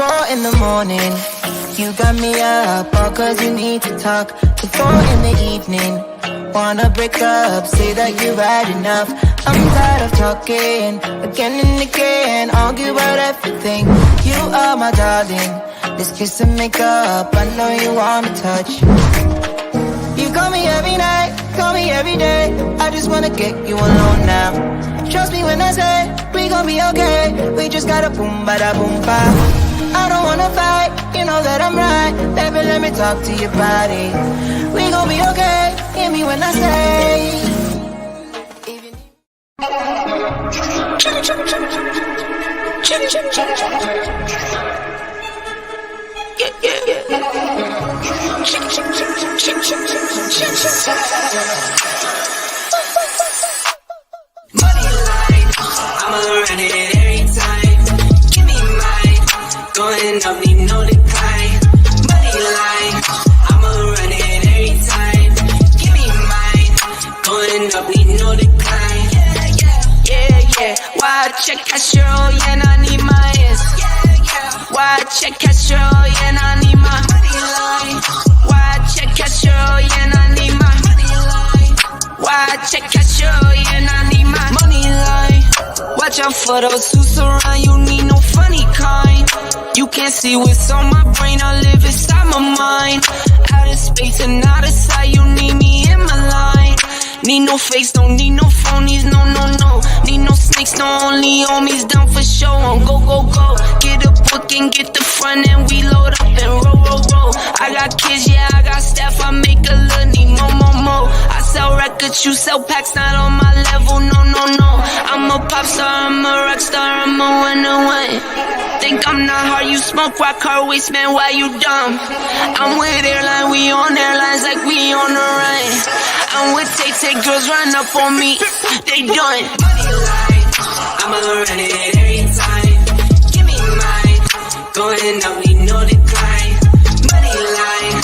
4 in the morning, you got me up all cause you need to talk. To 4 in the evening, wanna break up, say that you've had enough. I'm tired of talking, again and again, argue about everything. You are my darling, this kiss and make up, I know you wanna touch. You call me every night, call me every day, I just wanna get you alone now. Trust me when I say, we gon' be okay, we just gotta boom bada boom ba. I don't wanna fight, you know that I'm right, baby let me talk to your body. We gon' be okay, hear me when I say. Money line, I'ma run it every time. Give me mine, going up, need no decline. Money line, I'ma run it every time. Give me mine, going up, need no decline. Yeah. Why check Castro, yeah, I need my ass. Why check Castro, yeah, I need my money line. Why check Castro, yeah, I need my money line. Why check Castro, yeah, I need my money line. Watch out for those who surround you, need no funny kind. You can't see what's on my brain, I live inside my mind. Out of space and out of sight, you need me in my line. Need no fakes, don't need no phonies, no. Need no snakes, no only homies, down for show. On go. Get a book and get the front and we load up and roll. I got kids, yeah, I got staff, I make a little need more. I sell records, you sell packs, not on my level, no. I'm a pop star, I'm a rock star, I'm a winner. Think I'm not hard, you smoke rock, car waste, man, why you dumb? I'm with airline, we on airlines like we on the run. I'm with Tay, girls run up on me, they done. Money line, I'ma run it every time. Give me mine, going up, need no decline. Money line,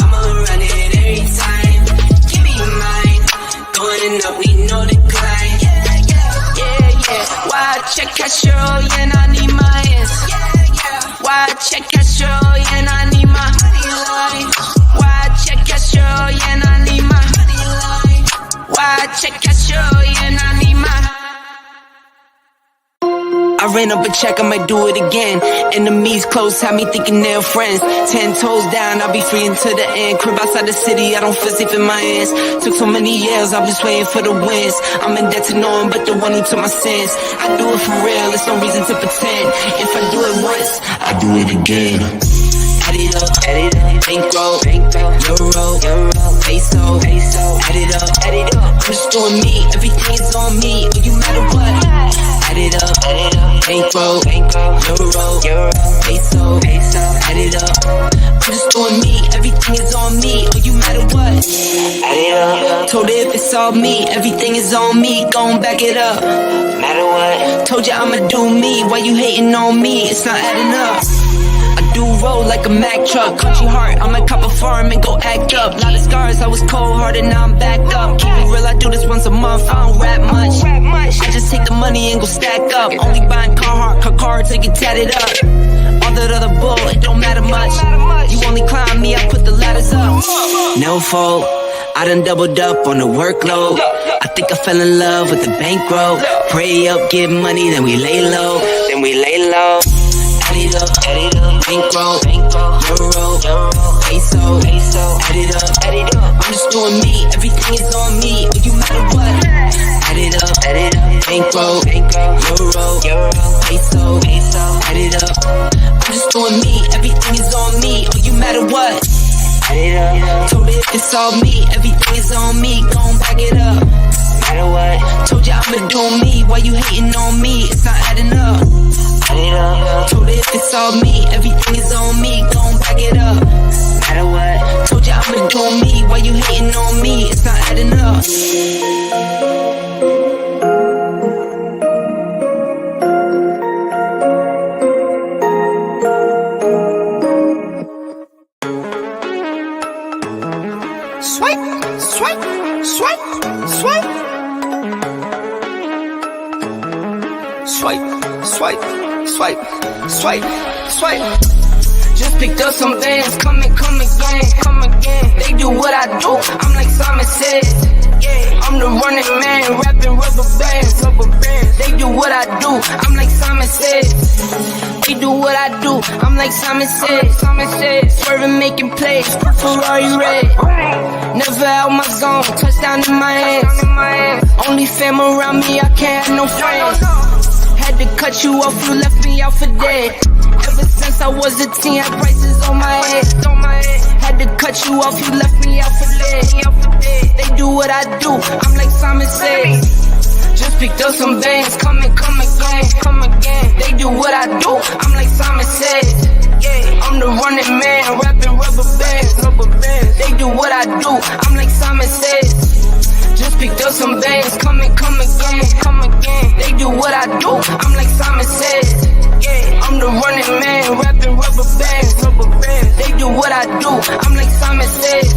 I'ma run it every time. Give me mine, going up, need no decline. Yeah. Why check Castro, yeah, I need my ass. Why check Castro, yeah, I need my money line. Why check Castro, yeah, I need my money line. Why check Castro, yeah, I need my. I ran up a check, I might do it again. Enemies close, have me thinking they're friends. 10 toes down, I'll be free until the end. Crib outside the city, I don't feel safe in my hands. Took so many years, I'm just waiting for the wins. I'm in debt to no one but the one who took my sins. I do it for real, there's no reason to pretend. If I do it once, I do it again. Add it up, bankroll, euro, peso, add it up, I'm just doing me, everything is on me, no matter what. Add it up, bankroll, euro, peso, add it up, I'm just doing me, everything is on me, no matter what. Add it up, told her if it's all me, everything is on me, gon' back it up, matter what. Told ya I'ma do me, why you hating on me, it's not adding up. Do roll like a Mack truck, country heart, I might cop a farm and go act up. Lot of scars, I was cold-hearted, now I'm backed up. Keep it real, I do this once a month, I don't rap much. I just take the money and go stack up. Only buying car till you tatted up. All that other bull, it don't matter much. You only climb me, I put the ladders up. No fault, I done doubled up on the workload. I think I fell in love with the bankroll. Pray up, get money, then we lay low. Add it up, bankroll, euro, peso, add it up, I'm just doing me, everything is on me, no matter what. Add it up, bankroll, euro, peso, add it up, I'm just doing me, everything is on me, no matter what. Add it up, told her if it's all me, everything is on me, gon' back it up, matter what. Told ya I'ma do me, why you hating on me, it's not adding up. Told her if it's all me, everything is on me, gon' back it up, matter what. Told ya I'ma do me, why you hating on me, it's not adding up. Swipe. Swipe, swipe. Just picked up some bands, come again. They do what I do, I'm like Simon says. I'm the running man, rapping rubber bands. They do what I do, I'm like Simon says. They do what I do, I'm like Simon says. Swerving, making plays, Ferrari red. Never out my zone, touchdown in my hands. Only fam around me, I can't have no friends. Had to cut you off, you left me out for dead. Ever since I was a teen, had prices on my head. Had to cut you off, you left me out for dead. They do what I do, I'm like Simon says. Just picked up some bands, come again. They do what I do, I'm like Simon says. I'm the running man, rapping rubber bands. They do what I do, I'm like Simon says. Just picked up some bands, come again. They do what I do, I'm like Simon says. I'm the running man, rapping rubber bands. They do what I do, I'm like Simon says.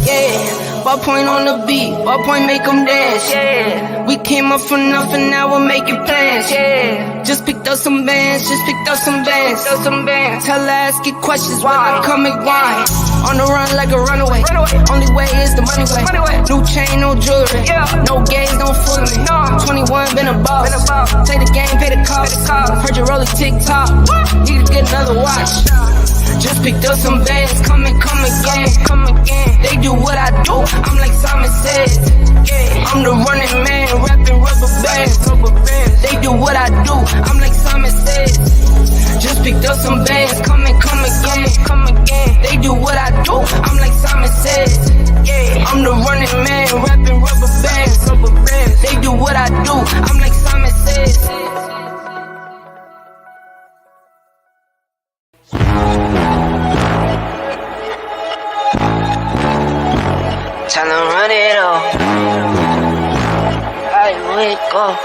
Ballpoint on the beat, ballpoint make them dance. We came up from nothing, now we're making plans. Just picked up some bands, Tell her ask it questions when I come and grind. On the run like a runaway. Only way is the money way. New chain, no jewelry. No games, don't fool me. 21, been a boss. Play the game, pay the cost. Heard you roll a TikTok. Need to get another watch. Just picked up some bands, come again. They do what I do, I'm like Simon says. I'm the running man, rapping rubber bands. They do what I do, I'm like Simon says. Just picked up some bands, come again. They do what I do, I'm like Simon says. I'm the running man, rapping rubber bands. They do what I do, I'm like Simon says. Tell them run it up. I wake up.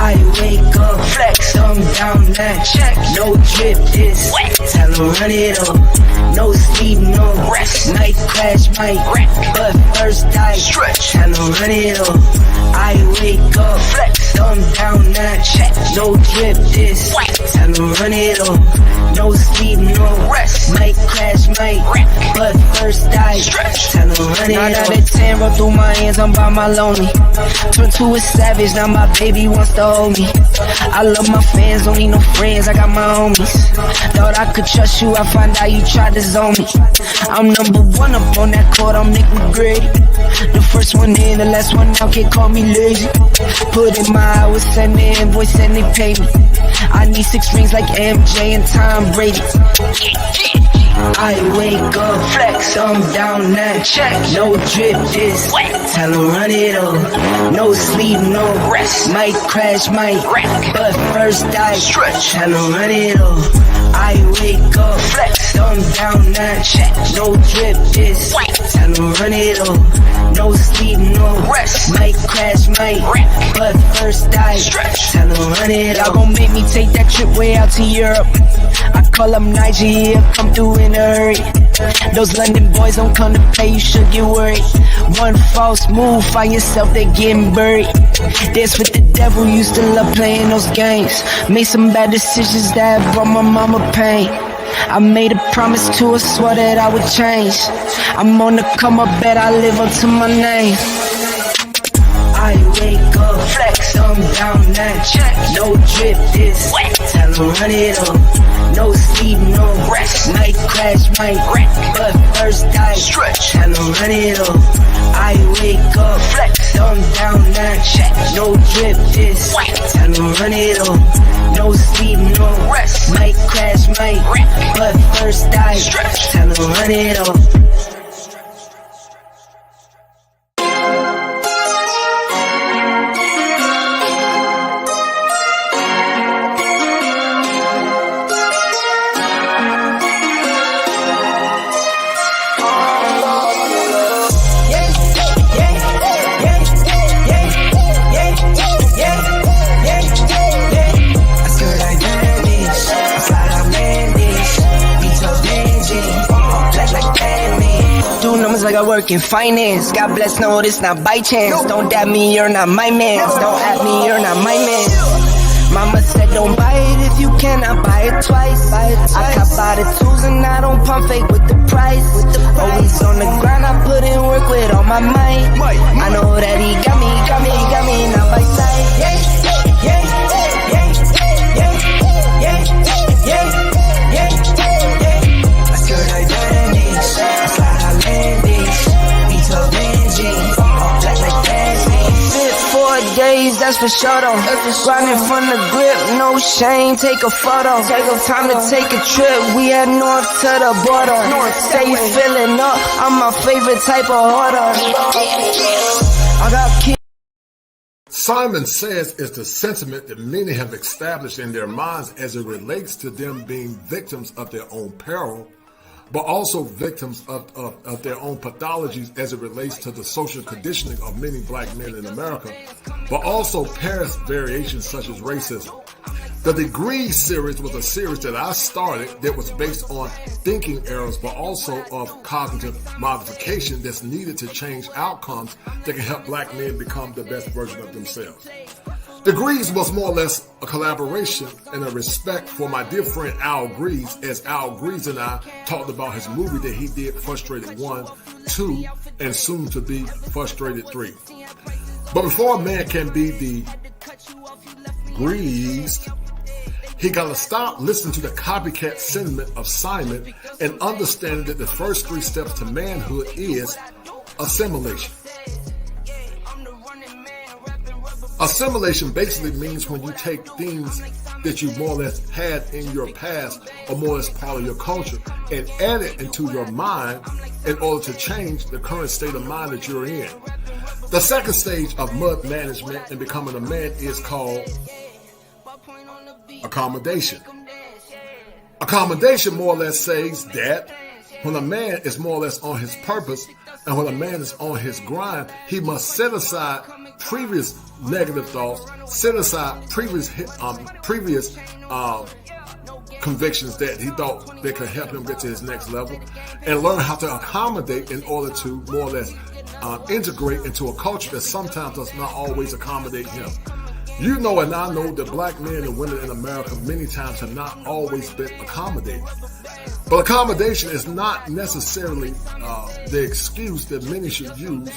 I wake up, flex, thumb down that check. No drip, this wet. Tell them run it up. No sleep, no rest. Night crash, might wreck. But first I stretch. Tell them run it up. I wake up, flex, thumb down that check. No drip, this wet. Tell them run it up. No sleep, no rest. Might crash, might wreck. But first I stretch. Tell them run it up. 9 out of 10 roll through my hands, I'm by my lonely. Turn to a savage, now my baby wants to hold me. I love my fans, don't need no friends, I got my homies. Thought I could trust you, I find out you tried to zone me. I'm number one up on that court, I'm Nick McGrady. The first one in, the last one out, can't call me lazy. Put in my hours, send the invoice and they pay me. I need 6 rings like MJ and Tom Brady. I wake up, flex, thumb down that check. No drip, this wet. Tell them run it up. No sleep, no rest. Might crash, might wreck. But first I stretch. Tell them run it up. I wake up, flex, thumb down that check. No drip, this wet. Tell them run it up. No sleep, no rest. Might crash, might wreck. But first I stretch. Tell them run it up. Y'all gon' make me take that trip way out to Europe. I call up Nigeria, come through in a hurry. Those London boys don't come to play, you should get worried. One false move, find yourself, they getting buried. Dance with the devil, used to love playing those games. Made some bad decisions that brought my mama pain. I made a promise to her, swore that I would change. I'm on the come up, bet I live up to my name. I wake up, flex, thumb down that check. No drip, this wet. Tell them run it up. No sleep, no rest. Might crash, might wreck. But first I stretch. Tell them run it up. I wake up, flex, thumb down that check. No drip, this wet. Tell them run it up. No sleep, no rest. Might crash, might wreck. But first I stretch. Tell them run it up. Like I work in finance. God bless, no, this not by chance. Don't dab me, you're not my man. Don't at me, you're not my man. Mama said don't buy it if you cannot buy it twice. I cop by the tools and I don't pump fake with the price. Always on the grind, I put in work with all my might. I know that he got me now by sight. Yeah, yeah, yeah, yeah, yeah, yeah, yeah, yeah, yeah. I feel like Danny's, I slide I land these. Beats of Benji, all black like Danny. Fit 4 days, that's for sure though. Grinding from the grip, no shame, take a photo. Time to take a trip, we head north to the border. Stay filling up, I'm my favorite type of hoarder. I got kids. Simon Says is the sentiment that many have established in their minds as it relates to them being victims of their own peril, but also victims of their own pathologies as it relates to the social conditioning of many black men in America, but also past variations such as racism. The Degrees series was a series that I started that was based on thinking errors, but also of cognitive modification that's needed to change outcomes that can help black men become the best version of themselves. Degrees was more or less a collaboration and a respect for my dear friend Al Greaves, as Al Greaves and I talked about his movie that he did, Frustrated 1, 2, and soon to be Frustrated 3. But before a man can be degreased, he gotta stop listening to the copycat sentiment of Simon and understanding that the first 3 steps to manhood is assimilation. Assimilation basically means when you take things that you more or less had in your past or more or less part of your culture and add it into your mind in order to change the current state of mind that you're in. The second stage of mud management and becoming a man is called accommodation. Accommodation more or less says that when a man is more or less on his purpose and when a man is on his grind, he must set aside previous negative thoughts, set aside previous convictions that he thought that could help him get to his next level, and learn how to accommodate in order to more or less integrate into a culture that sometimes does not always accommodate him. You know and I know that black men and women in America many times have not always been accommodated. But accommodation is not necessarily the excuse that many should use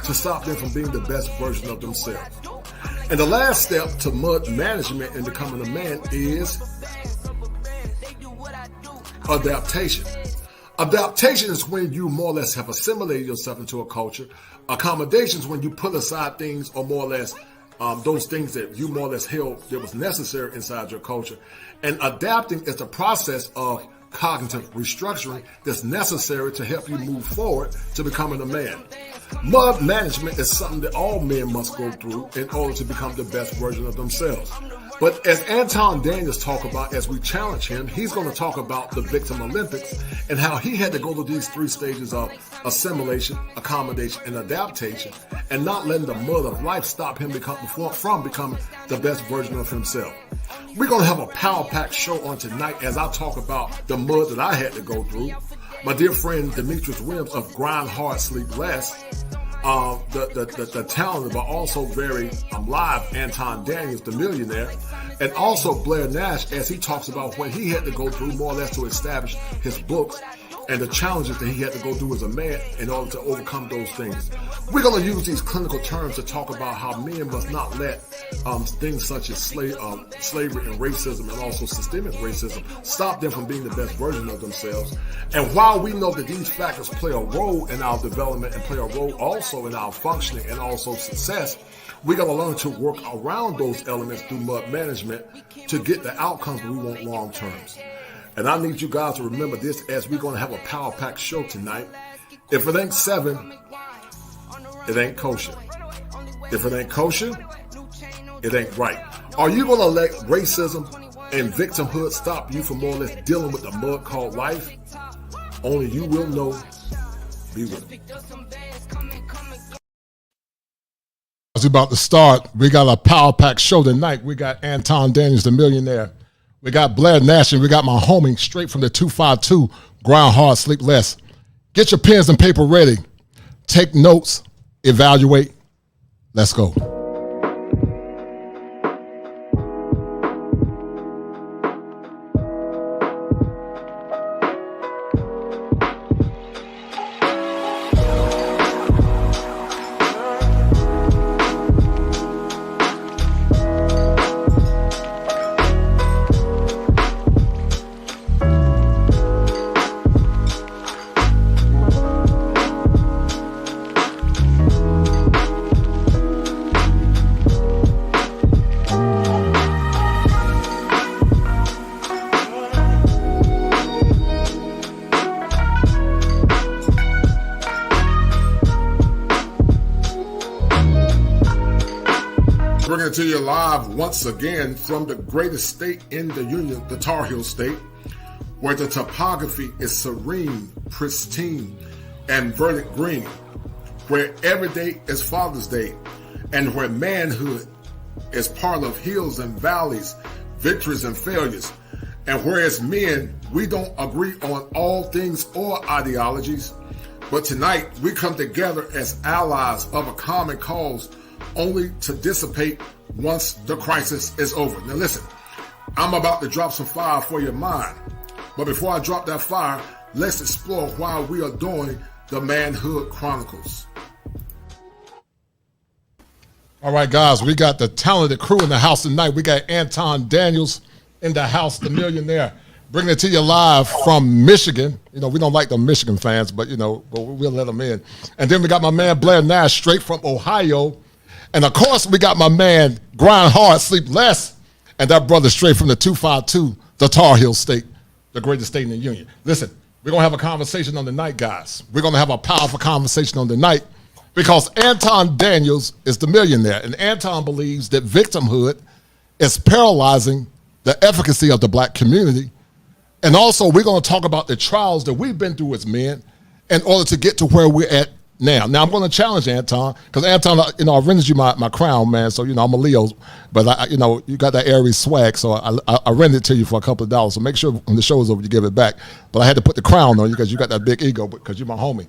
to stop them from being the best version of themselves. And the last step to mud management and becoming a man is adaptation. Adaptation is when you more or less have assimilated yourself into a culture. Accommodation is when you put aside things or more or less those things that you more or less held that was necessary inside your culture. And adapting is the process of cognitive restructuring that's necessary to help you move forward to becoming a man. Mud management is something that all men must go through in order to become the best version of themselves. But as Anton Daniels talk about, as we challenge him, he's going to talk about the Victim Olympics and how he had to go through these 3 stages of assimilation, accommodation, and adaptation, and not letting the mud of life stop him from becoming the best version of himself. We're going to have a power-packed show on tonight as I talk about the mud that I had to go through. My dear friend Demetrius Williams of Grind Hard, Sleep Less, the talented but also very live Anton Daniels, the Millionaire, and also Blair Nash as he talks about what he had to go through more or less to establish his books and the challenges that he had to go through as a man in order to overcome those things. We're going to use these clinical terms to talk about how men must not let things such as slavery and racism and also systemic racism stop them from being the best version of themselves. And while we know that these factors play a role in our development and play a role also in our functioning and also success, we got to learn to work around those elements through mud management to get the outcomes we want long terms. And I need you guys to remember this as we're going to have a power-packed show tonight. If it ain't 7, it ain't kosher. If it ain't kosher, it ain't right. Are you going to let racism and victimhood stop you from more or less dealing with the mud called life? Only you will know. Be with me. As we're about to start, we got a power-packed show tonight. We got Anton Daniels, the Millionaire. We got Blair Nash, and we got my homie straight from the 252, Grind Hard, Sleep Less. Get your pens and paper ready. Take notes, evaluate. Let's go. it to you live once again from the greatest state in the Union, the Tar Heel State, where the topography is serene, pristine, and verdant green, where every day is Father's Day, and where manhood is part of hills and valleys, victories and failures, and whereas men, we don't agree on all things or ideologies, but tonight we come together as allies of a common cause, only to dissipate once the crisis is over. Now listen, I'm about to drop some fire for your mind, but before I drop that fire, let's explore why we are doing the Manhood Chronicles. All right, guys, we got the talented crew in the house tonight. We got Anton Daniels in the house, the Millionaire, bringing it to you live from Michigan. You know, we don't like the Michigan fans, but, but we'll let them in. And then we got my man Blair Nash straight from Ohio. And, of course, we got my man Grind Hard, Sleep Less, and that brother straight from the 252, the Tar Heel State, the greatest state in the Union. Listen, we're going to have a conversation on the night, guys. We're going to have a powerful conversation on the night because Anton Daniels is the Millionaire, and Anton believes that victimhood is paralyzing the efficacy of the black community. And also, we're going to talk about the trials that we've been through as men in order to get to where we're at now. Now, I'm going to challenge Anton, because Anton, I rented you my crown, man, so, I'm a Leo, but, you got that Aries swag, so I rented it to you for a couple of dollars, so make sure when the show is over, you give it back. But I had to put the crown on you because you got that big ego, because you're my homie.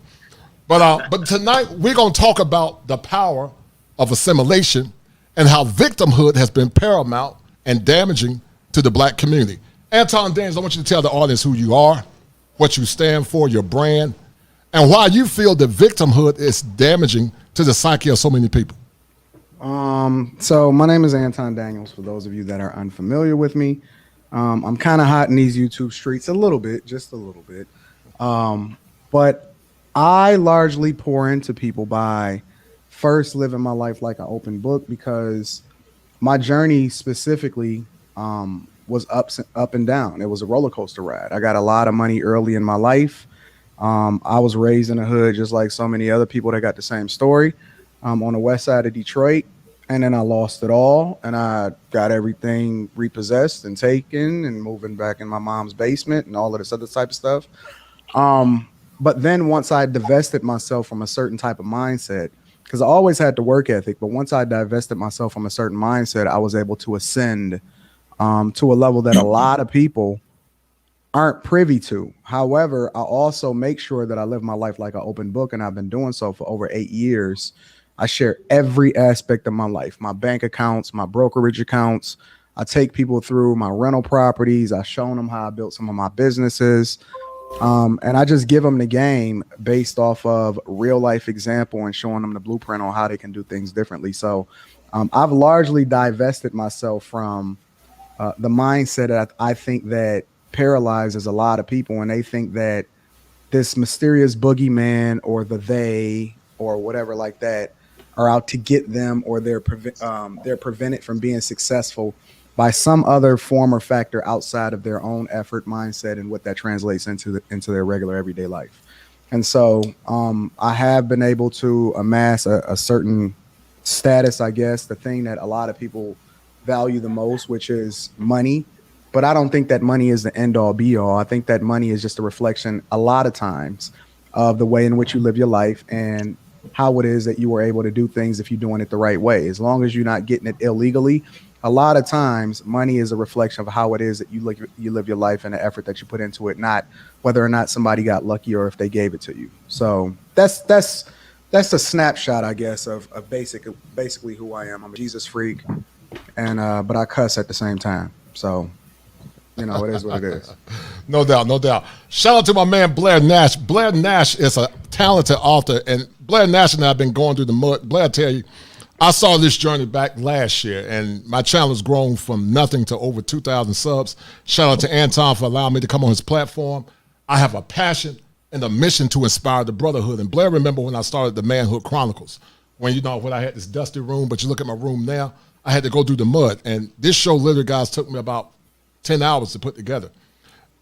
But tonight, we're going to talk about the power of assimilation and how victimhood has been paramount and damaging to the black community. Anton Daniels, I want you to tell the audience who you are, what you stand for, your brand, and why you feel that victimhood is damaging to the psyche of so many people. So my name is Anton Daniels, for those of you that are unfamiliar with me. I'm kind of hot in these YouTube streets a little bit, just a little bit. But I largely pour into people by first living my life like an open book, because my journey specifically was up and down. It was a roller coaster ride. I got a lot of money early in my life. I was raised in the hood just like so many other people that got the same story, on the west side of Detroit. And then I lost it all, and I got everything repossessed and taken and moving back in my mom's basement and all of this other type of stuff. But then once I divested myself from a certain type of mindset, because I always had the work ethic, but once I divested myself from a certain mindset, I was able to ascend to a level that a lot of people aren't privy to. However, I also make sure that I live my life like an open book, and I've been doing so for over 8 years. I share every aspect of my life, my bank accounts, my brokerage accounts. I take people through my rental properties. I've shown them how I built some of my businesses. And I just give them the game based off of real life example and showing them the blueprint on how they can do things differently. So I've largely divested myself from the mindset that I think that paralyzes a lot of people when they think that this mysterious boogeyman or the they or whatever like that are out to get them, or they're prevented from being successful by some other form or factor outside of their own effort, mindset, and what that translates into their regular everyday life. And so I have been able to amass a certain status, I guess, the thing that a lot of people value the most, which is money. But I don't think that money is the end all be all. I think that money is just a reflection a lot of times of the way in which you live your life and how it is that you were able to do things if you're doing it the right way. As long as you're not getting it illegally, a lot of times money is a reflection of how it is that you live your life and the effort that you put into it, not whether or not somebody got lucky or if they gave it to you. So that's a snapshot, I guess, of basically who I am. I'm a Jesus freak, and but I cuss at the same time. So, it is what it is. No doubt, no doubt. Shout out to my man Blair Nash. Blair Nash is a talented author, and Blair Nash and I have been going through the mud. Blair, I tell you, I saw this journey back last year, and my channel has grown from nothing to over 2,000 subs. Shout out to Anton for allowing me to come on his platform. I have a passion and a mission to inspire the brotherhood. And Blair, remember when I started the Manhood Chronicles, when I had this dusty room, but you look at my room now, I had to go through the mud. And this show literally, guys, took me about 10 hours to put together.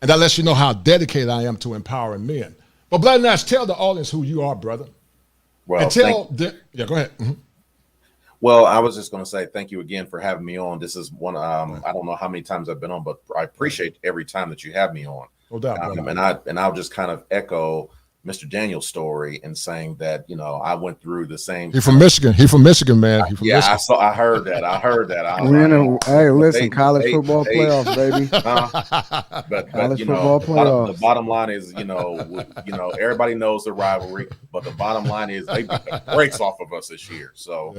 And that lets you know how dedicated I am to empowering men. But Blair Nash, tell the audience who you are, brother. Well, and go ahead. Mm-hmm. Well, I was just going to say thank you again for having me on. This is one. I don't know how many times I've been on, but I appreciate every time that you have me on. No doubt, and I'll just kind of echo Mr. Daniel's story in saying that, you know, I went through the same. He's from Michigan. He's from Michigan, man. He's from Michigan. I heard that. Hey, listen, college football playoffs, baby. But you know, the bottom line is, you know, everybody knows the rivalry, but the bottom line is they beat the brakes off of us this year. So,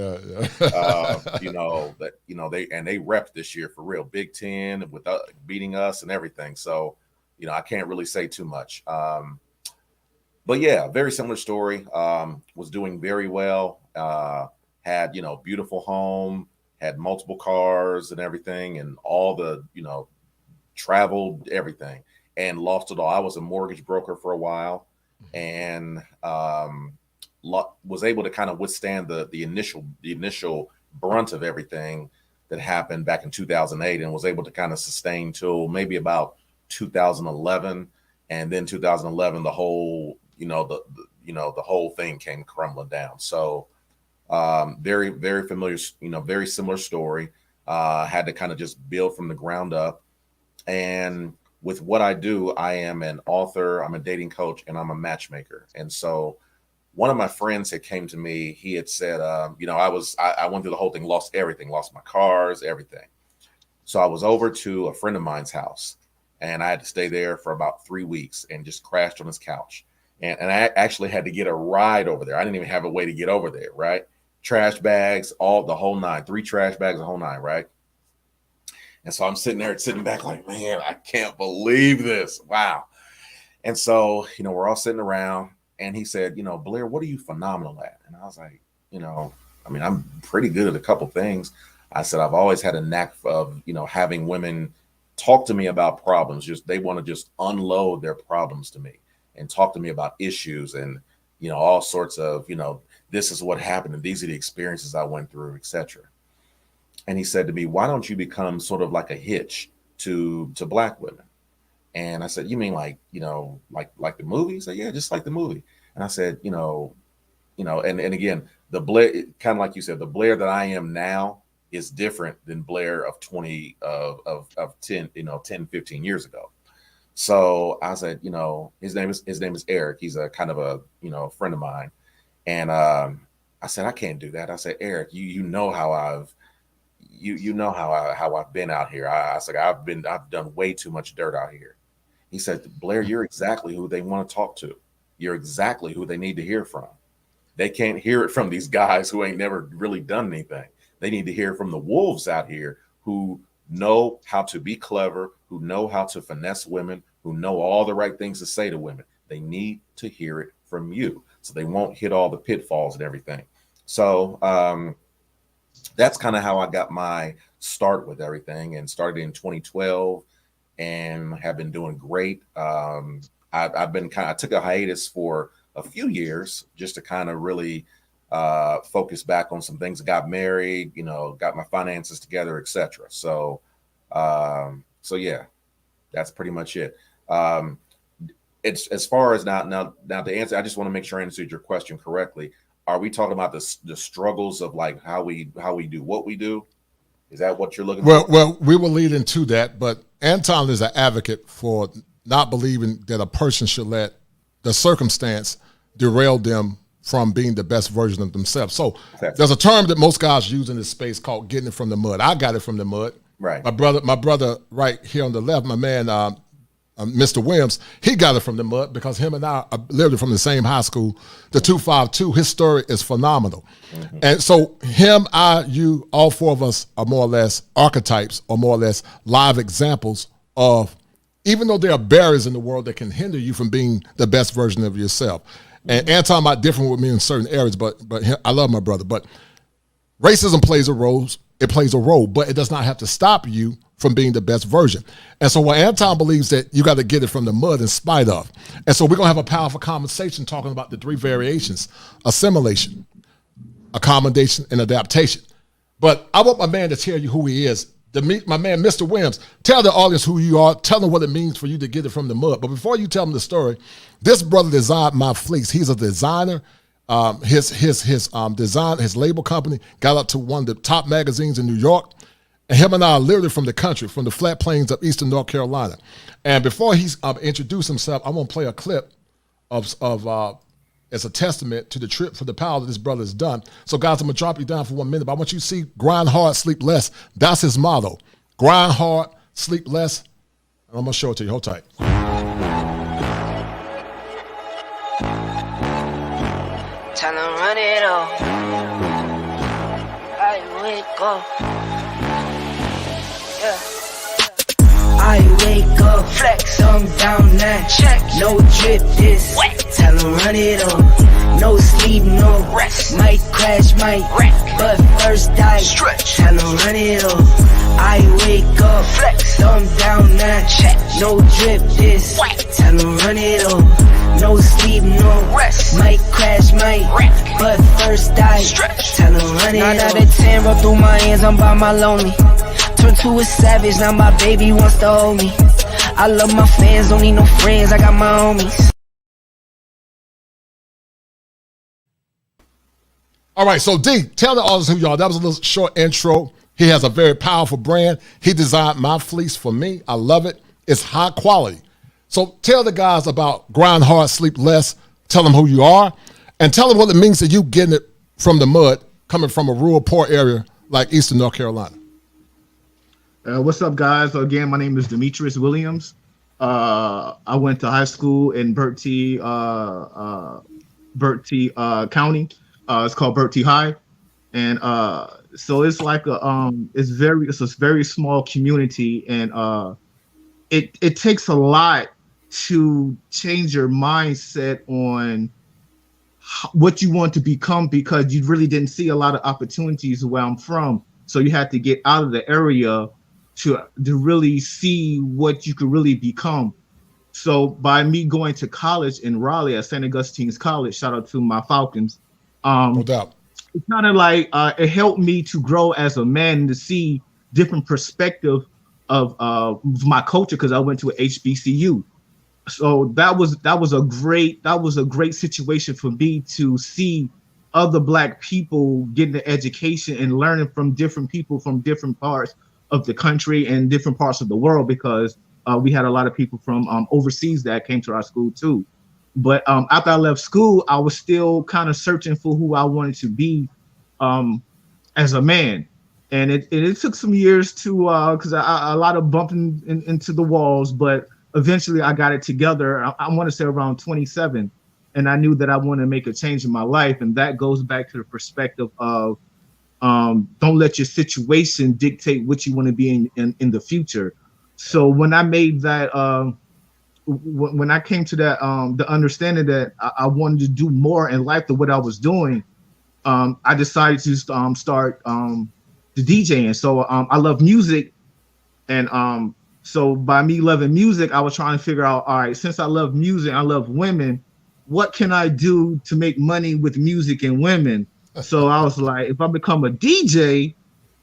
you know they repped this year for real, Big Ten with beating us and everything. So, you know, I can't really say too much. But yeah, very similar story. Was doing very well. Had, you know, beautiful home, had multiple cars and everything, and all the, you know, traveled everything, and lost it all. I was a mortgage broker for a while, and was able to kind of withstand the initial brunt of everything that happened back in 2008, and was able to kind of sustain till maybe about 2011, and then 2011 the whole the whole thing came crumbling down. So very, very familiar, you know, very similar story. Had to kind of just build from the ground up. And with what I do, I am an author, I'm a dating coach, and I'm a matchmaker. And so one of my friends had came to me, he had said, you know, I went through the whole thing, lost everything, lost my cars, everything. So I was over to a friend of mine's house, and I had to stay there for about 3 weeks and just crashed on his couch. And I actually had to get a ride over there. I didn't even have a way to get over there, right? Trash bags, the whole nine, 3 trash bags, the whole nine, right? And so I'm sitting back like, man, I can't believe this. Wow. And so, you know, we're all sitting around, and he said, you know, Blair, what are you phenomenal at? And I was like, you know, I mean, I'm pretty good at a couple things. I said, I've always had a knack of, you know, having women talk to me about problems. They want to just unload their problems to me and talk to me about issues and, you know, all sorts of, you know, this is what happened and these are the experiences I went through, etc. And he said to me, why don't you become sort of like a hitch to Black women? And I said, you mean like, you know, like the movie? He said, yeah, just like the movie. And I said, you know, and again, the Blair, kind of like you said, the Blair that I am now is different than Blair of 10, 15 years ago. So I said, you know, his name is Eric. He's a kind of a, you know, friend of mine. And I said, I can't do that. I said, Eric, you know how I've been out here. I said, I've done way too much dirt out here. He said, Blair, you're exactly who they want to talk to. You're exactly who they need to hear from. They can't hear it from these guys who ain't never really done anything. They need to hear from the wolves out here who know how to be clever, who know how to finesse women, who know all the right things to say to women. They need to hear it from you so they won't hit all the pitfalls and everything. So that's kind of how I got my start with everything, and started in 2012 and have been doing great. I took a hiatus for a few years just to kind of really focus back on some things. I got married, you know, got my finances together, etc. So yeah, that's pretty much it. It's as far as now to answer, I just want to make sure I answered your question correctly. Are we talking about the struggles of like how we do what we do? Is that what you're looking for? Well, we will lead into that, but Anton is an advocate for not believing that a person should let the circumstance derail them from being the best version of themselves. So there's a term that most guys use in this space called getting it from the mud. I got it from the mud. Right. My brother right here on the left, my man, Mr. Williams, he got it from the mud because him and I lived from the same high school, the 252. His story is phenomenal. Mm-hmm. And so him, I, you, all four of us are more or less archetypes or more or less live examples of, even though there are barriers in the world that can hinder you from being the best version of yourself. And Anton might differ with me in certain areas, but I love my brother. But racism plays a role. It plays a role, but it does not have to stop you from being the best version. And so what Anton believes that you got to get it from the mud in spite of. And so we're going to have a powerful conversation talking about the 3 variations: assimilation, accommodation, and adaptation. But I want my man to tell you who he is. My man, Mr. Williams, tell the audience who you are. Tell them what it means for you to get it from the mud. But before you tell them the story, this brother designed my fleece. He's a designer. His design, his label company got up to one of the top magazines in New York. And him and I are literally from the country, from the flat plains of Eastern North Carolina. And before he's introduced himself, I'm gonna play a clip of as a testament to the trip for the power that this brother has done. So guys, I'm gonna drop you down for 1 minute, but I want you to see grind hard, sleep less. That's his motto. Grind hard, sleep less. And I'm gonna show it to you. Hold tight. Time to run it all. I wake up. Yeah. I wake up, flex, I'm down now. Check, no drip, this wet. Tell them run it up. No sleep, no rest. Might crash, might wreck, but first I stretch. Tell them run it up. I wake up, flex, I'm down now. Check, no drip, this wet. Tell them run it up. No sleep, no rest. Might crash, might wreck, but first I stretch. Tell them run it up. 9 out of 10 roll through my hands, I'm by my lonely. Turned to a savage, now my baby wants to hold me. I love my fans, don't need no friends, I got my homies. All right, so D, tell the audience who you are. That was a little short intro. He has a very powerful brand. He designed my fleece for me. I love it. It's high quality. So tell the guys about grind hard, sleep less. Tell them who you are, and tell them what it means to you getting it from the mud, coming from a rural, poor area like Eastern North Carolina. What's up, guys? Again, my name is Demetrius Williams. I went to high school in Bertie County. It's called Bertie High, and so it's like it's a very small community, and it takes a lot to change your mindset on what you want to become, because you really didn't see a lot of opportunities where I'm from. So you had to get out of the area to really see what you could really become. So by me going to college in Raleigh at St. Augustine's College, shout out to my Falcons. No doubt. It's kind of like it helped me to grow as a man, to see different perspective of my culture, because I went to an HBCU. So that was a great situation for me to see other Black people getting the education and learning from different people from different parts of the country and different parts of the world, because we had a lot of people from overseas that came to our school too. But after I left school, I was still kind of searching for who I wanted to be as a man. And it took some years to, because a lot of bumping into the walls, but eventually I got it together. I want to say around 27. And I knew that I wanted to make a change in my life. And that goes back to the perspective of, don't let your situation dictate what you want to be in the future. So when I made that, when I came to that, the understanding that I wanted to do more in life than what I was doing, I decided to start the DJing. So I love music, and so by me loving music, I was trying to figure out, all right, since I love music, I love women, what can I do to make money with music and women? So I was like, if I become a DJ,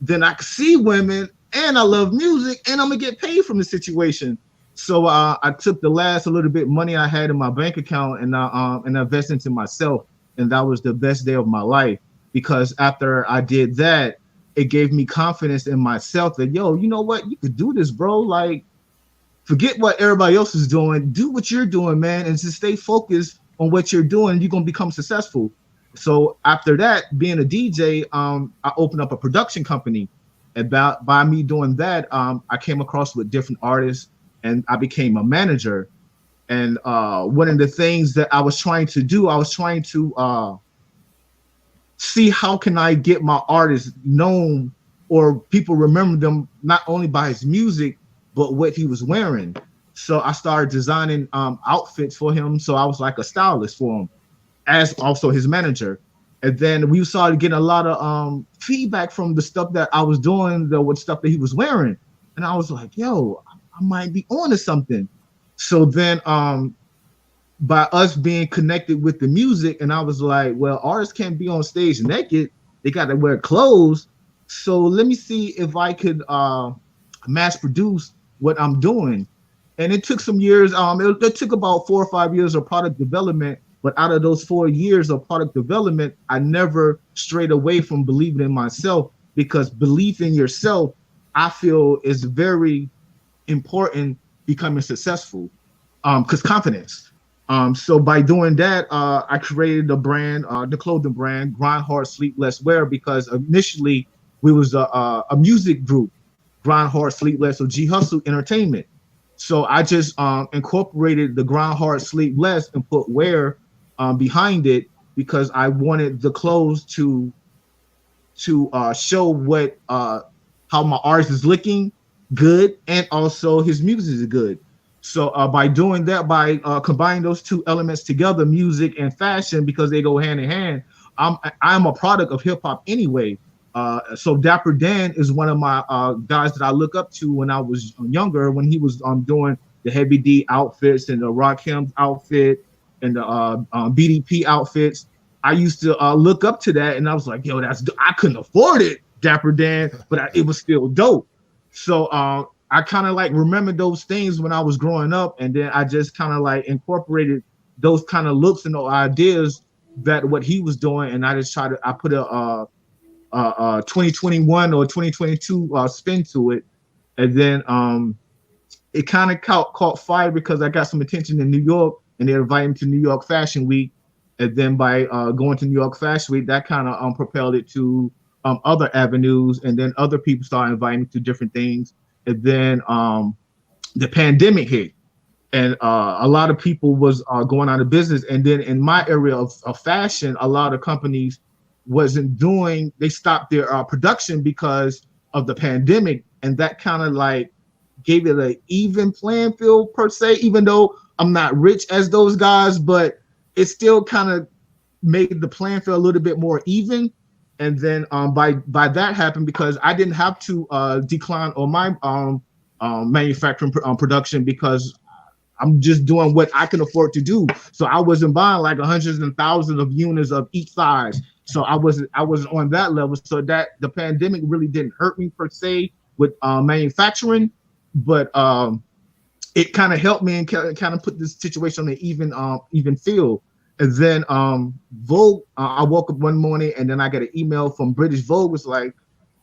then I can see women, and I love music, and I'm gonna get paid from the situation. So I took the last little bit money I had in my bank account, and I invested into myself, and that was the best day of my life, because after I did that, it gave me confidence in myself that, yo, you know what, you could do this, bro. Like, forget what everybody else is doing, do what you're doing, man, and just stay focused on what you're doing. You're gonna become successful. So after that, being a DJ, I opened up a production company. And by me doing that, I came across with different artists, and I became a manager. And one of the things that I was trying to do, I was trying to see how can I get my artist known, or people remember them not only by his music, but what he was wearing. So I started designing outfits for him. So I was like a stylist for him, as also his manager. And then we started getting a lot of feedback from the stuff that I was doing, with stuff that he was wearing. And I was like, yo, I might be on to something. So then by us being connected with the music, and I was like, well, artists can't be on stage naked. They got to wear clothes. So let me see if I could mass produce what I'm doing. And it took some years. It took about 4 or 5 years of product development But out of those 4 years of product development, I never strayed away from believing in myself, because belief in yourself, I feel, is very important becoming successful, because confidence. So by doing that, I created the brand, the clothing brand, Grind Hard, Sleep Less, Wear, because initially we was a music group, Grind Hard, Sleep Less, or G.H.S.L Entertainment. So I just incorporated the Grind Hard, Sleep Less and put wear behind it, because I wanted the clothes to show what how my artist is looking good, and also his music is good. So by doing that, by combining those two elements together, music and fashion, because they go hand in hand, I'm a product of hip hop anyway. So Dapper Dan is one of my guys that I look up to when I was younger, when he was doing the Heavy D outfits and the Rakim outfit and the BDP outfits. I used to look up to that, and I was like, yo, I couldn't afford it, Dapper Dan, but it was still dope. So I kind of like remember those things when I was growing up, and then I just kind of like incorporated those kind of looks and those ideas that what he was doing, and I just I put a 2021 or 2022 spin to it, and then it kind of caught fire because I got some attention in New York, and they invited me to New York Fashion Week, and then by going to New York Fashion Week, that kind of propelled it to other avenues, and then other people started inviting me to different things. And then the pandemic hit, and a lot of people was going out of business. And then in my area of fashion, a lot of companies they stopped their production because of the pandemic. And that kind of like gave it an even playing field per se, even though I'm not rich as those guys, but it still kind of made the playing field a little bit more even. And then by that happened because I didn't have to decline on my manufacturing production, because I'm just doing what I can afford to do. So I wasn't buying like hundreds and thousands of units of each size. So I wasn't on that level. So that the pandemic really didn't hurt me per se with manufacturing, but it kind of helped me and kind of put this situation on an even field. And then Vogue, I woke up one morning and then I got an email from British Vogue. It's like,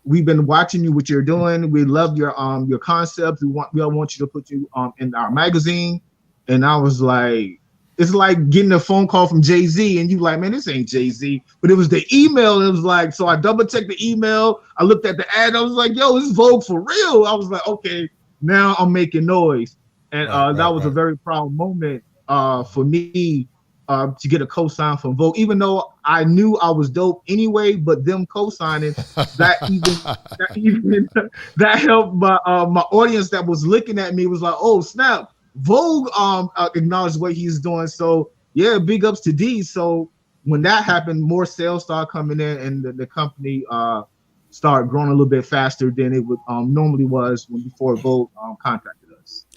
we've been watching you, what you're doing. We love your concepts. We all want you to put you in our magazine. And I was like, it's like getting a phone call from Jay-Z, and you like, man, this ain't Jay-Z. But it was the email. And it was like, so I double checked the email. I looked at the ad. I was like, yo, this is Vogue for real. I was like, okay, now I'm making noise. And that was a very proud moment for me. To get a co-sign from Vogue, even though I knew I was dope anyway, but them co-signing that helped my audience that was looking at me was like, oh snap, Vogue acknowledged what he's doing. So yeah, big ups to D. So when that happened, more sales started coming in, and the company started growing a little bit faster than it would normally was before Vogue contacted.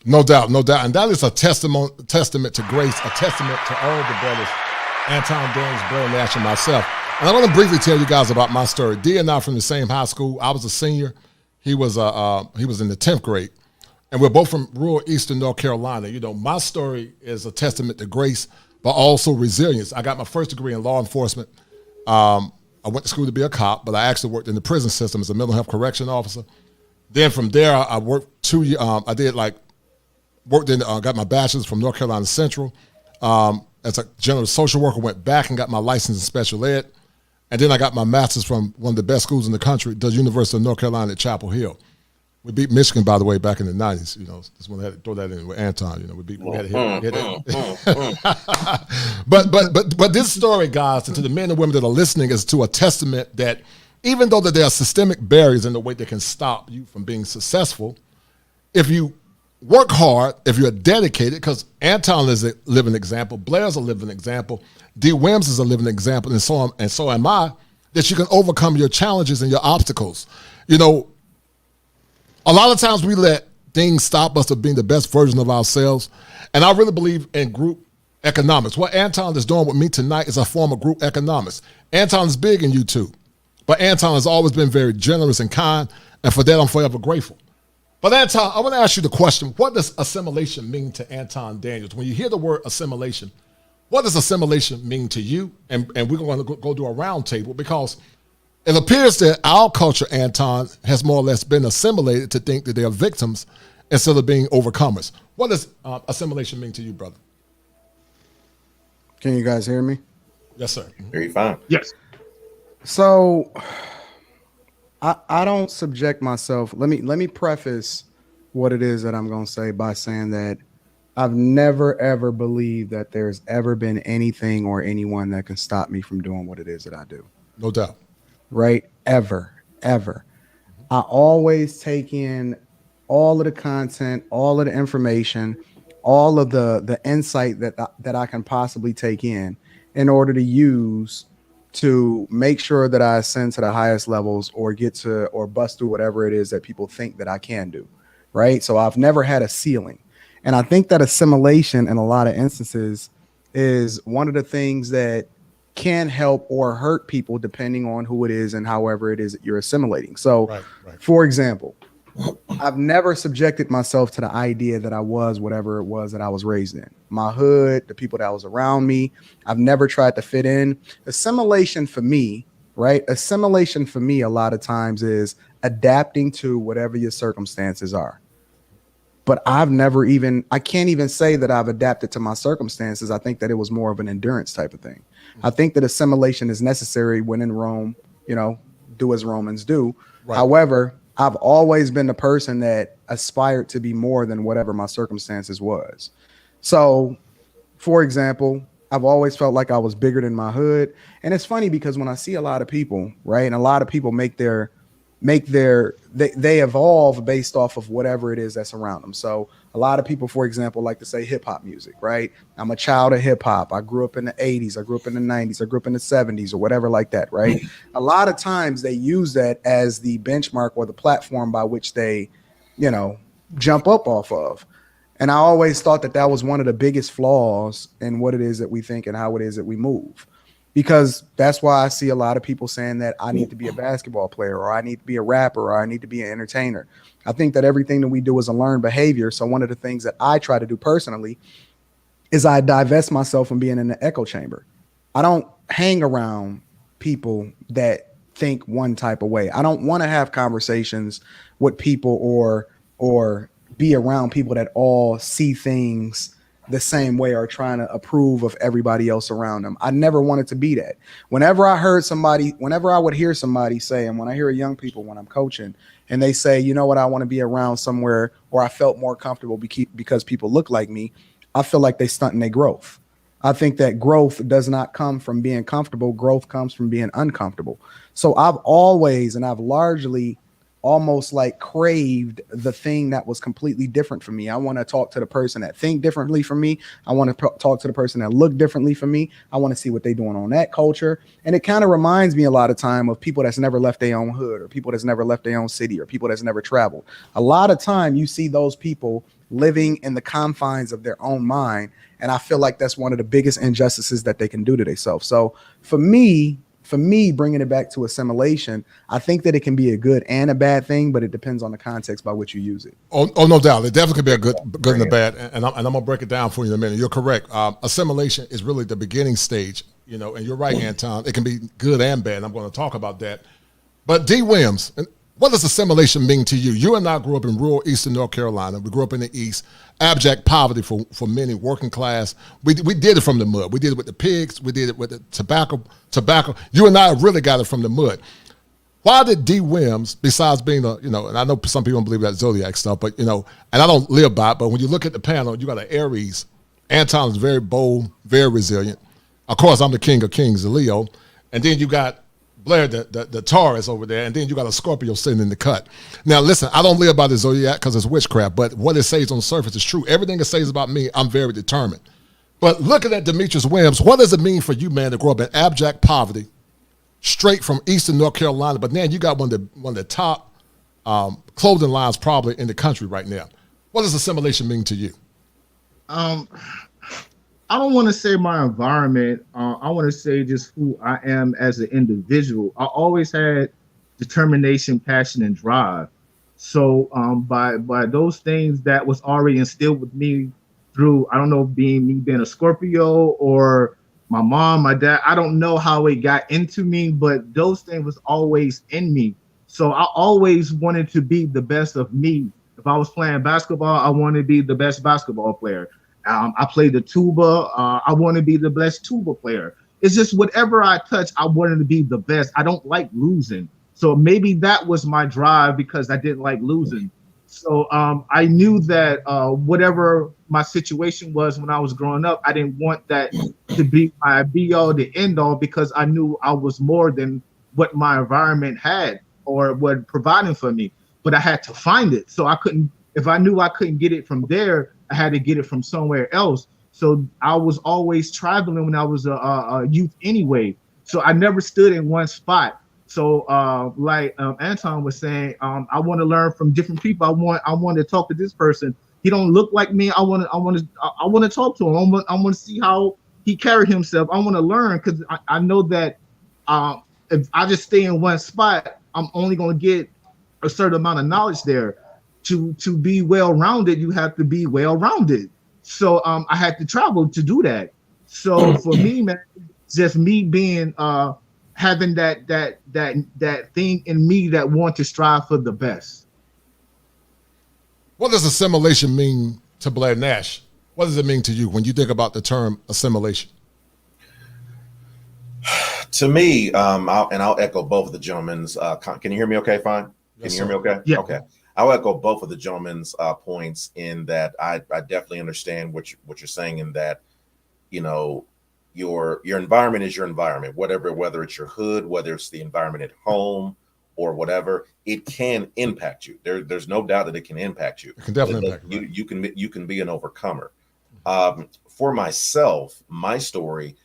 No doubt, no doubt. And that is a testament to grace, a testament to all the brothers, Anton Daniels, Blair Nash, and myself. And I want to briefly tell you guys about my story. D and I from the same high school. I was a senior. He was in the 10th grade. And we're both from rural Eastern North Carolina. You know, my story is a testament to grace, but also resilience. I got my first degree in law enforcement. I went to school to be a cop, but I actually worked in the prison system as a mental health correction officer. Then from there, I worked 2 years. Got my bachelor's from North Carolina Central. As a general social worker, went back and got my license in special ed. And then I got my master's from one of the best schools in the country, the University of North Carolina at Chapel Hill. We beat Michigan, by the way, back in the 90s. You know, just want to throw that in with Anton. You know, we had to hit that. But this story, guys, and to the men and women that are listening, is to a testament that even though that there are systemic barriers in the way that can stop you from being successful, if you work hard, if you're dedicated, because Anton is a living example, Blair's a living example, D. Williams is a living example, and so am I, that you can overcome your challenges and your obstacles. You know, a lot of times we let things stop us from being the best version of ourselves, and I really believe in group economics. What Anton is doing with me tonight is a form of group economics. Anton is big in YouTube, but Anton has always been very generous and kind, and for that I'm forever grateful. But Anton, I want to ask you the question, what does assimilation mean to Anton Daniels? When you hear the word assimilation, what does assimilation mean to you? And we're going to go do a round table, because it appears that our culture, Anton, has more or less been assimilated to think that they are victims instead of being overcomers. What does assimilation mean to you, brother? Can you guys hear me? Yes, sir. Hear you fine. Yes. So I don't subject myself. Let me preface what it is that I'm going to say by saying that I've never, ever believed that there's ever been anything or anyone that can stop me from doing what it is that I do. No doubt. Right? Ever. I always take in all of the content, all of the information, all of the insight that I can possibly take in order to use to make sure that I ascend to the highest levels or get to or bust through whatever it is that people think that I can do. Right? So I've never had a ceiling. And I think that assimilation in a lot of instances is one of the things that can help or hurt people depending on who it is and however it is that you're assimilating. So, right. For example, I've never subjected myself to the idea that I was whatever it was that I was raised in. My hood, the people that was around me, I've never tried to fit in. Assimilation for me, right? Assimilation for me a lot of times is adapting to whatever your circumstances are. But I can't even say that I've adapted to my circumstances. I think that it was more of an endurance type of thing. I think that assimilation is necessary when in Rome, do as Romans do. Right. However, I've always been the person that aspired to be more than whatever my circumstances was. So, for example, I've always felt like I was bigger than my hood. And it's funny because when I see a lot of people, right, and a lot of people they evolve based off of whatever it is that's around them. So a lot of people, for example, like to say hip hop music, right? I'm a child of hip hop. I grew up in the 80s. I grew up in the 90s. I grew up in the 70s or whatever like that, right? A lot of times they use that as the benchmark or the platform by which they, jump up off of. And I always thought that was one of the biggest flaws in what it is that we think and how it is that we move. Because that's why I see a lot of people saying that I need to be a basketball player or I need to be a rapper or I need to be an entertainer. I think that everything that we do is a learned behavior. So one of the things that I try to do personally is I divest myself from being in the echo chamber. I don't hang around people that think one type of way. I don't want to have conversations with people or be around people that all see things the same way or trying to approve of everybody else around them. I never wanted to be that. Whenever I would hear somebody say, and when I hear young people when I'm coaching and they say, you know what, I want to be around somewhere or I felt more comfortable because people look like me, I feel like they stunting their growth. I think that growth does not come from being comfortable. Growth comes from being uncomfortable. So I've largely almost like craved the thing that was completely different from me. I want to talk to the person that think differently from me. I want to talk to the person that look differently from me. I want to see what they're doing on that culture. And it kind of reminds me a lot of time of people that's never left their own hood or people that's never left their own city or people that's never traveled. A lot of time you see those people living in the confines of their own mind. And I feel like that's one of the biggest injustices that they can do to themselves. So for me, bringing it back to assimilation, I think that it can be a good and a bad thing, but it depends on the context by which you use it. Oh, no doubt. It definitely could be a good and a bad. And I'm going to break it down for you in a minute. You're correct. Assimilation is really the beginning stage, and you're right, Anton. It can be good and bad. And I'm going to talk about that. But D. Williams, what does assimilation mean to you? You and I grew up in rural Eastern North Carolina. We grew up in the East. Abject poverty for many, working class. We did it from the mud. We did it with the pigs. We did it with the tobacco. You and I really got it from the mud. Why did D. Williams, besides being and I know some people don't believe that zodiac stuff, but and I don't live by it, but when you look at the panel, you got an Aries. Anton is very bold, very resilient. Of course, I'm the king of kings, the Leo. And then you got Blair, the Taurus over there, and then you got a Scorpio sitting in the cut. Now, listen, I don't live by the zodiac because it's witchcraft, but what it says on the surface is true. Everything it says about me, I'm very determined. But looking at Demetrius Williams, what does it mean for you, man, to grow up in abject poverty, straight from Eastern North Carolina, but then you got one of the top clothing lines probably in the country right now. What does assimilation mean to you? I don't want to say my environment. I want to say just who I am as an individual. I always had determination, passion, and drive. So by those things that was already instilled with me through, I don't know, being a Scorpio or my mom, my dad. I don't know how it got into me, but those things was always in me. So I always wanted to be the best of me. If I was playing basketball, I wanted to be the best basketball player. I played the tuba. I want to be the best tuba player. It's just whatever I touch, I wanted to be the best. I don't like losing. So maybe that was my drive because I didn't like losing. So I knew that whatever my situation was when I was growing up, I didn't want that to be my be all, the end all, because I knew I was more than what my environment had or what providing for me. But I had to find it. So I couldn't, if I knew I couldn't get it from there, I had to get it from somewhere else. So I was always traveling when I was a youth anyway. So I never stood in one spot. So like Anton was saying, I want to learn from different people. I want to talk to this person. He don't look like me. I want to talk to him. I want to see how he carried himself. I want to learn because I know that if I just stay in one spot, I'm only going to get a certain amount of knowledge there. To be well-rounded, you have to be well-rounded. So I had to travel to do that. So for me, man, just me being having that thing in me that want to strive for the best. What does assimilation mean to Blair Nash? What does it mean to you when you think about the term assimilation? To me, I'll echo both of the gentlemen's. Can you hear me okay, fine? Can you hear me okay? Yeah. Okay. I'll echo both of the gentlemen's points in that I definitely understand what you're saying in that, you know, your environment is your environment, whether it's your hood, whether it's the environment at home or whatever, it can impact you. There's no doubt that it can impact you. It can definitely impact you. Right? You can be an overcomer. For myself, my story,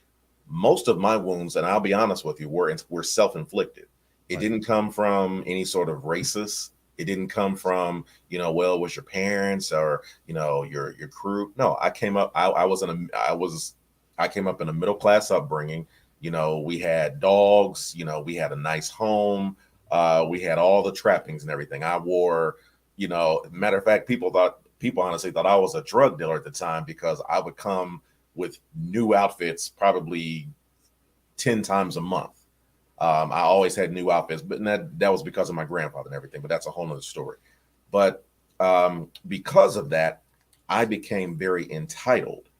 most of my wounds, and I'll be honest with you, were self-inflicted. It right. didn't come from any sort of racist. It didn't come from, well, it was your parents or, your crew. No, I came up, I came up in a middle-class upbringing. We had dogs, we had a nice home. We had all the trappings and everything. I wore, matter of fact, people honestly thought I was a drug dealer at the time because I would come with new outfits probably 10 times a month. I always had new outfits, but that was because of my grandfather and everything, but that's a whole nother story. But because of that, I became very entitled.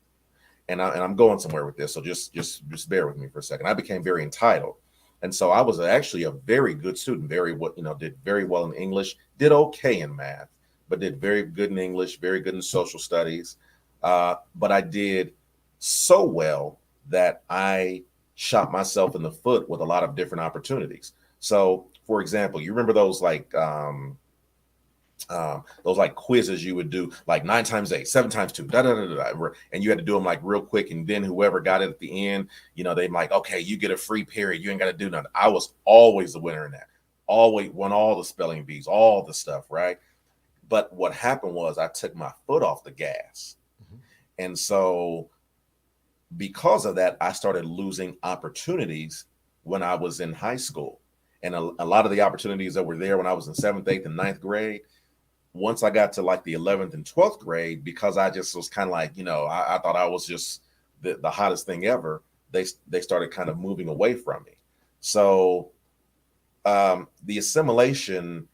And I'm going somewhere with this, so just bear with me for a second. I became very entitled. And so I was actually a very good student, did very well in English, did okay in math, but did very good in English, very good in social studies. But I did so well that I shot myself in the foot with a lot of different opportunities. So, for example, you remember those quizzes you would do, like 9 times 8, 7 times 2, and you had to do them like real quick. And then whoever got it at the end, they like, okay, you get a free period. You ain't got to do nothing. I was always the winner in that. Always won all the spelling bees, all the stuff, right? But what happened was I took my foot off the gas. Mm-hmm. And so because of that, I started losing opportunities when I was in high school. And a lot of the opportunities that were there when I was in 7th, 8th, and 9th grade, once I got to like the 11th and 12th grade, because I just was kind of like, I thought I was just the hottest thing ever, they started kind of moving away from me. So the assimilation,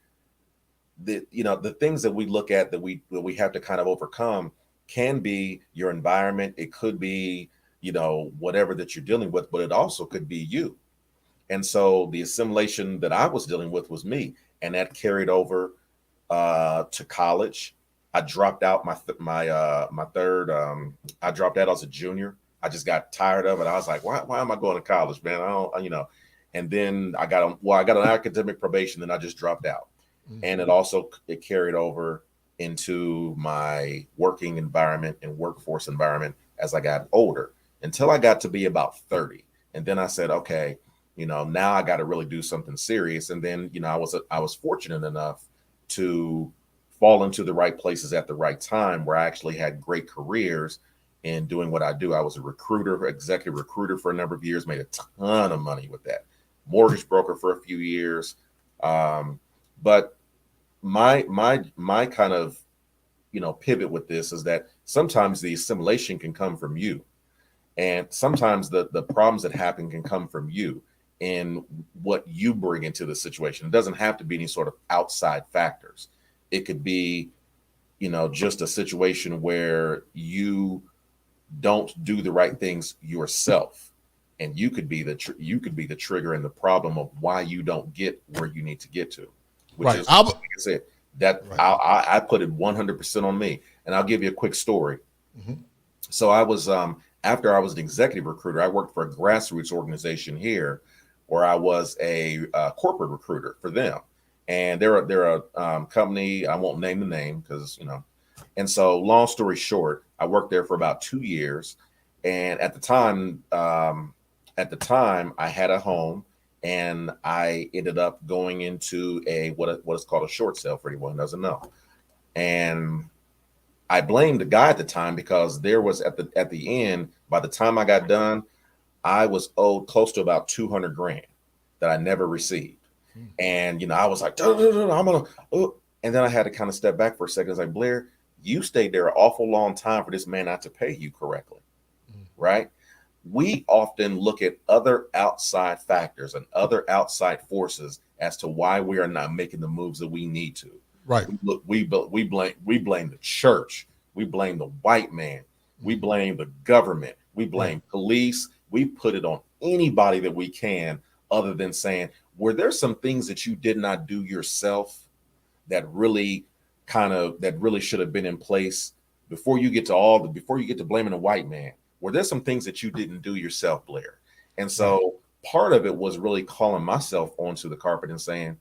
the things that we look at that we have to kind of overcome can be your environment. It could be, whatever that you're dealing with, but it also could be you. And so the assimilation that I was dealing with was me, and that carried over to college. I dropped out my third. I dropped out as a junior. I just got tired of it. I was like, why am I going to college, man? And then I got an academic probation, and I just dropped out. Mm-hmm. And it carried over into my working environment and workforce environment as I got older, until I got to be about 30. And then I said, okay, now I got to really do something serious. And then, I was fortunate enough to fall into the right places at the right time, where I actually had great careers in doing what I do. I was a executive recruiter for a number of years, made a ton of money with that. Mortgage broker for a few years. But my kind of pivot with this is that sometimes the assimilation can come from you. And sometimes the problems that happen can come from you and what you bring into the situation. It doesn't have to be any sort of outside factors. It could be, just a situation where you don't do the right things yourself, and you could be the trigger and the problem of why you don't get where you need to get to. Which is, like I said, that right. I put it 100% on me, and I'll give you a quick story. So I was after I was an executive recruiter, I worked for a grassroots organization here, where I was a corporate recruiter for them, and they're a company. I won't name the name because And so, long story short, I worked there for about 2 years, and at the time, I had a home, and I ended up going into what is called a short sale for anyone who doesn't know. And I blamed the guy at the time because there was at the end, by the time I got done, I was owed close to about $200,000 that I never received. And I was like, I'm gonna, and then I had to kind of step back for a second. I was like, Blair, you stayed there an awful long time for this man not to pay you correctly, right? We often look at other outside factors and other outside forces as to why we are not making the moves that we need to. Right. We blame the church. We blame the white man. We blame the government. We blame police. We put it on anybody that we can, other than saying, were there some things that you did not do yourself that really should have been in place before you get to blaming the white man? Were there some things that you didn't do yourself, Blair? And so part of it was really calling myself onto the carpet and saying,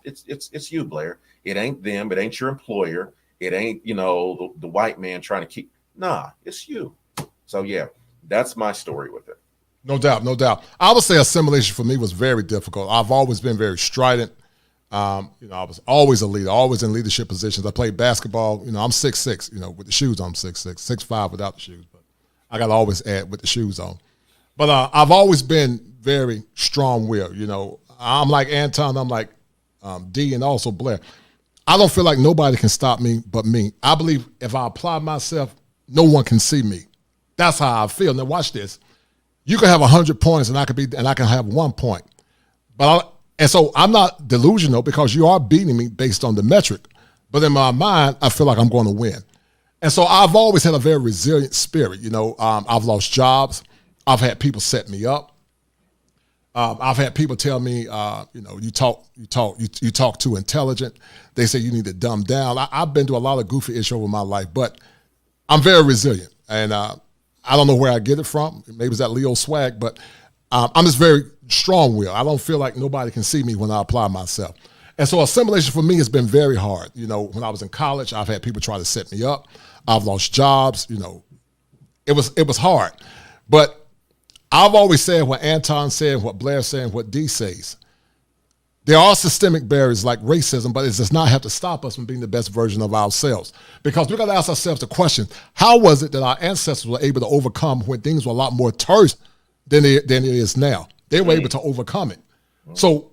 it's you, Blair. It ain't them. It ain't your employer. It ain't, the white man trying to keep. Nah, it's you. So yeah, that's my story with it. No doubt, no doubt. I would say assimilation for me was very difficult. I've always been very strident. I was always a leader, always in leadership positions. I played basketball. I'm 6'6", with the shoes on, I'm 6'6", 6'5" without the shoes, but I got to always add with the shoes on. But I've always been very strong-willed. I'm like Anton, I'm like D, and also Blair. I don't feel like nobody can stop me but me. I believe if I apply myself, no one can see me. That's how I feel. Now watch this. You can have 100 points and I can have 1 point. And so I'm not delusional because you are beating me based on the metric. But in my mind, I feel like I'm going to win. And so I've always had a very resilient spirit. I've lost jobs. I've had people set me up. I've had people tell me, you talk too intelligent. They say you need to dumb down. I've been to a lot of goofy issues over my life, but I'm very resilient. And I don't know where I get it from. Maybe it's that Leo swag, but I'm just very strong-willed. I don't feel like nobody can see me when I apply myself. And so assimilation for me has been very hard. When I was in college, I've had people try to set me up. I've lost jobs. It was hard. But I've always said what Anton said, what Blair said, what D says. There are systemic barriers like racism, but it does not have to stop us from being the best version of ourselves. Because we've got to ask ourselves the question, how was it that our ancestors were able to overcome when things were a lot more terse than it is now? They were able to overcome it. So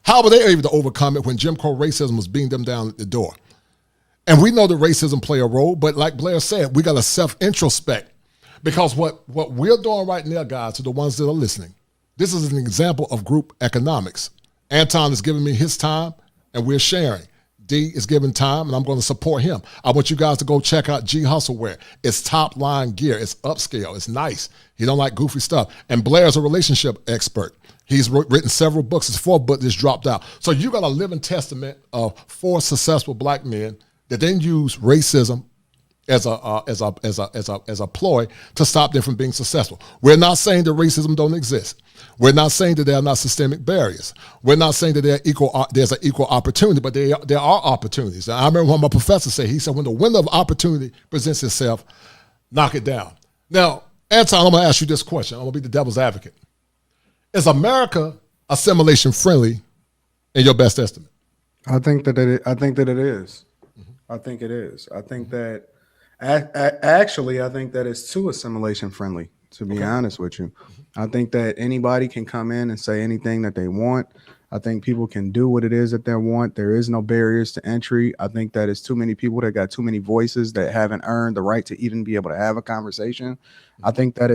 how were they able to overcome it when Jim Crow racism was beating them down at the door? And we know that racism play a role, but like Blair said, we got to self-introspect. Because what we're doing right now, guys, to the ones that are listening, this is an example of group economics. Anton is giving me his time, and we're sharing. D is giving time, and I'm going to support him. I want you guys to go check out G.H.S.L wear. It's top-line gear. It's upscale. It's nice. He don't like goofy stuff. And Blair's a relationship expert. He's written several books. His 4th book just dropped out. So you got a living testament of 4 successful black men that then use racism as a ploy to stop them from being successful. We're not saying that racism don't exist. We're not saying that there are not systemic barriers. We're not saying that there's an equal opportunity, but there are opportunities. And I remember what my professor said. He said, when the window of opportunity presents itself, knock it down. Now, Anton, I'm going to ask you this question. I'm going to be the devil's advocate. Is America assimilation friendly in your best estimate? I think that it is. I think it is. I think that actually, I think that it's too assimilation friendly, to be honest with you. I think that anybody can come in and say anything that they want. I think people can do what it is that they want. There is no barriers to entry. I think that it's too many people that got too many voices that haven't earned the right to even be able to have a conversation. I think that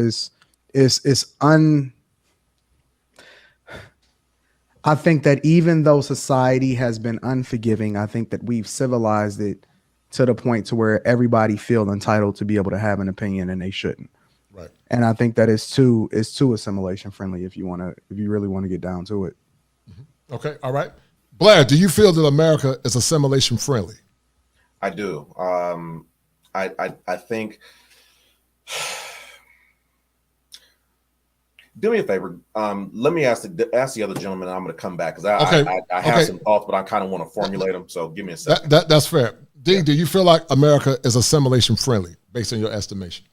I think that even though society has been unforgiving, I think that we've civilized it to the point to where everybody feel entitled to be able to have an opinion and they shouldn't. Right. And I think that it's too assimilation friendly if you really want to get down to it. Okay. All right. Blair, do you feel that America is assimilation friendly? I do. I think. Do me a favor. Let me ask the other gentleman. And I'm going to come back because I have some thoughts, but I kind of want to formulate them. So give me a second. That's fair. D, do you feel like America is assimilation friendly based on your estimation?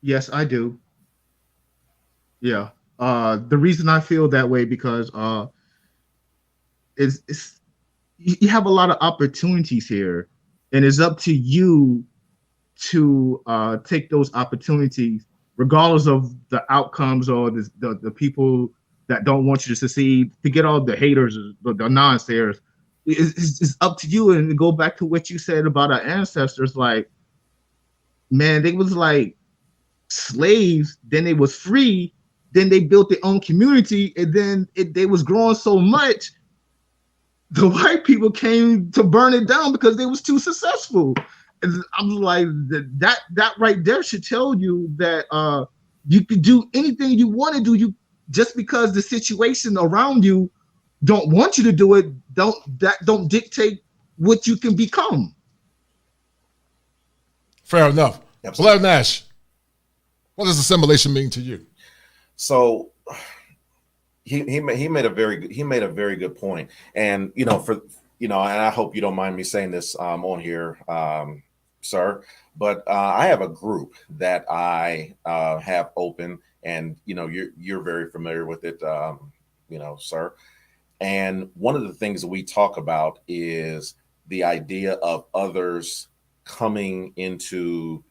Yes, I do. Yeah. The reason I feel that way because you have a lot of opportunities here, and it's up to you to take those opportunities, regardless of the outcomes or the people that don't want you to succeed. Forget all the haters, the non-sayers. It's up to you. And to go back to what you said about our ancestors, like, man, they was like slaves, then they was free, then they built their own community, and then they was growing so much, the white people came to burn it down because they was too successful. And I'm like, that right there should tell you that you could do anything you want to do. You just because the situation around you don't want you to do it, don't dictate what you can become. Fair enough. Blair Nash, what does assimilation mean to you? So he made a very good point, and and I hope you don't mind me saying this on here, sir, but I have a group that I have open, and you're very familiar with it, sir. And one of the things that we talk about is the idea of others coming into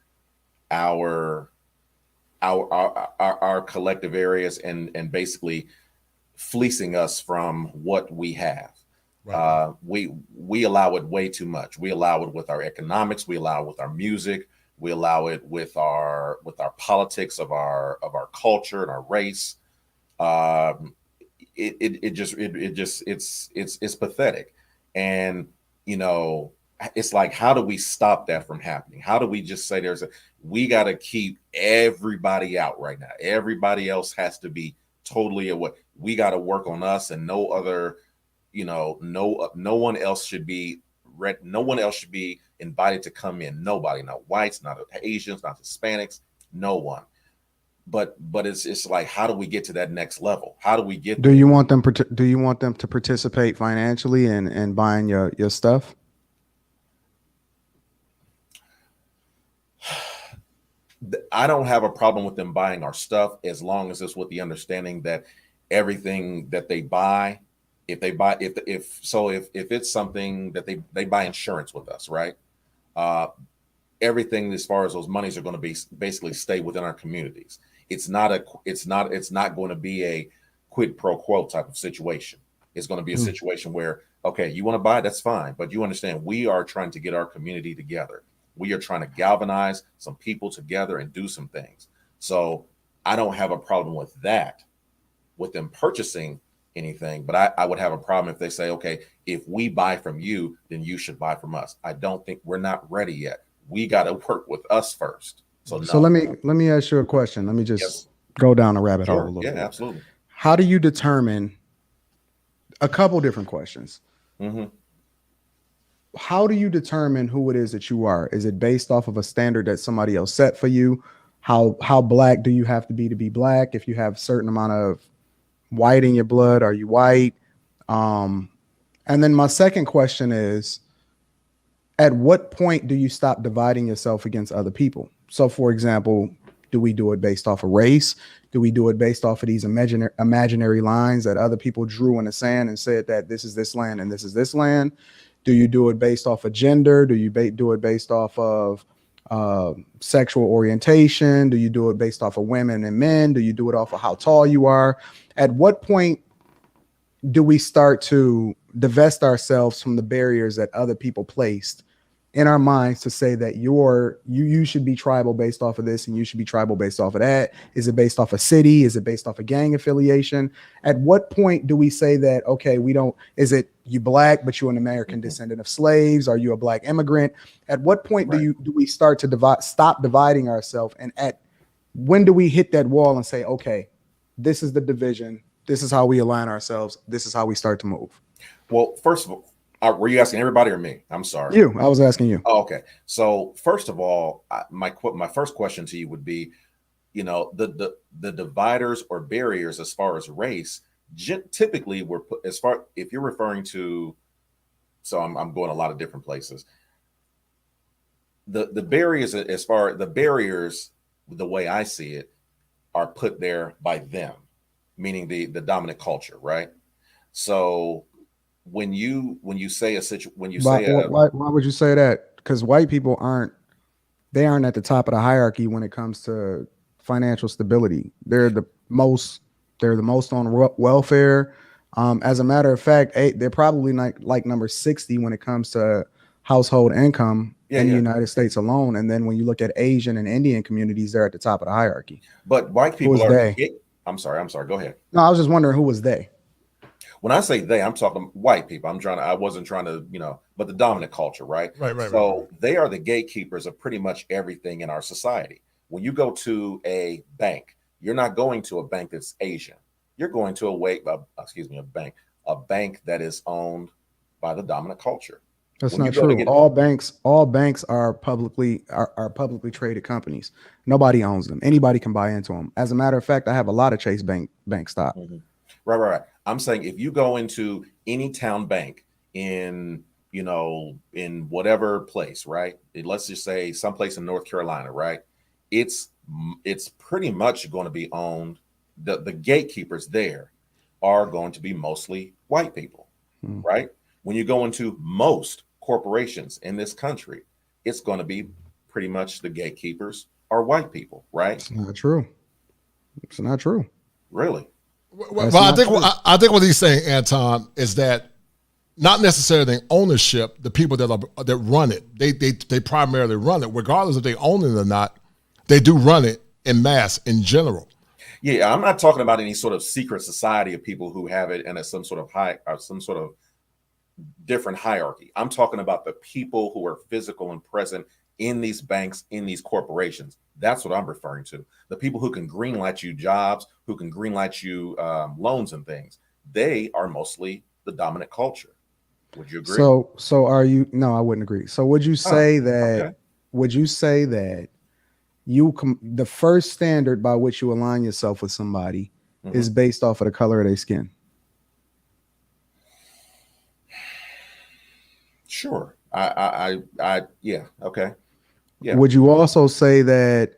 our collective areas and basically fleecing us from what we have. Right. We allow it way too much. We allow it with our economics. We allow it with our music. We allow it with our politics of our culture and our race. It's pathetic. And it's like, how do we stop that from happening? How do we just say we got to keep everybody out right now? Everybody else has to be totally away. We got to work on us, and no other, no one else should be no one else should be invited to come in. Nobody, not whites, not Asians, not Hispanics, no one. But it's like, how do we get to that next level? How do we get there? Do you want them to participate financially in buying your stuff? I don't have a problem with them buying our stuff as long as it's with the understanding that everything that they buy, if it's something that they buy insurance with us, right? Everything as far as those monies are going to be basically stay within our communities. It's not going to be a quid pro quo type of situation. It's going to be a situation where, okay, you want to buy, that's fine, but you understand we are trying to get our community together. We are trying to galvanize some people together and do some things. So I don't have a problem with that, with them purchasing anything, but I would have a problem if they say, okay, if we buy from you, then you should buy from us. I don't think we're not ready yet. We got to work with us first. So let me ask you a question. Let me just go down a rabbit hole a little bit. Yeah, absolutely. How do you determine a couple different questions? Mm-hmm. How do you determine who it is that you are? Is it based off of a standard that somebody else set for you? How black do you have to be black? If you have a certain amount of white in your blood, are you white? And then my second question is, at what point do you stop dividing yourself against other people? So, for example, do we do it based off of race? Do we do it based off of these imaginary lines that other people drew in the sand and said that this is this land and this is this land? Do you do it based off of gender? Do you do it based off of sexual orientation? Do you do it based off of women and men? Do you do it off of how tall you are? At what point do we start to divest ourselves from the barriers that other people placed in our minds to say that you should be tribal based off of this and you should be tribal based off of that? Is it based off a city? Is it based off a gang affiliation? At what point do we say that, okay, is it you black, but you're an American descendant of slaves? Are you a black immigrant? At what point do we start to stop dividing ourselves? And when do we hit that wall and say, okay, this is the division. This is how we align ourselves. This is how we start to move. Well, first of all, were you asking everybody or me? I'm sorry. You. I was asking you. Oh, okay. So first of all, my first question to you would be, the dividers or barriers as far as race typically were put if you're referring to. So I'm going a lot of different places. The barriers the way I see it, are put there by them, meaning the dominant culture, right? So when you say why would you say that? Because white people aren't at the top of the hierarchy when it comes to financial stability. They're the most on welfare. As a matter of fact, they're probably like number 60 when it comes to household income in the United States alone. And then when you look at Asian and Indian communities, they're at the top of the hierarchy. But white people I'm sorry. Go ahead. No, I was just wondering who was they. When I say they, I'm talking white people. I wasn't trying to, but the dominant culture, right? Right. So they are the gatekeepers of pretty much everything in our society. When you go to a bank, you're not going to a bank that's Asian. You're going to a bank that is owned by the dominant culture. That's not true. All banks are publicly traded companies. Nobody owns them. Anybody can buy into them. As a matter of fact, I have a lot of Chase Bank stock. Mm-hmm. Right. I'm saying if you go into any town bank in whatever place, right? Let's just say someplace in North Carolina, right? It's pretty much going to be owned. The gatekeepers there are going to be mostly white people, right? When you go into most corporations in this country, it's going to be pretty much the gatekeepers are white people, right? It's not true. It's not true. Really? Well, I think what he's saying, Anton, is that not necessarily ownership. The people that run it, they primarily run it, regardless if they own it or not. They do run it en masse in general. Yeah, I'm not talking about any sort of secret society of people who have it and some sort of different hierarchy. I'm talking about the people who are physical and present in these banks, in these corporations. That's what I'm referring to. The people who can greenlight you jobs, who can greenlight you loans and things. They are mostly the dominant culture. Would you agree? So are you? No, I wouldn't agree. So would you say that? Okay. Would you say that the first standard by which you align yourself with somebody is based off of the color of their skin? Sure. Yeah. Okay. Yeah. Would you also say that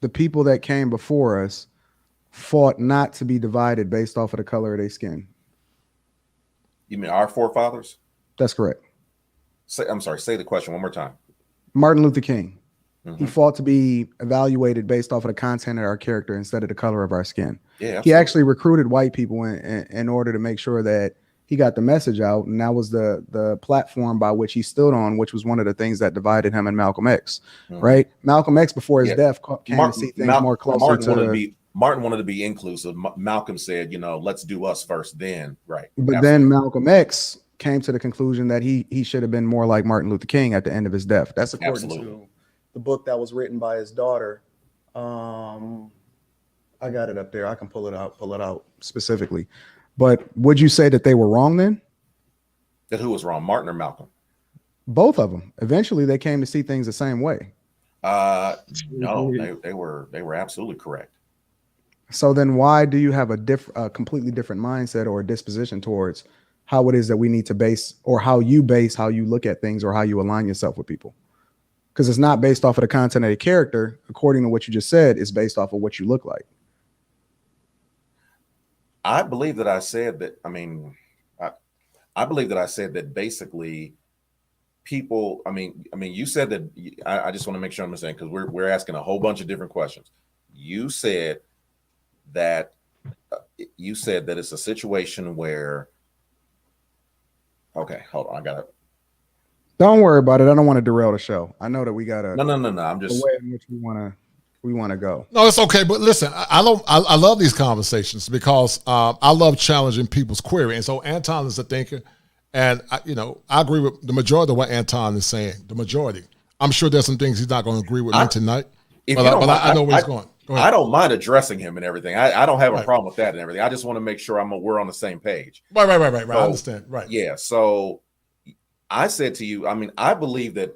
the people that came before us fought not to be divided based off of the color of their skin? You mean our forefathers? That's correct. I'm sorry. Say the question one more time. Martin Luther King. He fought to be evaluated based off of the content of our character instead of the color of our skin. Yeah, absolutely. He actually recruited white people in order to make sure that he got the message out, and that was the platform by which he stood on, which was one of the things that divided him and Malcolm X, right? Malcolm X, before his death, came to see things more closely. Martin wanted to be inclusive. Malcolm said, let's do us first, then, right? But absolutely. Then Malcolm X came to the conclusion that he should have been more like Martin Luther King at the end of his death. That's according to the book that was written by his daughter. I got it up there. I can pull it out specifically. But would you say that they were wrong then? That who was wrong, Martin or Malcolm? Both of them. Eventually, they came to see things the same way. No, they were absolutely correct. So then, why do you have a completely different mindset or a disposition towards how it is that we need to base, or how you look at things, or how you align yourself with people? Because it's not based off of the content of the character, according to what you just said. It's based off of what you look like. I believe that I said that. I believe that I said that basically people, I mean, you said that, I just want to make sure I'm saying, because we're asking a whole bunch of different questions. You said that it's a situation where, okay, hold on, I gotta. Don't worry about it. I don't want to derail the show. I know that we got no. I'm just the way in which we want to go. No, it's okay. But listen, I love these conversations because I love challenging people's query. And so Anton is a thinker, and I agree with the majority of what Anton is saying. The majority. I'm sure there's some things he's not going to agree with me tonight. But I know where he's going. Go ahead. I don't mind addressing him and everything. I don't have a problem with that and everything. I just want to make sure we're on the same page. Right. So, I understand. Right. Yeah. So I said to you, I believe in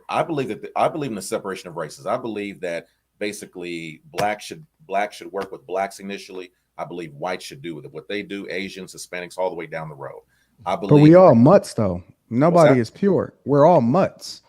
the separation of races. I believe that basically black should work with blacks initially. I believe whites should do with it what they do, Asians, Hispanics, all the way down the road. I believe. But we all mutts though. Nobody is pure. We're all mutts.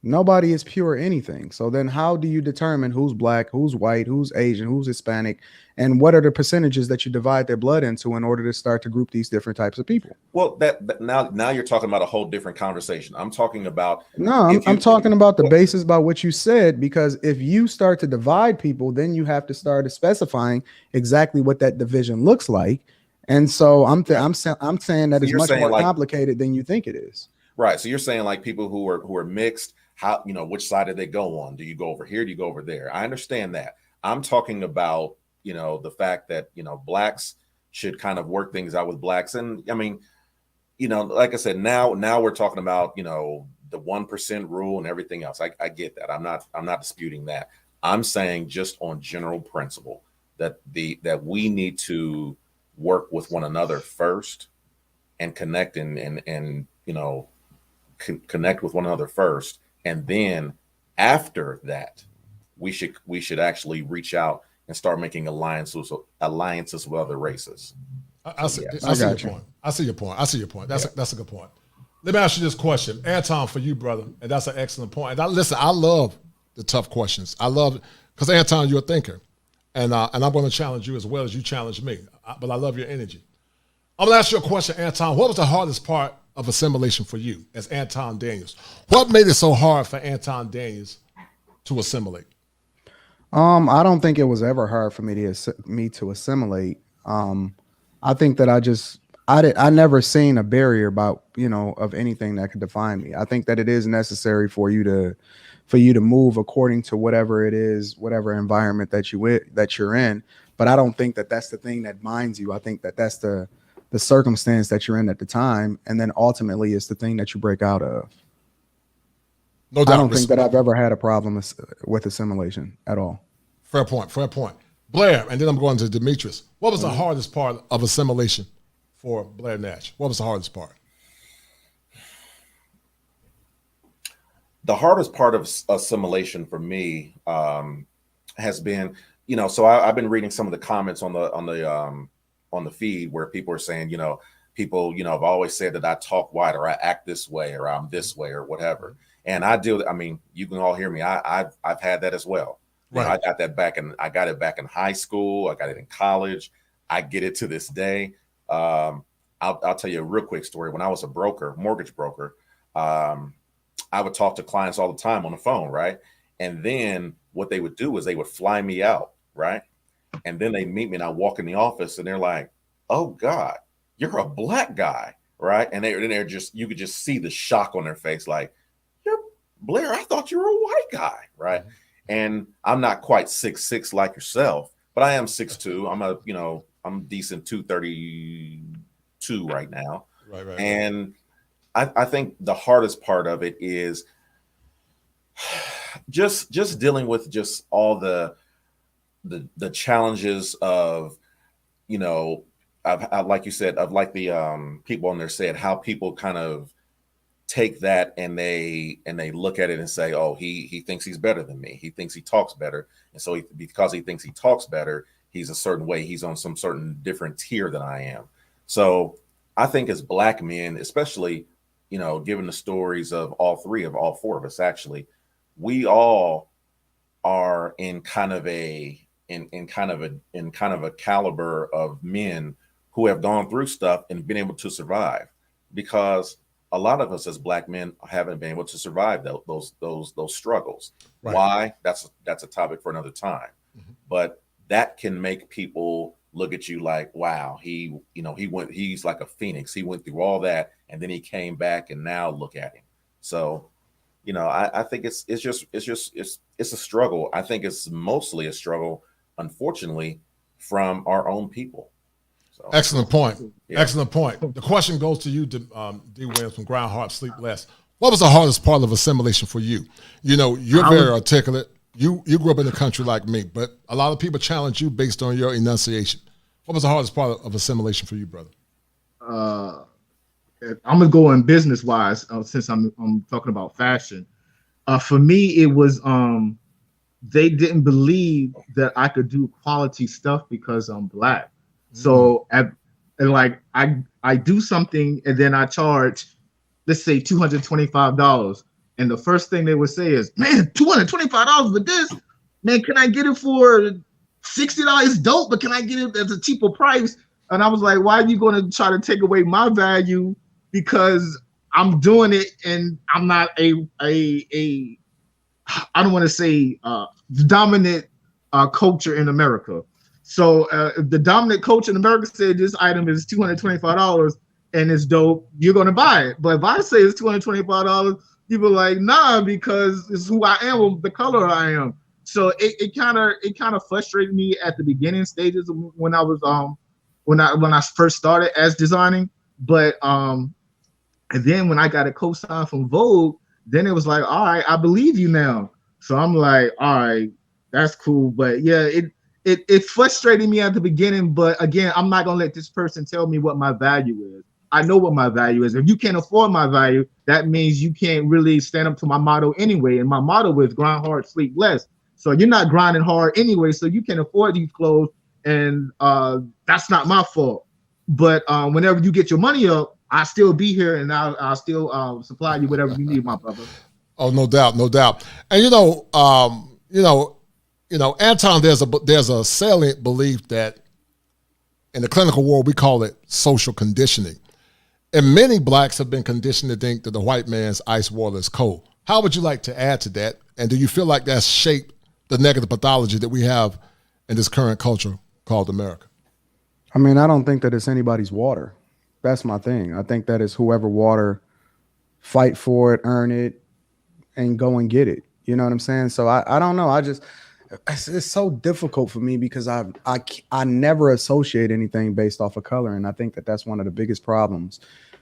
Nobody is pure anything. So then how do you determine who's black, who's white, who's Asian, who's Hispanic, and what are the percentages that you divide their blood into in order to start to group these different types of people? Well, now you're talking about a whole different conversation. I'm talking about I'm talking about the basis by what you said, because if you start to divide people, then you have to start specifying exactly what that division looks like. And so I'm saying that it's much more complicated than you think it is. Right. So you're saying like people who are mixed, how, which side do they go on? Do you go over here? Do you go over there? I understand that. I'm talking about, the fact that, blacks should kind of work things out with blacks. And I mean, like I said, now we're talking about, the 1% rule and everything else. I get that. I'm not disputing that. I'm saying just on general principle that we need to work with one another first and connect and connect with one another first. And then after that, we should actually reach out and start making alliances with other races. I see your point. I see your point. That's a good point. Let me ask you this question, Anton, for you, brother, and that's an excellent point. And I love the tough questions. I love it because Anton, you're a thinker, and I'm going to challenge you as well as you challenge me. But I love your energy. I'm going to ask you a question, Anton. What was the hardest part of assimilation for you as Anton Daniels? What made it so hard for Anton Daniels to assimilate? I don't think it was ever hard for me to assimilate. I think that I never seen a barrier about, of anything that could define me. I think that it is necessary for you to move according to whatever it is, whatever environment that you're in. But I don't think that that's the thing that binds you. I think that that's the circumstance that you're in at the time, and then ultimately it's the thing that you break out of. No doubt. I don't think that I've ever had a problem with assimilation at all. Fair point. Blair, and then I'm going to Demetrius. What was the hardest part of assimilation for Blair Nash? What was the hardest part? The hardest part of assimilation for me has been, so I've been reading some of the comments on the feed where people are saying, people, have always said that I talk white or I act this way or I'm this way or whatever. And you can all hear me. I've had that as well. Right. I got that I got it back in high school. I got it in college. I get it to this day. I'll tell you a real quick story. When I was a mortgage broker, I would talk to clients all the time on the phone. Right. And then what they would do is they would fly me out. Right. And then they meet me and I walk in the office and they're like, oh God, you're a black guy. Right. And they're just, you could just see the shock on their face. Like, you're Blair, I thought you were a white guy. Right. Mm-hmm. And I'm not quite 6'6" like yourself, but I am 6'2". I'm decent 232 right now. Right. And I think the hardest part of it is just dealing with just all the challenges of, like you said, of like the people on there said, how people kind of take that and they look at it and say, oh, he thinks he's better than me. He thinks he talks better. And so because he thinks he talks better, he's a certain way. He's on some certain different tier than I am. So I think as black men, especially, given the stories of all four of us, actually, we all are in kind of a caliber of men who have gone through stuff and been able to survive. Because a lot of us as Black men haven't been able to survive those struggles. Right. Why? That's a topic for another time. Mm-hmm. But that can make people look at you like, wow, he's like a phoenix. He went through all that and then he came back, and now look at him. So, I think it's a struggle. I think it's mostly a struggle, unfortunately, from our own people. So, excellent point. Yeah. Excellent point. The question goes to you, D. Williams from Grind Hard, Sleep Less. What was the hardest part of assimilation for you? You're very articulate. You grew up in the country like me, but a lot of people challenge you based on your enunciation. What was the hardest part of assimilation for you, brother? I'm gonna go in business wise, since I'm talking about fashion. For me, it was they didn't believe that I could do quality stuff because I'm Black. So I do something and then I charge, let's say $225. And the first thing they would say is, man, $225 for this? Man, can I get it for $60? Dope, but can I get it at a cheaper price? And I was like, why are you going to try to take away my value because I'm doing it and I'm not I don't want to say dominant culture in America. So the dominant culture in America said this item is $225 and it's dope, you're going to buy it. But if I say it's $225, people are like, nah, because it's who I am, the color I am. So it kind of frustrated me at the beginning stages when I was when I first started as designing. But and then when I got a cosign from Vogue, then it was like, all right, I believe you now. So I'm like, all right, that's cool. But yeah, it frustrated me at the beginning. But again, I'm not gonna let this person tell me what my value is. I know what my value is. If you can't afford my value, that means you can't really stand up to my motto anyway. And my motto is grind hard, sleep less. So you're not grinding hard anyway, so you can afford these clothes, and that's not my fault. But whenever you get your money up, I'll still be here, and I'll still supply you whatever you need, my brother. Oh, no doubt, no doubt. And Anton, there's a salient belief that in the clinical world we call it social conditioning, and many Blacks have been conditioned to think that the white man's ice water is cold. How would you like to add to that? And do you feel like that's shaped the negative pathology that we have in this current culture called America? I mean, I don't think that it's anybody's water. That's my thing. I think that it's whoever water, fight for it, earn it, and go and get it. You know what I'm saying? So I don't know. It's so difficult for me because I never associate anything based off of color. And I think that that's one of the biggest problems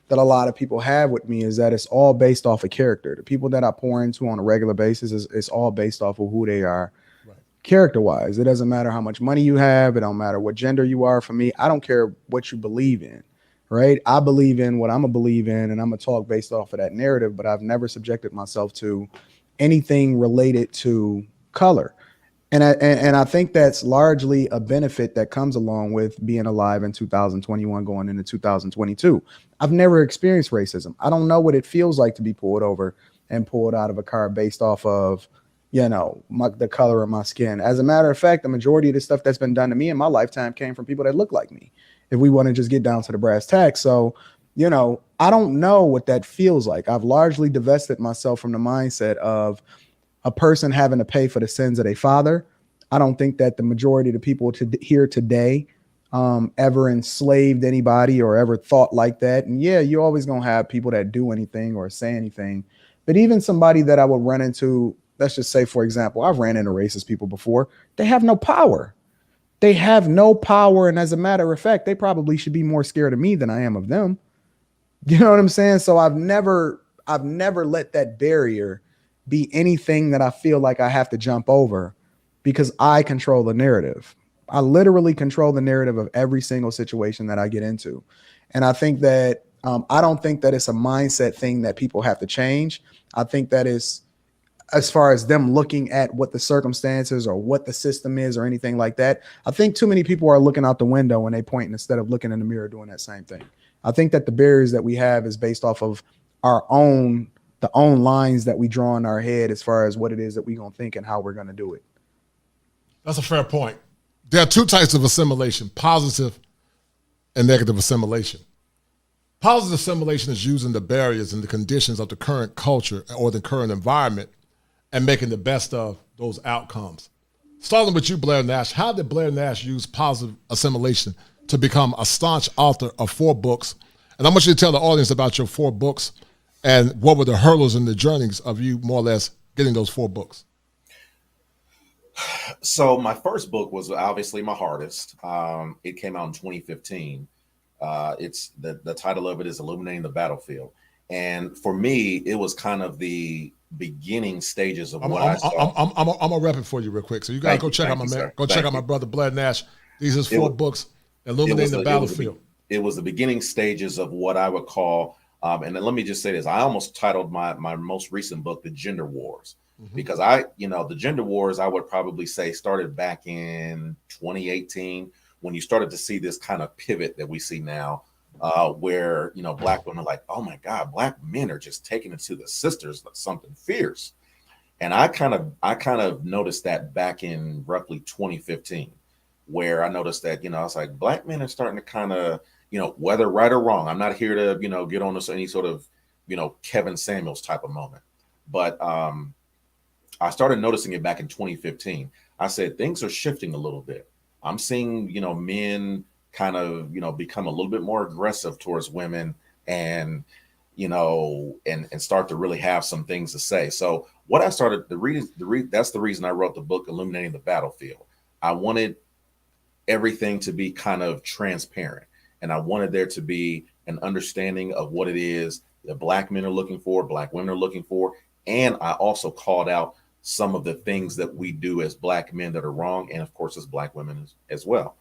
that a lot of people have with me, is that it's all based off of character. The people that I pour into on a regular basis it's all based off of who they are. Right. Character-wise. It doesn't matter how much money you have. It don't matter what gender you are. For me, I don't care what you believe in, right? I believe in what I'm going to believe in, and I'm going to talk based off of that narrative, but I've never subjected myself to anything related to color. And I think that's largely a benefit that comes along with being alive in 2021 going into 2022. I've never experienced racism. I don't know what it feels like to be pulled over and pulled out of a car based off of, the color of my skin. As a matter of fact, the majority of the stuff that's been done to me in my lifetime came from people that look like me, if we want to just get down to the brass tacks. So, I don't know what that feels like. I've largely divested myself from the mindset of a person having to pay for the sins of their father. I don't think that the majority of the people here today ever enslaved anybody or ever thought like that. And yeah, you're always going to have people that do anything or say anything. But even somebody that I would run into, let's just say, for example, I've ran into racist people before. They have no power. They have no power. And as a matter of fact, they probably should be more scared of me than I am of them. You know what I'm saying? So I've never let that barrier be anything that I feel like I have to jump over, because I control the narrative. I literally control the narrative of every single situation that I get into. And I think that I don't think that it's a mindset thing that people have to change. I think that is, as far as them looking at what the circumstances or what the system is or anything like that, I think too many people are looking out the window when they point instead of looking in the mirror doing that same thing. I think that the barriers that we have is based off of the own lines that we draw in our head as far as what it is that we're going to think and how we're going to do it. That's a fair point. There are two types of assimilation: positive and negative assimilation. Positive assimilation is using the barriers and the conditions of the current culture or the current environment and making the best of those outcomes. Starting with you, Blair Nash, how did Blair Nash use positive assimilation to become a staunch author of 4 books? And I want you to tell the audience about your 4 books and what were the hurdles and the journeys of you more or less getting those 4 books. So my first book was obviously my hardest. It came out in 2015. It's the title of it is Illuminating the Battlefield. And for me, it was kind of the beginning stages of what I saw. I'm gonna rep it for you real quick. So you gotta go check out my man. Go check out my brother Blair Nash. These are 4 books, Illuminating the Battlefield. It was the beginning stages of what I would call, and then let me just say this: I almost titled my most recent book "The Gender Wars," because the gender wars I would probably say started back in 2018 when you started to see this kind of pivot that we see now. Where black women are like, oh my God, black men are just taking it to the sisters like something fierce, and I kind of noticed that back in roughly 2015, where I noticed that I was like, black men are starting to kind of whether right or wrong. I'm not here to get on this any sort of Kevin Samuels type of moment, but I started noticing it back in 2015. I said things are shifting a little bit. I'm seeing men kind of become a little bit more aggressive towards women and and start to really have some things to say. So what I started that's the reason I wrote the book Illuminating the Battlefield. I wanted everything to be kind of transparent, and I wanted there to be an understanding of what it is that black men are looking for, black women are looking for, and I also called out some of the things that we do as black men that are wrong, and of course as black women as well.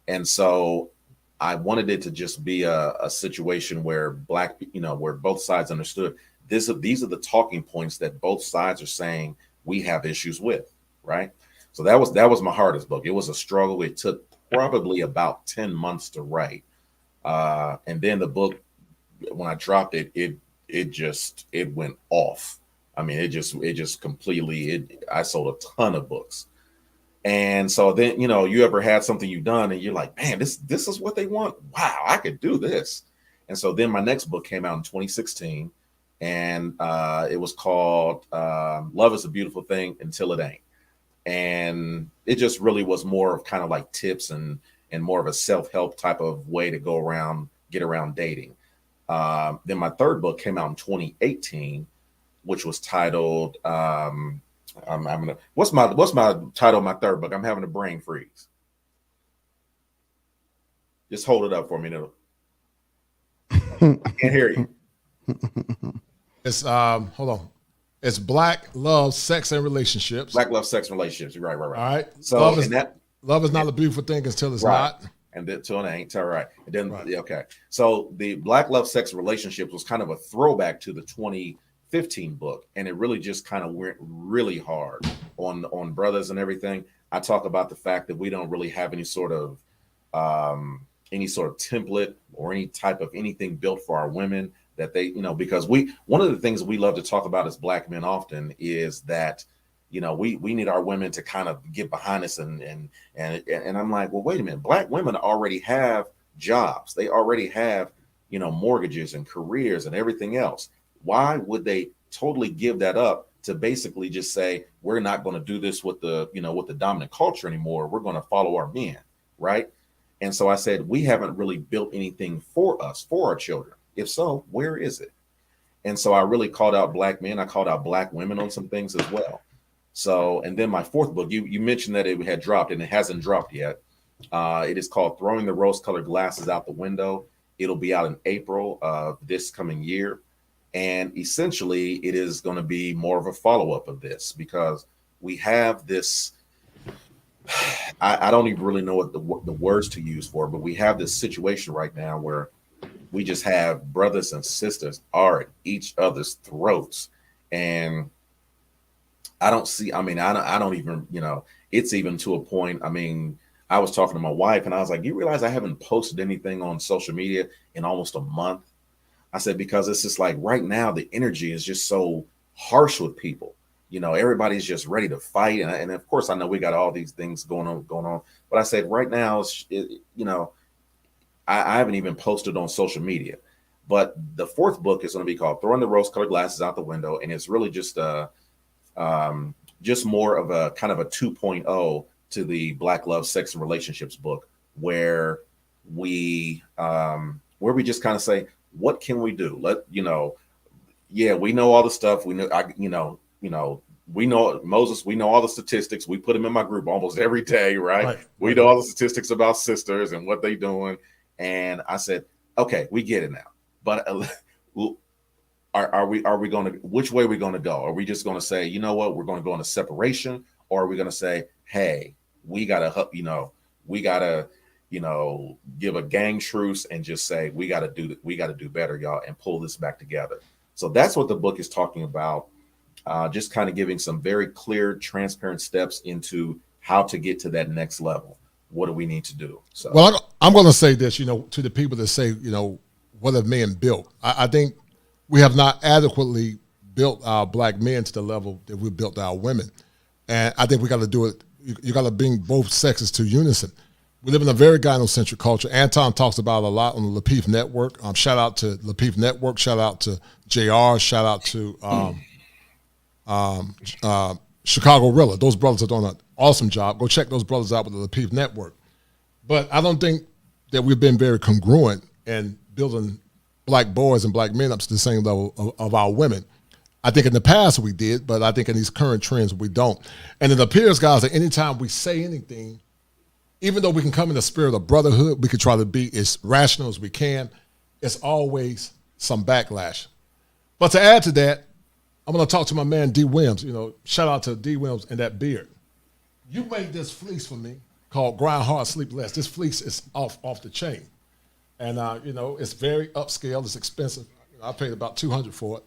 And so I wanted it to just be a situation where where both sides understood these are the talking points that both sides are saying we have issues with, right? So that was my hardest book. It was a struggle. It took probably about 10 months to write. And then the book, when I dropped it, it went off. I mean, it just completely, I sold a ton of books. And so then, you ever had something you've done and you're like, man, this is what they want. Wow, I could do this. And so then my next book came out in 2016, and it was called Love is a Beautiful Thing Until It Ain't. And it just really was more of kind of like tips and more of a self-help type of way to get around dating. Then my third book came out in 2018, which was titled, what's my title of my third book? I'm having a brain freeze. Just hold it up for me, Niddle. I can't hear you. It's hold on. It's Black Love, Sex, and Relationships. Black Love, Sex, and Relationships. Right. All right. So love is not a beautiful thing until it's right. not. And then till it ain't. All right. And then okay. So the Black Love, Sex, and Relationships was kind of a throwback to the 2015 book, and it really just kind of went really hard on brothers and everything. I talk about the fact that we don't really have any sort of template or any type of anything built for our women that they, because one of the things we love to talk about as black men often is that, we need our women to kind of get behind us and I'm like, well, wait a minute, black women already have jobs. They already have, mortgages and careers and everything else. Why would they totally give that up to basically just say, we're not going to do this with the dominant culture anymore. We're going to follow our men. Right. And so I said, we haven't really built anything for us, for our children. If so, where is it? And so I really called out black men. I called out black women on some things as well. So, and then my fourth book, you mentioned that it had dropped, and it hasn't dropped yet. It is called Throwing the Rose-Colored Glasses Out the Window. It'll be out in April of this coming year. And essentially, it is going to be more of a follow-up of this because we have this, I don't even really know what the words to use for, but we have this situation right now where we just have brothers and sisters are at each other's throats. And I don't even, it's even to a point. I mean, I was talking to my wife and I was like, you realize I haven't posted anything on social media in almost a month? I said, because it's just like right now, the energy is just so harsh with people. Everybody's just ready to fight. And of course, I know we got all these things going on. But I said, right now, I haven't even posted on social media. But the fourth book is going to be called Throwing the Rose-Colored Glasses Out the Window, and it's really just more of a kind of a 2.0 to the Black Love, Sex, and Relationships book, where we just kind of say, what can we do? We know all the stuff. We know, we know Moses, we know all the statistics. We put them in my group almost every day, right? We know all the statistics about sisters and what they doing. And I said, okay, we get it now. But are we going to, which way are we going to go? Are we just going to say, you know what, we're going to go into separation, or are we going to say, hey, we gotta give a gang truce and just say we gotta do better, y'all, and pull this back together. So that's what the book is talking about. Just kind of giving some very clear, transparent steps into how to get to that next level. What do we need to do? So, well, I'm going to say this, to the people that say, what have men built? I think we have not adequately built our Black men to the level that we built our women. And I think we got to do it. You got to bring both sexes to unison. We live in a very gynocentric culture. Anton talks about it a lot on the Lapeef Network. Shout out to Lapeef Network. Shout out to JR. Shout out to Chicago Rilla. Those brothers are doing an awesome job. Go check those brothers out with the Lapeef Network. But I don't think that we've been very congruent in building Black boys and Black men up to the same level of our women. I think in the past we did, but I think in these current trends we don't. And it appears, guys, that anytime we say anything, even though we can come in the spirit of brotherhood, we can try to be as rational as we can, it's always some backlash. But to add to that, I'm going to talk to my man, D. Williams. Shout out to D. Williams and that beard. You made this fleece for me called Grind Hard, Sleep Less. This fleece is off the chain. And, it's very upscale. It's expensive. I paid about $200 for it.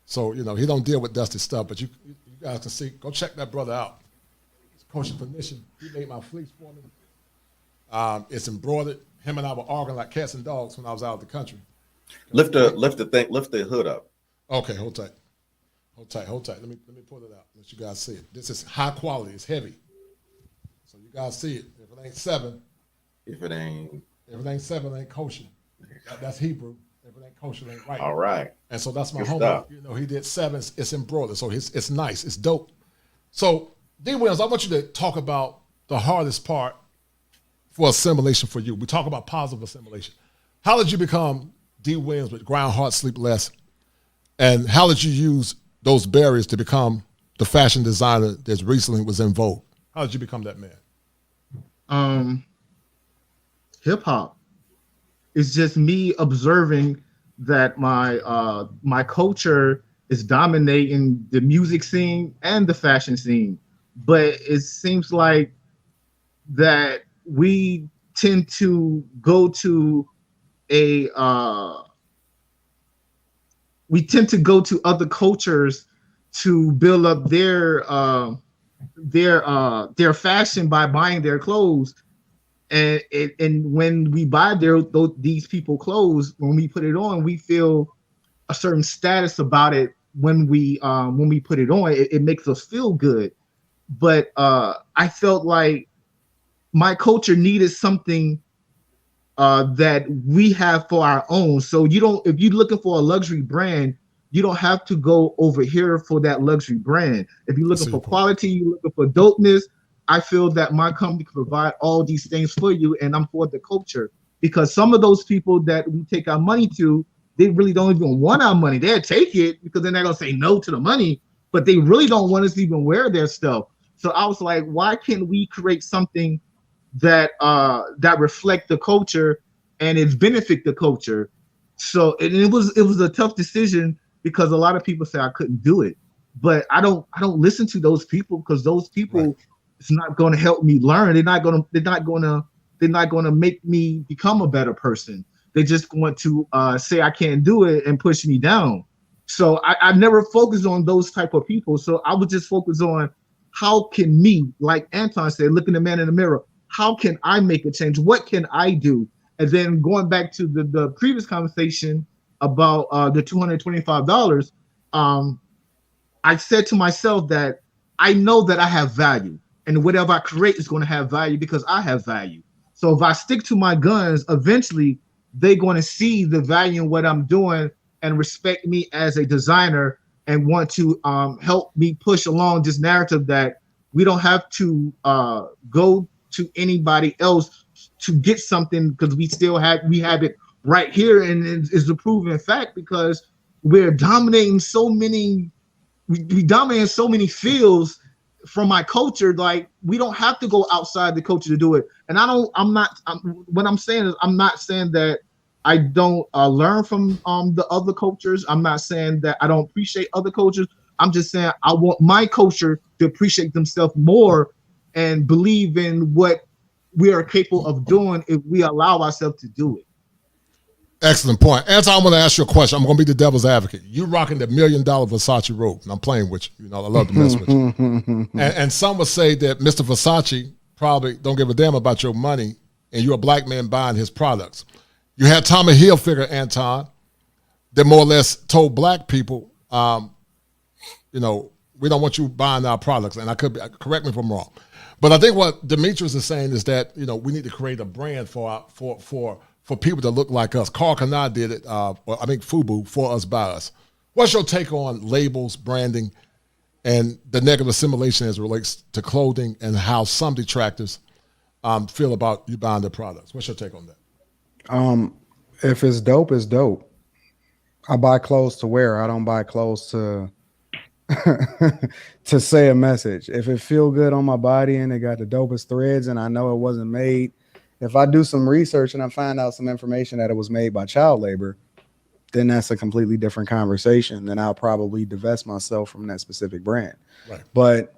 So, he don't deal with dusty stuff, but you guys can see, go check that brother out. It's Coach Permission. He made my fleece for me. It's embroidered. Him and I were arguing like cats and dogs when I was out of the country. Lift the hood up. Okay, hold tight. Let me pull it out. Let you guys see it. This is high quality. It's heavy. So you guys see it. If it ain't 7. If it ain't 7, it ain't kosher. That's Hebrew. If it ain't kosher, it ain't right. All right. And so that's my homie. He did 7. It's embroidered. So it's nice. It's dope. So, D. Williams, I want you to talk about the hardest part for assimilation for you. We talk about positive assimilation. How did you become D. Williams with Grind Hard, Sleep Less? And how did you use those barriers to become the fashion designer that recently was in vogue? How did you become that man? Hip hop. It's just me observing that my culture is dominating the music scene and the fashion scene. But it seems like that we tend to go to other cultures to build up their fashion by buying their clothes. And when we buy these people clothes, when we put it on, we feel a certain status about it. When we put it on, it makes us feel good. But I felt like my culture needed something that we have for our own. So if you're looking for a luxury brand, you don't have to go over here for that luxury brand. If you're looking for quality, you're looking for dopeness, I feel that my company can provide all these things for you, and I'm for the culture. Because some of those people that we take our money to, they really don't even want our money. They'll take it because they're not going to say no to the money, but they really don't want us to even wear their stuff. So I was like, why can't we create something that reflect the culture and it benefit the culture? So it was a tough decision because a lot of people say I couldn't do it, but I don't listen to those people because those people, it's not going to help me learn. They're not going to make me become a better person. They just want to say I can't do it and push me down. So I never focused on those type of people. So I would just focus on how can me, like Anton said, looking the man in the mirror, how can I make a change? What can I do? And then going back to the previous conversation about the $225, I said to myself that I know that I have value. And whatever I create is going to have value because I have value. So if I stick to my guns, eventually they're going to see the value in what I'm doing and respect me as a designer and want to help me push along this narrative that we don't have to go to anybody else to get something, because we have it right here, and it's a proven fact, because we're dominating so many, we dominate so many fields from my culture. Like, we don't have to go outside the culture to do it. And what I'm saying is, I'm not saying that I don't learn from the other cultures. I'm not saying that I don't appreciate other cultures. I'm just saying I want my culture to appreciate themselves more and believe in what we are capable of doing if we allow ourselves to do it. Excellent point. Anton, I'm going to ask you a question. I'm going to be the devil's advocate. You rocking the $1 million Versace robe, and I'm playing with you. You know, I love to mess with you. And some would say that Mr. Versace probably don't give a damn about your money, and you're a black man buying his products. You had Tommy Hilfiger, Anton, that more or less told black people, you know, we don't want you buying our products. And I could be, correct me if I'm wrong. But I think what Demetrius is saying is that, you know, we need to create a brand for people that look like us. Carl Kanai did it, FUBU, for us, by us. What's your take on labels, branding, and the negative assimilation as it relates to clothing, and how some detractors feel about you buying their products? What's your take on that? If it's dope, it's dope. I buy clothes to wear. I don't buy clothes to to say a message. If it feel good on my body and it got the dopest threads and I know it wasn't made, if I do some research and I find out some information that it was made by child labor, then that's a completely different conversation. Then I'll probably divest myself from that specific brand. Right. But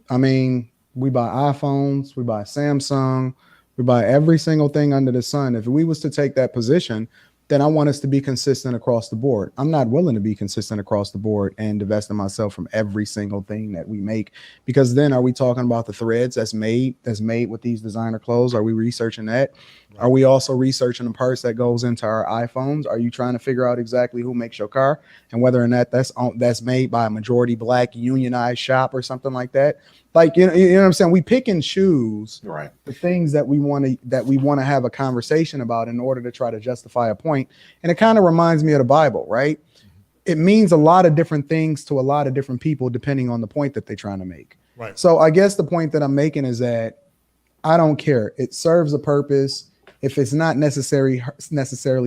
I mean, we buy iPhones, we buy Samsung, we buy every single thing under the sun. If we was to take that position, then I want us to be consistent across the board. I'm not willing to be consistent across the board and divesting myself from every single thing that we make, because then are we talking about the threads that's made with these designer clothes? Are we researching that? Right. Are we also researching the parts that goes into our iPhones? Are you trying to figure out exactly who makes your car and whether or not that's made by a majority black unionized shop or something like that? Like, you know what I'm saying? We pick and choose right. the things that we want to have a conversation about in order to try to justify a point. And it kind of reminds me of the Bible, right? It means a lot of different things to a lot of different people depending on the point that they're trying to make. Right. So I guess the point that I'm making is that I don't care. It serves a purpose. If it's not necessarily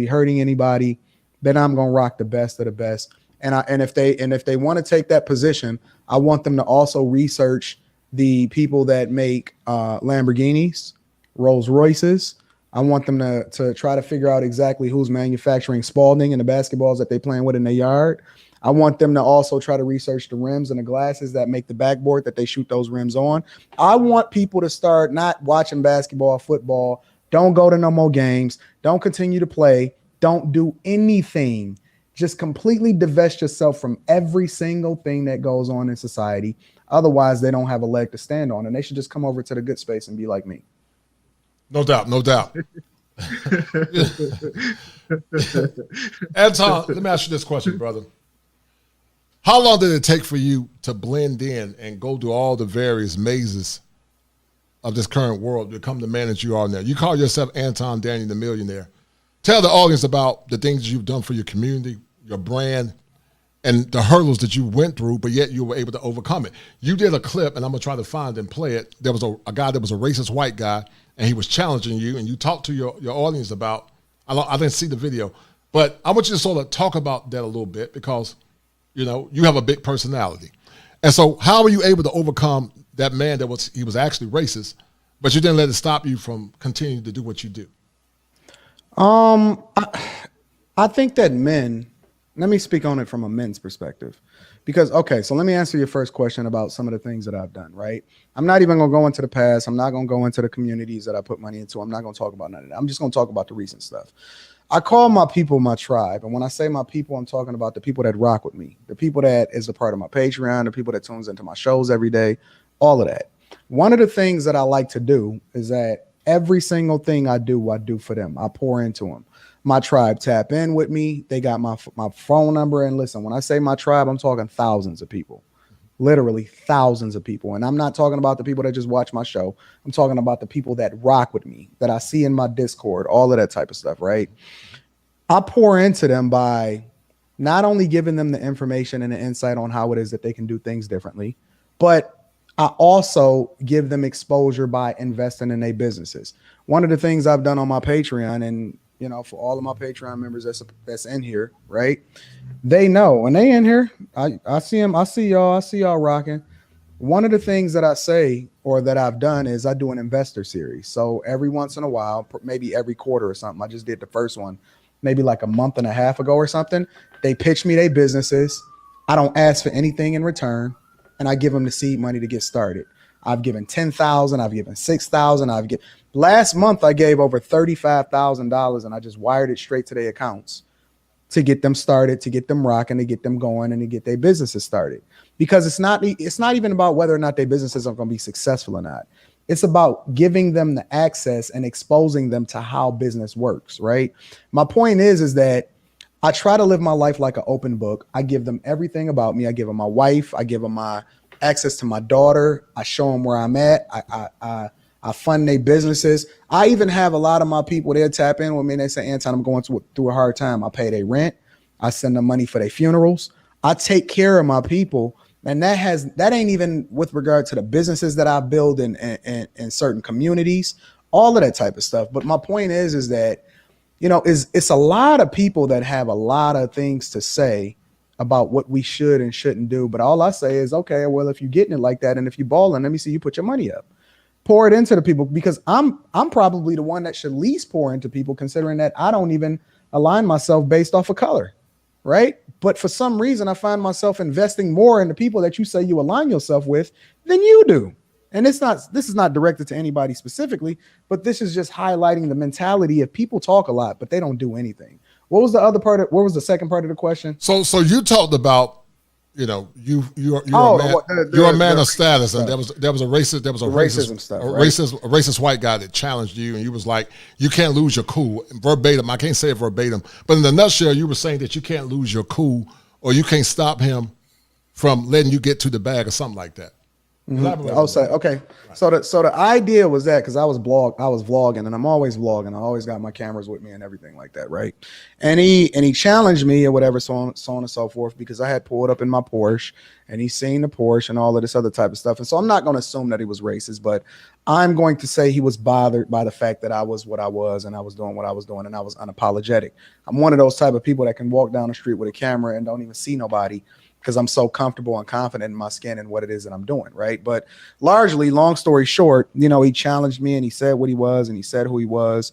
hurting anybody, then I'm gonna rock the best of the best. And if they want to take that position, I want them to also research the people that make Lamborghinis, Rolls Royces. I want them to try to figure out exactly who's manufacturing Spalding and the basketballs that they playing with in their yard. I want them to also try to research the rims and the glasses that make the backboard that they shoot those rims on. I want people to start not watching basketball, football. Don't go to no more games. Don't continue to play. Don't do anything. Just completely divest yourself from every single thing that goes on in society. Otherwise, they don't have a leg to stand on, and they should just come over to the good space and be like me. No doubt, no doubt. Anton, let me ask you this question, brother. How long did it take for you to blend in and go through all the various mazes of this current world to become the man that you are now? You call yourself Anton Daniels the Millionaire. Tell the audience about the things you've done for your community, your brand, and the hurdles that you went through, but yet you were able to overcome it. You did a clip, and I'm going to try to find and play it. There was a guy that was a racist white guy, and he was challenging you, and you talked to your audience about, I didn't see the video, but I want you to sort of talk about that a little bit, because, you know, you have a big personality. And so how were you able to overcome that man he was actually racist, but you didn't let it stop you from continuing to do what you do? I think that men, let me speak on it from a men's perspective, because, okay, so let me answer your first question about some of the things that I've done, right? I'm not even going to go into the past. I'm not going to go into the communities that I put money into. I'm not going to talk about none of that. I'm just going to talk about the recent stuff. I call my people my tribe. And when I say my people, I'm talking about the people that rock with me, the people that is a part of my Patreon, the people that tunes into my shows every day, all of that. One of the things that I like to do is that every single thing I do for them. I pour into them. My tribe tap in with me. They got my phone number. And listen, when I say my tribe, I'm talking thousands of people. literally thousands of people. And I'm not talking about the people that just watch my show. I'm talking about the people that rock with me, that I see in my Discord, all of that type of stuff, right? I pour into them by not only giving them the information and the insight on how it is that they can do things differently, but I also give them exposure by investing in their businesses. One of the things I've done on my Patreon, and you know, for all of my Patreon members that's in here, right? They know when they in here, I see them, I see y'all rocking. One of the things that I say or that I've done is I do an investor series. So every once in a while, maybe every quarter or something, I just did the first one, maybe like a month and a half ago or something. They pitch me their businesses. I don't ask for anything in return, and I give them the seed money to get started. I've given 10,000, I've given 6,000, last month I gave over $35,000, and I just wired it straight to their accounts to get them started, to get them rocking, to get them going, and to get their businesses started. Because it's not even about whether or not their businesses are going to be successful or not. It's about giving them the access and exposing them to how business works, right? My point is that I try to live my life like an open book. I give them everything about me. I give them my wife. I give them my access to my daughter. I show them where I'm at. I fund their businesses. I even have a lot of my people, they'll tap in with me and they say, Anton, I'm going through a hard time. I pay their rent. I send them money for their funerals. I take care of my people. And that ain't even with regard to the businesses that I build in certain communities, all of that type of stuff. But my point is that, you know, it's a lot of people that have a lot of things to say about what we should and shouldn't do. But all I say is, okay, well, if you're getting it like that, and if you're balling, let me see you put your money up. Pour it into the people, because I'm probably the one that should least pour into people, considering that I don't even align myself based off of color, right? But for some reason, I find myself investing more in the people that you say you align yourself with than you do. And this is not directed to anybody specifically, but this is just highlighting the mentality of people talk a lot, but they don't do anything. What was the second part of the question? So you talked about, you know, you're a man of status, and there was a racist white guy that challenged you, and you was like, you can't lose your cool. Verbatim, I can't say it verbatim, but in the nutshell, you were saying that you can't lose your cool, or you can't stop him from letting you get to the bag or something like that. Mm-hmm. Okay. So the idea was that, because I was vlogging, and I'm always vlogging. I always got my cameras with me and everything like that, right? And he challenged me or whatever, so on and so forth, because I had pulled up in my Porsche, and he's seen the Porsche and all of this other type of stuff. And so I'm not going to assume that he was racist, but I'm going to say he was bothered by the fact that I was what I was, and I was doing what I was doing, and I was unapologetic. I'm one of those type of people that can walk down the street with a camera and don't even see nobody, because I'm so comfortable and confident in my skin and what it is that I'm doing, right? But largely, long story short, you know, he challenged me and he said what he was and he said who he was.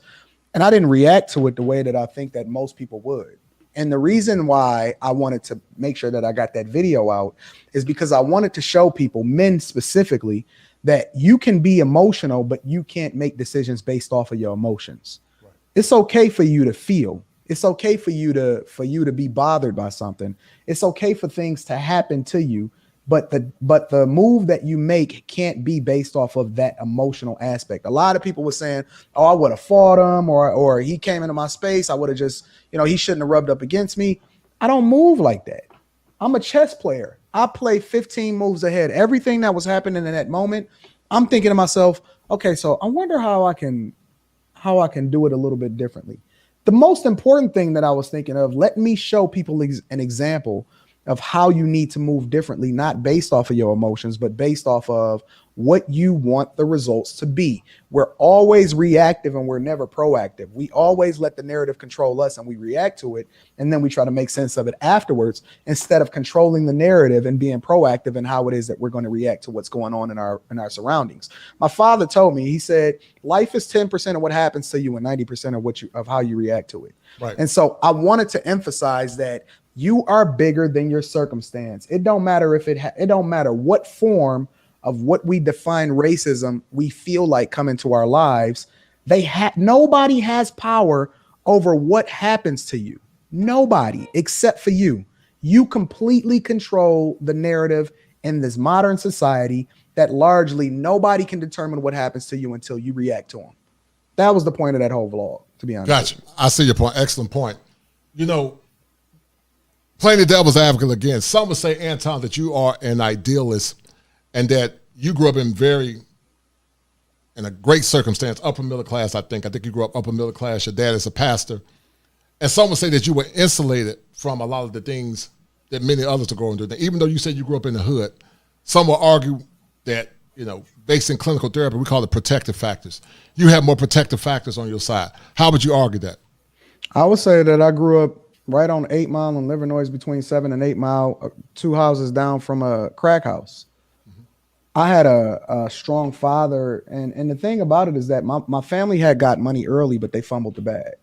And I didn't react to it the way that I think that most people would. And the reason why I wanted to make sure that I got that video out is because I wanted to show people, men specifically, that you can be emotional, but you can't make decisions based off of your emotions. Right. It's okay for you to feel. It's okay for you to be bothered by something. It's okay for things to happen to you, but the move that you make can't be based off of that emotional aspect. A lot of people were saying, "Oh, I would have fought him," or he came into my space, I would have just, you know, he shouldn't have rubbed up against me. I don't move like that. I'm a chess player. I play 15 moves ahead. Everything that was happening in that moment, I'm thinking to myself, okay, so I wonder how I can do it a little bit differently. The most important thing that I was thinking of, let me show people an example of how you need to move differently, not based off of your emotions, but based off of what you want the results to be. We're always reactive and we're never proactive. We always let the narrative control us and we react to it. And then we try to make sense of it afterwards, instead of controlling the narrative and being proactive in how it is that we're going to react to what's going on in our surroundings. My father told me, he said, life is 10% of what happens to you and 90% of how you react to it. Right. And so I wanted to emphasize that you are bigger than your circumstance. It don't matter it don't matter what form of what we define racism we feel like come into our lives. Nobody has power over what happens to you. Nobody except for you. You completely control the narrative in this modern society that largely nobody can determine what happens to you until you react to them. That was the point of that whole vlog, to be honest. Gotcha. I see your point. Excellent point. You know, Playing the devil's advocate again, some would say, Anton, that you are an idealist and that you grew up in a great circumstance, upper middle class, I think. I think you grew up upper middle class. Your dad is a pastor. And some would say that you were insulated from a lot of the things that many others are going through. Even though you said you grew up in the hood, some will argue that, based in clinical therapy, we call it protective factors. You have more protective factors on your side. How would you argue that? I would say that I grew up right on 8 Mile and Livernois, between 7 and 8 Mile, 2 houses down from a crack house. Mm-hmm. I had a strong father. And the thing about it is that my family had got money early, but they fumbled the bag.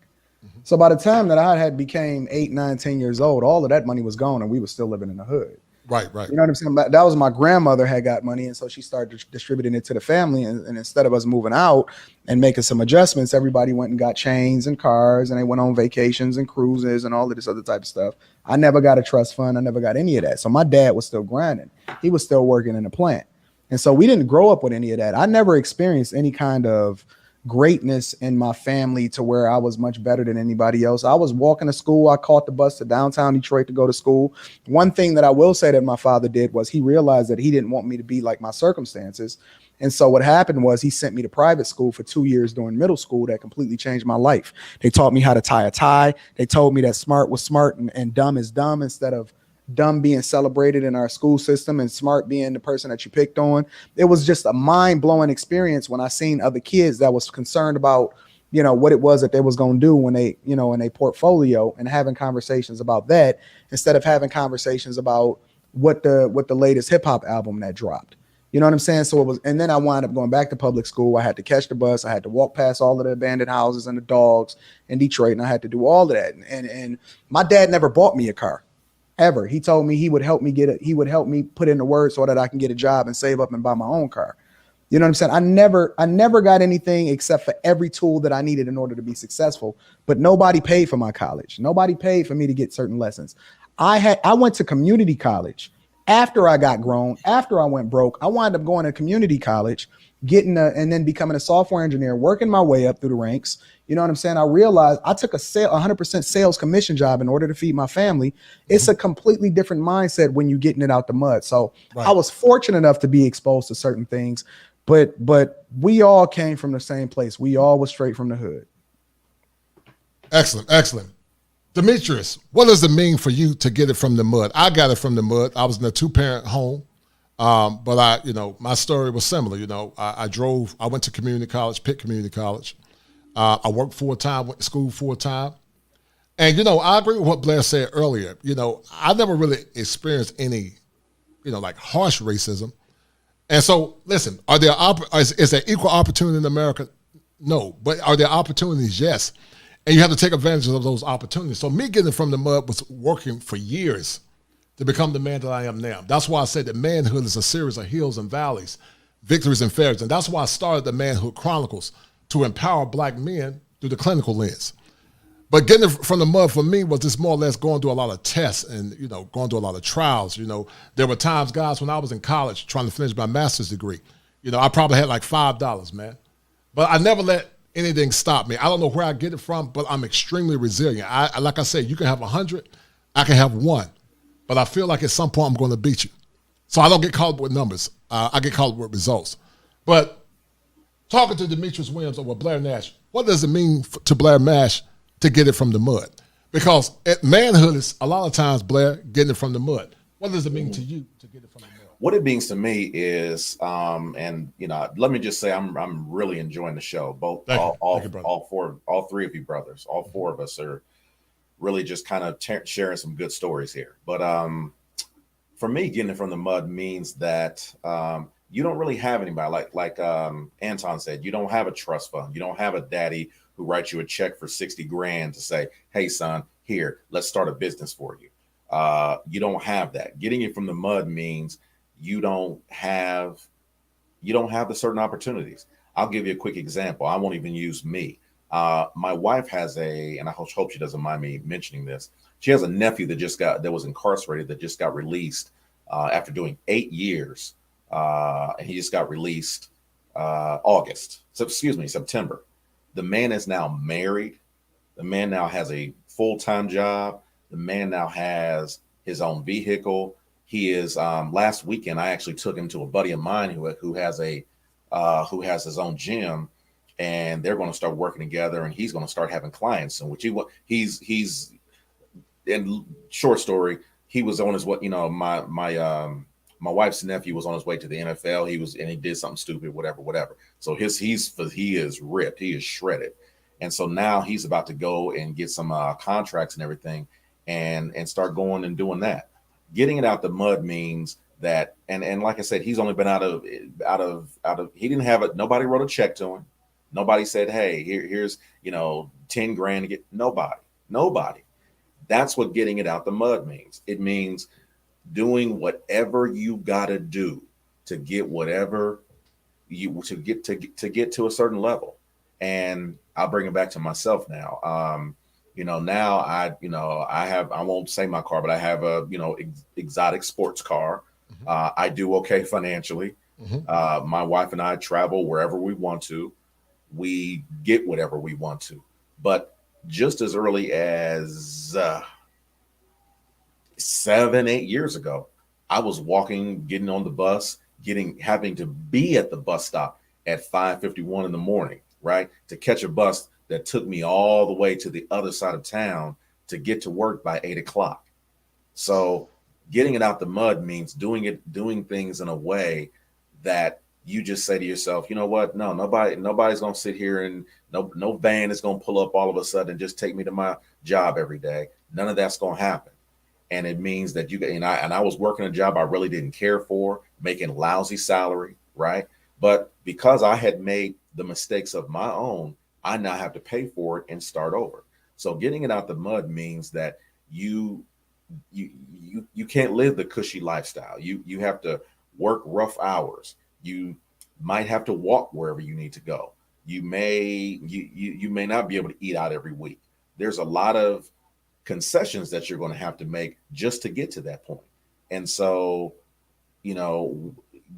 Mm-hmm. So by the time that I had became 8, 9, 10 years old, all of that money was gone and we were still living in the hood. Right. You know what I'm saying? That was my grandmother had got money. And so she started distributing it to the family. And instead of us moving out and making some adjustments, everybody went and got chains and cars and they went on vacations and cruises and all of this other type of stuff. I never got a trust fund. I never got any of that. So my dad was still grinding. He was still working in the plant. And so we didn't grow up with any of that. I never experienced any kind of greatness in my family to where I was much better than anybody else. I was walking to school. I caught the bus to downtown Detroit to go to school. One thing that I will say that my father did was he realized that he didn't want me to be like my circumstances. And so what happened was he sent me to private school for 2 years during middle school. That completely changed my life. They taught me how to tie a tie. They told me that smart was smart and dumb is dumb, instead of dumb being celebrated in our school system and smart being the person that you picked on. It was just a mind-blowing experience when I seen other kids that was concerned about, what it was that they was going to do when they, in a portfolio, and having conversations about that instead of having conversations about what the latest hip hop album that dropped. You know what I'm saying? So it was, and then I wound up going back to public school. I had to catch the bus. I had to walk past all of the abandoned houses and the dogs in Detroit, and I had to do all of that. And my dad never bought me a car. Ever. He told me he would help me he would help me put in the work so that I can get a job and save up and buy my own car. You know what I'm saying? I never got anything except for every tool that I needed in order to be successful, but nobody paid for my college. Nobody paid for me to get certain lessons. I went to community college after I got grown, after I went broke. I wound up going to community college, and then becoming a software engineer, working my way up through the ranks. You know what I'm saying? I realized I took a 100% sales commission job in order to feed my family. It's a completely different mindset when you're getting it out the mud. So right. I was fortunate enough to be exposed to certain things, but we all came from the same place. We all was straight from the hood. Excellent. Demetrius, what does it mean for you to get it from the mud? I got it from the mud. I was in a 2-parent home. But my story was similar. I went to community college, Pitt Community College. I worked full-time, went to school full-time. And, I agree with what Blair said earlier. I never really experienced any, like harsh racism. And so, listen, is there equal opportunity in America? No. But are there opportunities? Yes. And you have to take advantage of those opportunities. So me getting from the mud was working for years to become the man that I am now. That's why I said that manhood is a series of hills and valleys, victories and failures. And that's why I started the Manhood Chronicles, to empower Black men through the clinical lens. But getting it from the mud for me was just more or less going through a lot of tests and, going through a lot of trials. There were times, guys, when I was in college trying to finish my master's degree, I probably had like $5, man. But I never let anything stop me. I don't know where I get it from, but I'm extremely resilient. Like I said, you can have 100, I can have 1. But I feel like at some point I'm going to beat you. So I don't get caught up with numbers. I get caught up with results. But talking to Demetrius Williams or Blair Nash, what does it mean to Blair Nash to get it from the mud? Because manhood is a lot of times, Blair, getting it from the mud. What does it mean to you to get it from the mud? What it means to me is, let me just say, I'm really enjoying the show. All three of you brothers, all 4 of us are really just kind of sharing some good stories here. But for me, getting it from the mud means that you don't really have anybody like Anton said. You don't have a trust fund. You don't have a daddy who writes you a check for 60 grand to say, "Hey, son, here, let's start a business for you." You don't have that. Getting it from the mud means you don't have the certain opportunities. I'll give you a quick example. I won't even use me. My wife has and I hope she doesn't mind me mentioning this. She has a nephew that was incarcerated that just got released after doing 8 years. And he just got released September. The man is now married. The man now has a full-time job. The man now has his own vehicle. He is last weekend I actually took him to a buddy of mine who has his own gym, and they're going to start working together, and he's going to start having clients. And he's in short story, he was on his my wife's nephew was on his way to the NFL. He did something stupid, whatever. So he is ripped, he is shredded. And so now he's about to go and get some contracts and everything and start going and doing that. Getting it out the mud means that, and like I said, he's only been out of, he didn't have it. Nobody wrote a check to him. Nobody said, hey, here's, 10 grand to get. Nobody. That's what getting it out the mud means. It means doing whatever you got to do to get whatever to get to a certain level. And I'll bring it back to myself now. Now I won't say my car, but I have a, exotic sports car. I do okay financially. My wife and I travel wherever we want to. We get whatever we want to. But just as early as 7-8 years ago, I was getting on the bus, having to be at the bus stop at 5:51 in the morning, right? To catch a bus that took me all the way to the other side of town to get to work by 8 o'clock. So getting it out the mud means doing things in a way that you just say to yourself, you know what? No, nobody's going to sit here and no van is going to pull up all of a sudden and just take me to my job every day. None of that's going to happen. And it means that I was working a job I really didn't care for, making lousy salary, right? But because I had made the mistakes of my own, I now have to pay for it and start over. So getting it out the mud means that you can't live the cushy lifestyle. You have to work rough hours. You might have to walk wherever you need to go. You may not be able to eat out every week. There's a lot of concessions that you're going to have to make just to get to that point. And so,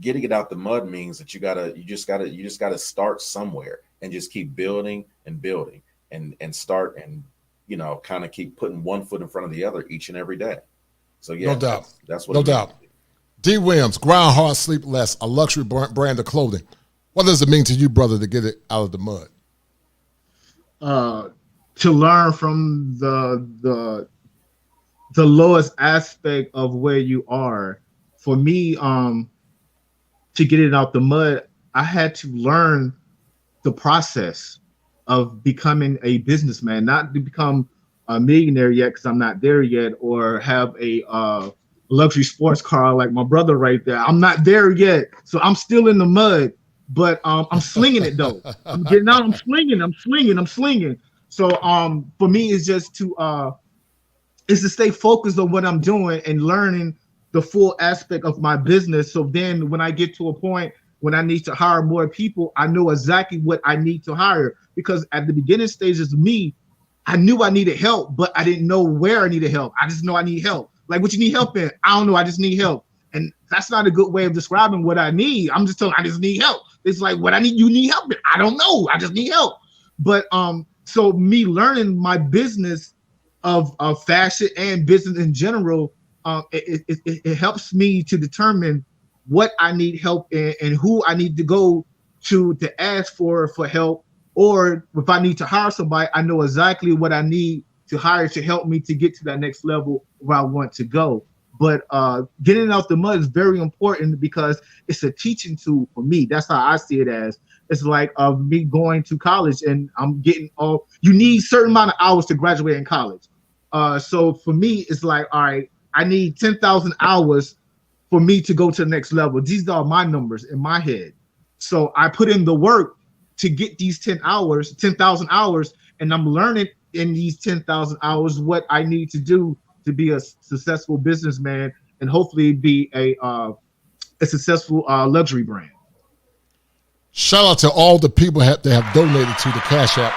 getting it out the mud means that you just gotta start somewhere and just keep building and building and start and kind of keep putting one foot in front of the other each and every day. So yeah, no doubt. That's what. No doubt. D. Williams, grind hard, sleep less, a luxury brand of clothing. What does it mean to you, brother, to get it out of the mud? To learn from the lowest aspect of where you are. For me, to get it out the mud, I had to learn the process of becoming a businessman, not to become a millionaire yet, because I'm not there yet, or have a luxury sports car like my brother right there. I'm not there yet, so I'm still in the mud, but I'm slinging it though. I'm getting out, I'm slinging. So for me, it's just to stay focused on what I'm doing and learning the full aspect of my business. So then when I get to a point when I need to hire more people, I know exactly what I need to hire. Because at the beginning stages of me, I knew I needed help, but I didn't know where I needed help. I just know I need help. Like, what you need help in? I don't know. I just need help. And that's not a good way of describing what I need. I'm just telling I just need help. It's like, what I need, you need help in. I don't know. I just need help. But so me learning my business of fashion and business in general, it helps me to determine what I need help in and who I need to go to ask for help. Or if I need to hire somebody, I know exactly what I need to hire to help me to get to that next level where I want to go. But getting out the mud is very important because it's a teaching tool for me. That's how I see it as. It's like me going to college and I'm getting you need a certain amount of hours to graduate in college. So for me, it's like, all right, I need 10,000 hours for me to go to the next level. These are my numbers in my head. So I put in the work to get these 10,000 hours, and I'm learning in these 10,000 hours what I need to do to be a successful businessman and hopefully be a successful luxury brand. Shout out to all the people that have donated to the Cash App,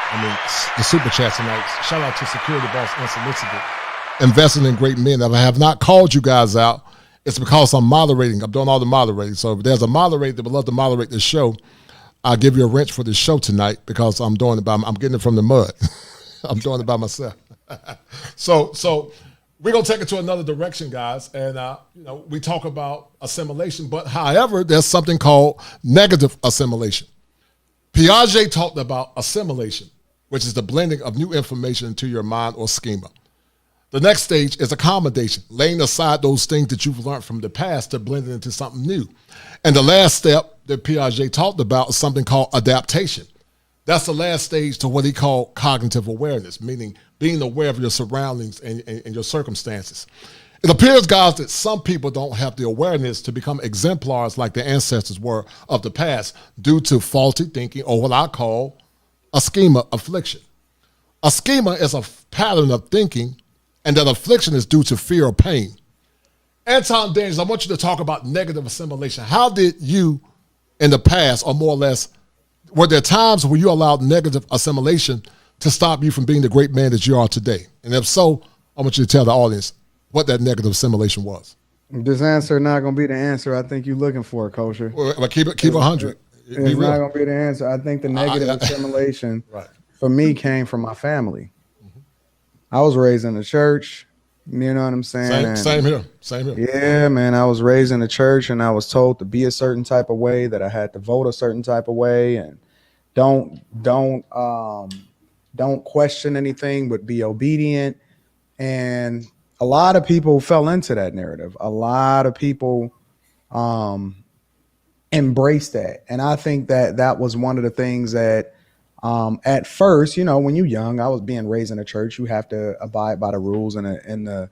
the Super Chat tonight. Shout out to Security Boss Unsolicited, investing in great men. If I have not called you guys out, it's because I'm moderating. I'm doing all the moderating. So if there's a moderator that would love to moderate this show, I'll give you a wrench for this show tonight because I'm getting it from the mud. I'm doing it by myself. So We're going to take it to another direction, guys. And, we talk about assimilation, but however, there's something called negative assimilation. Piaget talked about assimilation, which is the blending of new information into your mind or schema. The next stage is accommodation, laying aside those things that you've learned from the past to blend it into something new. And the last step that Piaget talked about is something called adaptation. That's the last stage to what he called cognitive awareness, meaning being aware of your surroundings and your circumstances. It appears, guys, that some people don't have the awareness to become exemplars like their ancestors were of the past due to faulty thinking, or what I call a schema affliction. A schema is a pattern of thinking, and that affliction is due to fear or pain. Anton Daniels, I want you to talk about negative assimilation. How did you, in the past, or more or less, were there times where you allowed negative assimilation to stop you from being the great man that you are today? And if so, I want you to tell the audience what that negative assimilation was. This answer not going to be the answer I think you're looking for, Kosher. But keep it 100. It's not going to be the answer. I think the negative assimilation for me came from my family. I was raised in the church. You know what I'm saying? Same here. Yeah, man. I was raised in the church, and I was told to be a certain type of way, that I had to vote a certain type of way, and don't question anything, but be obedient. And a lot of people fell into that narrative. A lot of people embraced that, and I think that was one of the things that. At first, when you're young, I was being raised in a church. You have to abide by the rules in the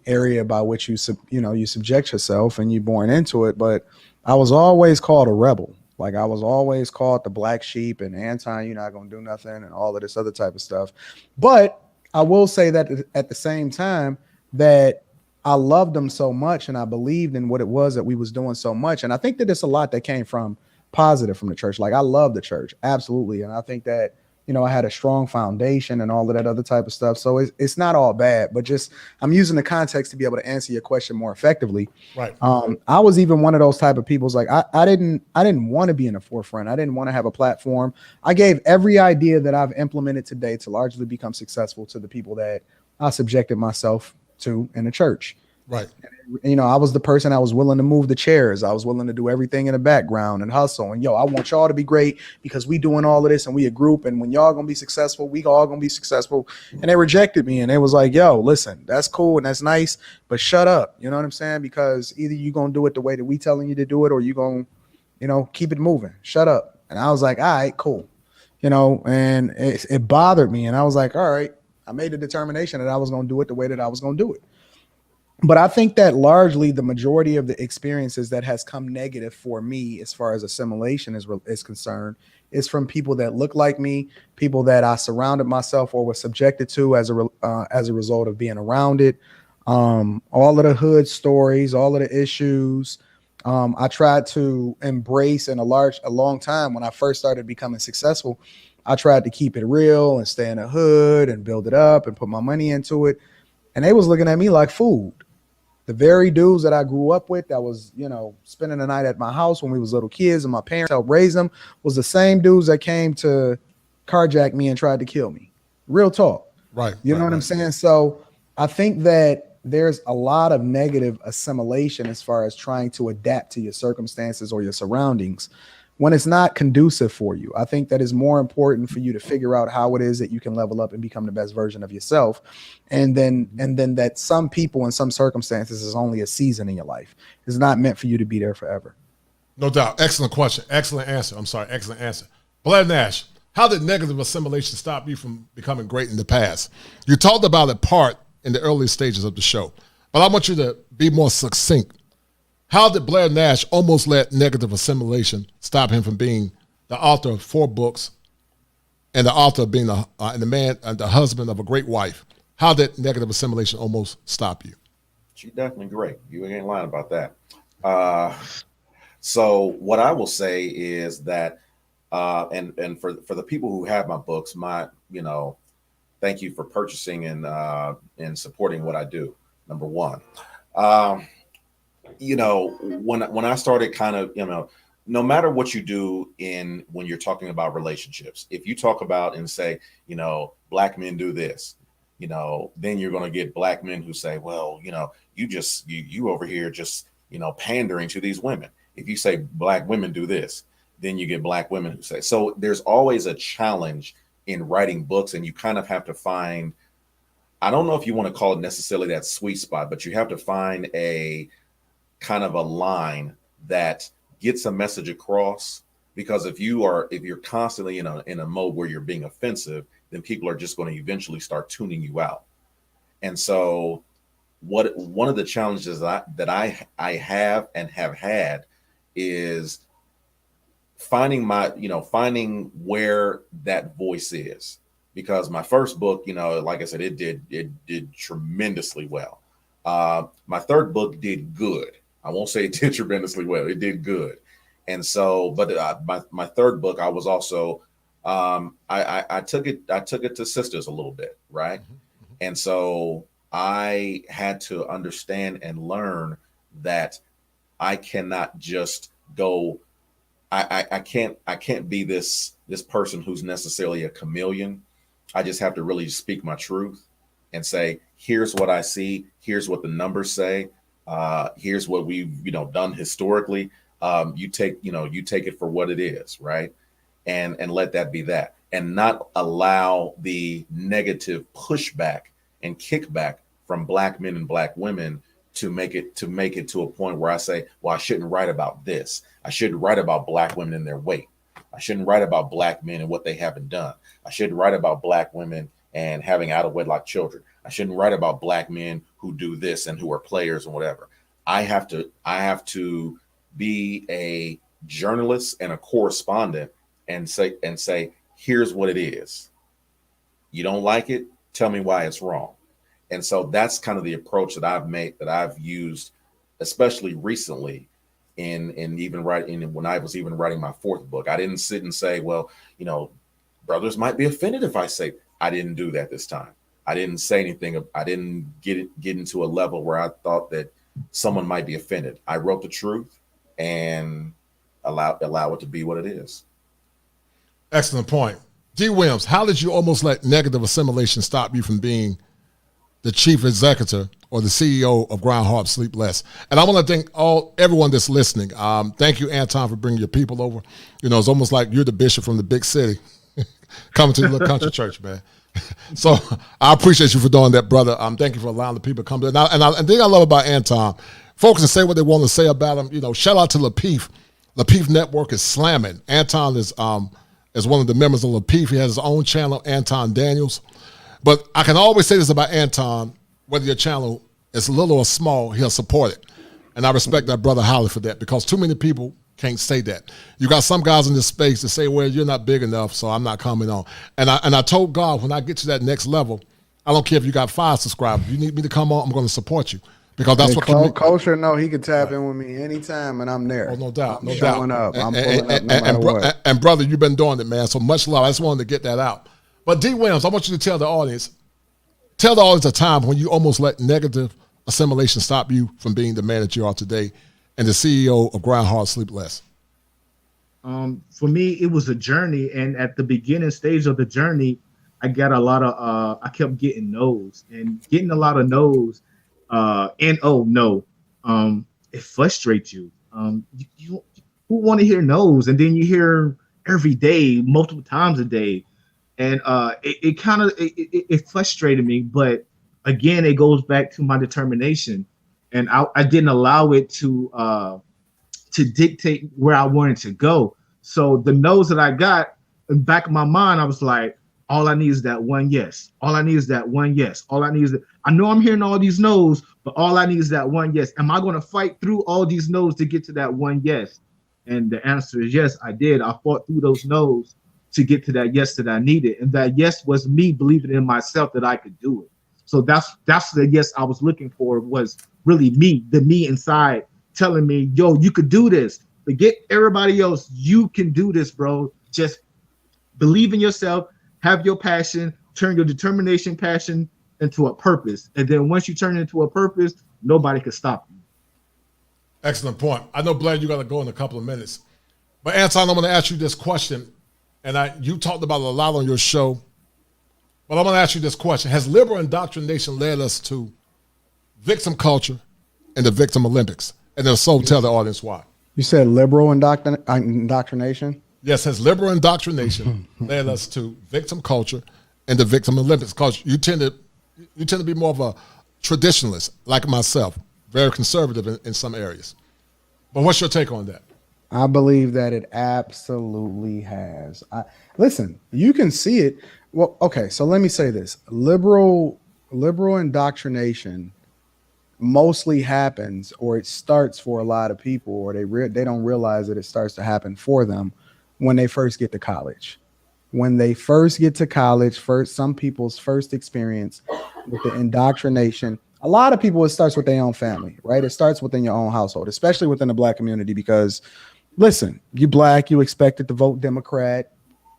area by which you subject yourself, and you're born into it. But I was always called a rebel. Like, I was always called the black sheep and Anton, you're not going to do nothing, and all of this other type of stuff. But I will say that at the same time that I loved them so much, and I believed in what it was that we was doing so much. And I think that it's a lot that came from positive from the church. Like, I love the church, absolutely, and I think that I had a strong foundation and all of that other type of stuff. So it's not all bad, but just I'm using the context to be able to answer your question more effectively. Right. I was even one of those type of people's, like, I didn't want to be in the forefront. I didn't want to have a platform. I gave every idea that I've implemented today to largely become successful to the people that I subjected myself to in the church. Right. I was the person. I was willing to move the chairs. I was willing to do everything in the background and hustle. And I want y'all to be great because we doing all of this and we a group. And when y'all gonna be successful, we all gonna be successful. And they rejected me, and they was like, "Yo, listen, that's cool and that's nice, but shut up." You know what I'm saying? Because either you gonna do it the way that we telling you to do it, or you gonna, keep it moving. Shut up. And I was like, all right, cool. And it bothered me. And I was like, all right, I made a determination that I was gonna do it the way that I was gonna do it. But I think that largely the majority of the experiences that has come negative for me as far as assimilation is concerned is from people that look like me, people that I surrounded myself or was subjected to as a result of being around it. All of the hood stories, all of the issues. I tried to embrace in a long time when I first started becoming successful. I tried to keep it real and stay in the hood and build it up and put my money into it. And they was looking at me like food. The very dudes that I grew up with that was, spending the night at my house when we was little kids and my parents helped raise them was the same dudes that came to carjack me and tried to kill me. Real talk. Right. You know what I'm saying? So I think that there's a lot of negative assimilation as far as trying to adapt to your circumstances or your surroundings when it's not conducive for you. I think that is more important for you to figure out how it is that you can level up and become the best version of yourself. And then that some people in some circumstances is only a season in your life. It's not meant for you to be there forever. No doubt. Excellent question. Excellent answer. Excellent answer. Blair Nash, how did negative assimilation stop you from becoming great in the past? You talked about it part in the early stages of the show, but I want you to be more succinct. How did Blair Nash almost let negative assimilation stop him from being the author of 4 books and the author of being the husband of a great wife? How did negative assimilation almost stop you? She's definitely great. You ain't lying about that. So what I will say is that, and for the people who have my books, thank you for purchasing and supporting what I do. Number one. When I started kind of, no matter what you do when you're talking about relationships, if you talk about and say, black men do this, you know, then you're going to get black men who say, well, you know, you over here just, you know, pandering to these women. If you say black women do this, then you get black women who say. So there's always a challenge in writing books, and you kind of have to find, I don't know if you want to call it necessarily that sweet spot, but you have to find a kind of a line that gets a message across. Because if you're constantly in a mode where you're being offensive, then people are just going to eventually start tuning you out. And so one of the challenges that I have and have had is finding where that voice is. Because my first book, you know, like I said, it did tremendously well. My third book did good. I won't say it did tremendously well. It did good. And so, but my third book, I was also, I took it to sisters a little bit, right? Mm-hmm. And so I had to understand and learn that I cannot just go. I can't be this person who's necessarily a chameleon. I just have to really speak my truth and say, here's what I see. Here's what the numbers say. Here's what we've, you know, done historically. You take it for what it is, right? And let that be that, and not allow the negative pushback and kickback from black men and black women to make it to a point where I say, well, I shouldn't write about this. I shouldn't write about black women and their weight. I shouldn't write about black men and what they haven't done. I shouldn't write about black women and having out of wedlock children. I shouldn't write about black men who do this and who are players and whatever. I have to be a journalist and a correspondent and say, here's what it is. You don't like it? Tell me why it's wrong. And so that's kind of the approach that I've used, especially recently in even writing, when I was even writing my fourth book. I didn't sit and say, well, you know, brothers might be offended if I say. I didn't do that this time. I didn't say anything. I didn't get into a level where I thought that someone might be offended. I wrote the truth and allow it to be what it is. Excellent point. D. Williams, how did you almost let negative assimilation stop you from being the chief executive or the CEO of Grind Hard, Sleep Less? And I want to thank everyone that's listening. Thank you, Anton, for bringing your people over. You know, it's almost like you're the bishop from the big city coming to the little country church, man. So I appreciate you for doing that, brother. Thank you for allowing the people to come to it. And the thing I love about Anton, folks can say what they want to say about him. You know, shout out to Lapeef. Lapeef Network is slamming. Anton is one of the members of Lapeef. He has his own channel, Anton Daniels. But I can always say this about Anton, whether your channel is little or small, he'll support it. And I respect that brother highly for that, because too many people can't say that. You got some guys in this space that say, well, you're not big enough, so I'm not coming on. And I told God, when I get to that next level, I don't care if you got 5 subscribers. You need me to come on, I'm going to support you. Because that's what Kosher know he can tap in with me anytime, and I'm there. Oh, no doubt, I'm showing up. I'm pulling up no matter what. And brother, you've been doing it, man. So much love. I just wanted to get that out. But D. Williams, I want you to tell the audience a time when you almost let negative assimilation stop you from being the man that you are today and the CEO of Grind Hard, Sleep Less. For me, it was a journey, and at the beginning stage of the journey, I got a lot of I kept getting no's, and getting a lot of no's. No. It frustrates you. You who want to hear no's, and then you hear every day, multiple times a day, and it frustrated me. But again, it goes back to my determination, and I didn't allow it to dictate where I wanted to go. So the no's that I got in the back of my mind, I was like, all I need is that one yes. All I need is that one yes. All I need is that. I know I'm hearing all these no's, but all I need is that one yes. Am I going to fight through all these no's to get to that one yes? And the answer is yes, I did. I fought through those no's to get to that yes that I needed. And that yes was me believing in myself that I could do it. So that's the yes I was looking for, was really me, the me inside telling me, yo, you could do this. Forget everybody else. You can do this, bro. Just believe in yourself. Have your passion, turn your determination, passion into a purpose. And then once you turn it into a purpose, nobody can stop you. Excellent point. I know, Blair, you got to go in a couple of minutes. But Anton, I'm going to ask you this question. And you talked about it a lot on your show. Well, I'm going to ask you this question. Has liberal indoctrination led us to victim culture and the victim Olympics? And if so, tell the audience why. You said liberal indoctrination? Yes, has liberal indoctrination led us to victim culture and the victim Olympics? Because you tend to be more of a traditionalist, like myself, very conservative in some areas. But what's your take on that? I believe that it absolutely has. Listen, you can see it. Well, okay, so let me say this. Liberal indoctrination mostly happens, or it starts for a lot of people, or they don't realize that it starts to happen for them when they first get to college. When they first get to college, some people's first experience with the indoctrination, a lot of people, it starts with their own family, right? It starts within your own household, especially within the Black community, because listen, you Black, you expected to vote Democrat.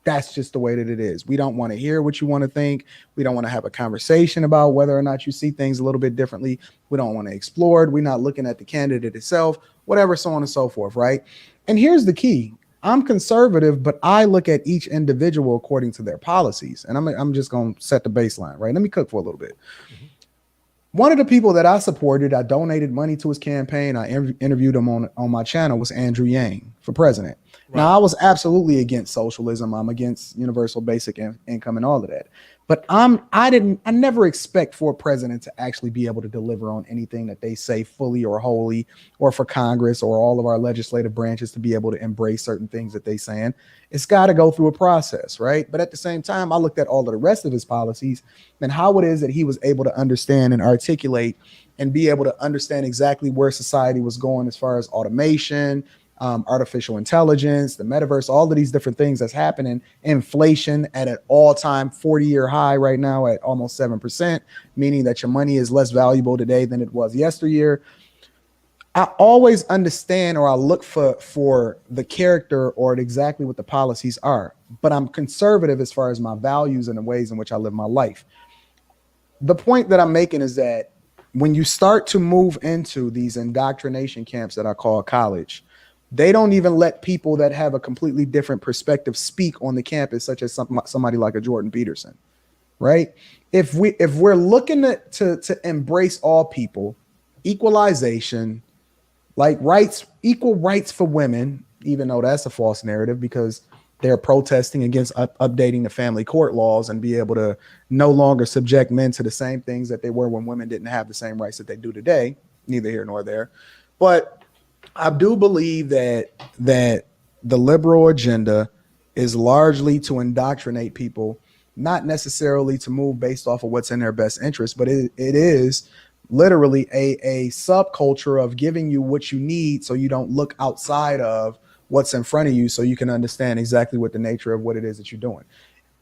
That's just the way that it is. We don't want to hear what you want to think. We don't want to have a conversation about whether or not you see things a little bit differently. We don't want to explore it. We're not looking at the candidate itself, whatever, so on and so forth, right? And here's the key. I'm conservative, but I look at each individual according to their policies. And I'm just going to set the baseline, right? Let me cook for a little bit. One of the people that I supported, I donated money to his campaign, I interviewed him on my channel, was Andrew Yang for president. Right. Now, I was absolutely against socialism. I'm against universal basic income and all of that. But I never expect for a president to actually be able to deliver on anything that they say fully or wholly, or for Congress or all of our legislative branches to be able to embrace certain things that they saying. It's got to go through a process, right? But at the same time, I looked at all of the rest of his policies and how it is that he was able to understand and articulate and be able to understand exactly where society was going as far as automation, artificial intelligence, the metaverse, all of these different things that's happening, inflation at an all-time 40-year high right now at almost 7%, meaning that your money is less valuable today than it was yesteryear. I always understand, or I look for the character or exactly what the policies are, but I'm conservative as far as my values and the ways in which I live my life. The point that I'm making is that when you start to move into these indoctrination camps that I call college, they don't even let people that have a completely different perspective speak on the campus, such as somebody like a Jordan Peterson, right? If we're looking to embrace all people, equalization, like equal rights for women, even though that's a false narrative because they're protesting against updating the family court laws and be able to no longer subject men to the same things that they were when women didn't have the same rights that they do today, neither here nor there. But I do believe that the liberal agenda is largely to indoctrinate people, not necessarily to move based off of what's in their best interest, but it is literally a subculture of giving you what you need so you don't look outside of what's in front of you so you can understand exactly what the nature of what it is that you're doing.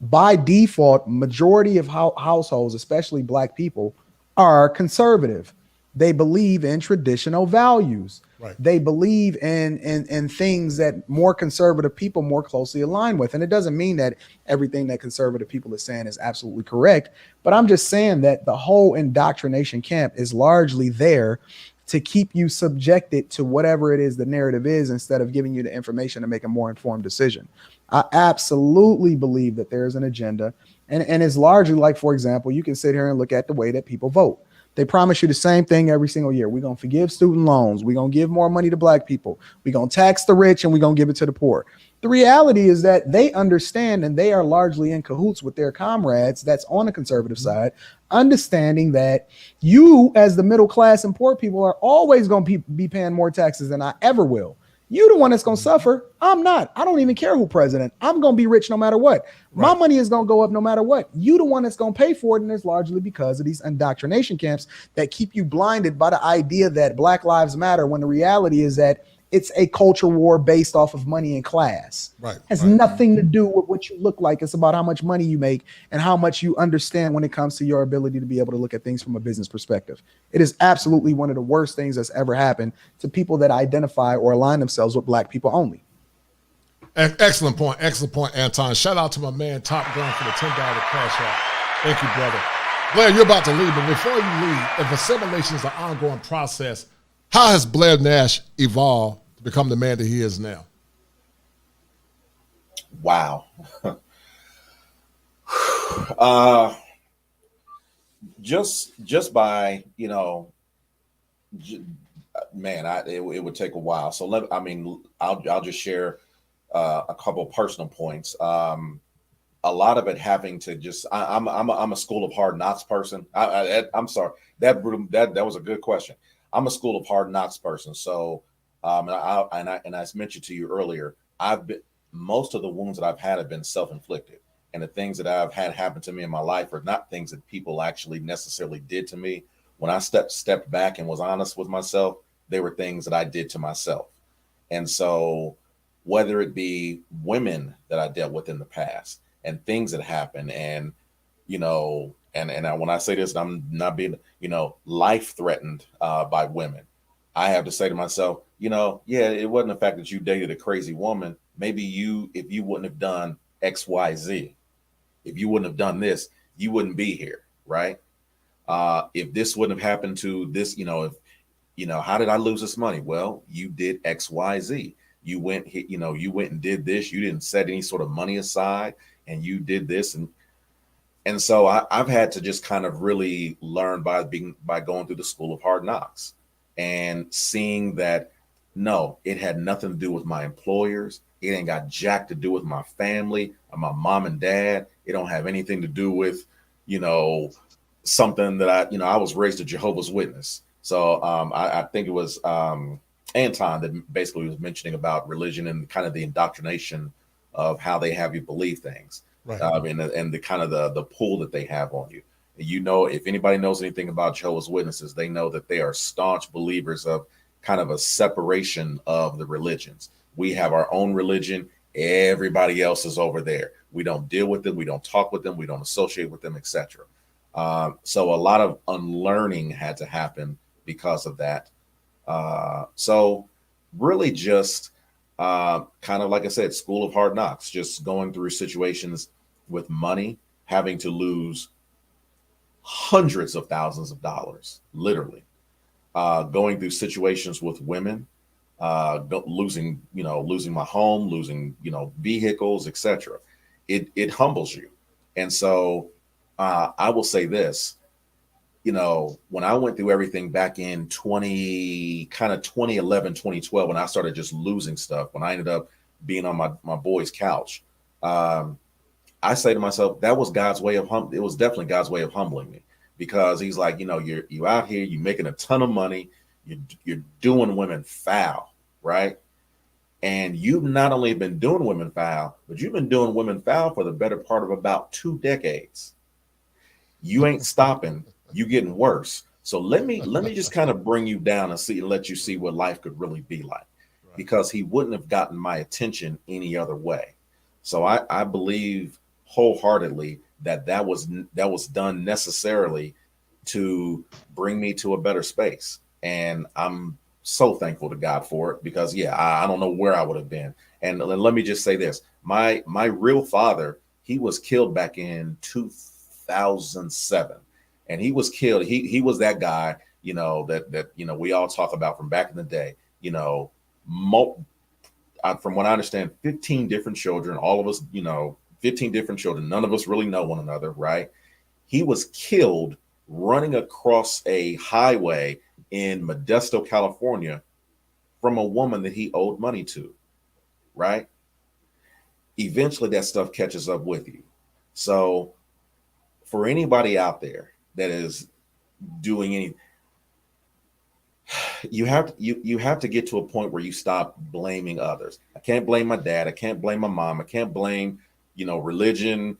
By default, majority of households, especially Black people, are conservative. They believe in traditional values. Right. They believe in things that more conservative people more closely align with. And it doesn't mean that everything that conservative people are saying is absolutely correct. But I'm just saying that the whole indoctrination camp is largely there to keep you subjected to whatever it is the narrative is, instead of giving you the information to make a more informed decision. I absolutely believe that there is an agenda. And it's largely like, for example, you can sit here and look at the way that people vote. They promise you the same thing every single year. We're going to forgive student loans. We're going to give more money to Black people. We're going to tax the rich and we're going to give it to the poor. The reality is that they understand, and they are largely in cahoots with their comrades that's on the conservative side, understanding that you as the middle class and poor people are always going to be paying more taxes than I ever will. You the one that's going to suffer. I'm not. I don't even care who president. I'm going to be rich no matter what. Right. My money is going to go up no matter what. You the one that's going to pay for it, and it's largely because of these indoctrination camps that keep you blinded by the idea that Black Lives Matter, when the reality is that it's a culture war based off of money and class. Right. It has nothing to do with what you look like. It's about how much money you make and how much you understand when it comes to your ability to be able to look at things from a business perspective. It is absolutely one of the worst things that's ever happened to people that identify or align themselves with Black people only. Excellent point. Excellent point, Anton. Shout out to my man, Top Gun, for the $10 cash out. Thank you, brother. Blair, you're about to leave, but before you leave, if assimilation is an ongoing process, how has Blair Nash evolved to become the man that he is now? Wow. Just by, man, it would take a while. So I'll just share a couple of personal points. A lot of it having to just, I'm a school of hard knocks person. I'm sorry, that was a good question. I'm a school of hard knocks person. So, and I mentioned to you earlier, most of the wounds that I've had have been self-inflicted. And the things that I've had happen to me in my life are not things that people actually necessarily did to me. When I stepped back and was honest with myself, they were things that I did to myself. And so whether it be women that I dealt with in the past and things that happen, and, when I say this, I'm not being, life threatened by women. I have to say to myself, yeah, it wasn't the fact that you dated a crazy woman. Maybe if you wouldn't have done X, Y, Z, if you wouldn't have done this, you wouldn't be here, right? If this wouldn't have happened to this, how did I lose this money? Well, you did X, Y, Z. You went and did this. You didn't set any sort of money aside, and you did this. And so I've had to just kind of really learn by going through the school of hard knocks and seeing that, no, it had nothing to do with my employers. It ain't got jack to do with my family or my mom and dad. It don't have anything to do with, something that I was raised a Jehovah's Witness. So I think it was Anton that basically was mentioning about religion and kind of the indoctrination of how they have you believe things, right? And the kind of the pull that they have on you. If anybody knows anything about Jehovah's Witnesses, they know that they are staunch believers of kind of a separation of the religions. We have our own religion. Everybody else is over there. We don't deal with them. We don't talk with them. We don't associate with them, etc. So a lot of unlearning had to happen because of that. So really just kind of, like I said, school of hard knocks, just going through situations with money, having to lose hundreds of thousands of dollars, literally, going through situations with women, losing my home, losing, vehicles, etc. It humbles you. And so I will say this, when I went through everything back in 2011, 2012, when I started just losing stuff, when I ended up being on my boy's couch, I say to myself, that was God's way of it was definitely God's way of humbling me, because he's like, you're out here, you're making a ton of money, you're doing women foul, right? And you've not only been doing women foul, but you've been doing women foul for the better part of about 2 decades. You ain't stopping. You getting worse. So let me just kind of bring you down and let you see what life could really be like, right? Because he wouldn't have gotten my attention any other way. So I believe wholeheartedly that was done necessarily to bring me to a better space. And I'm so thankful to God for it, because I don't know where I would have been. And let me just say this, my real father, he was killed back in 2007, and he was killed. He was that guy, that we all talk about from back in the day, from what I understand, 15 different children, all of us, 15 different children. None of us really know one another, right? He was killed running across a highway in Modesto, California, from a woman that he owed money to, right? Eventually that stuff catches up with you. So for anybody out there that is doing anything, you have to get to a point where you stop blaming others. I can't blame my dad. I can't blame my mom. I can't blame, religion,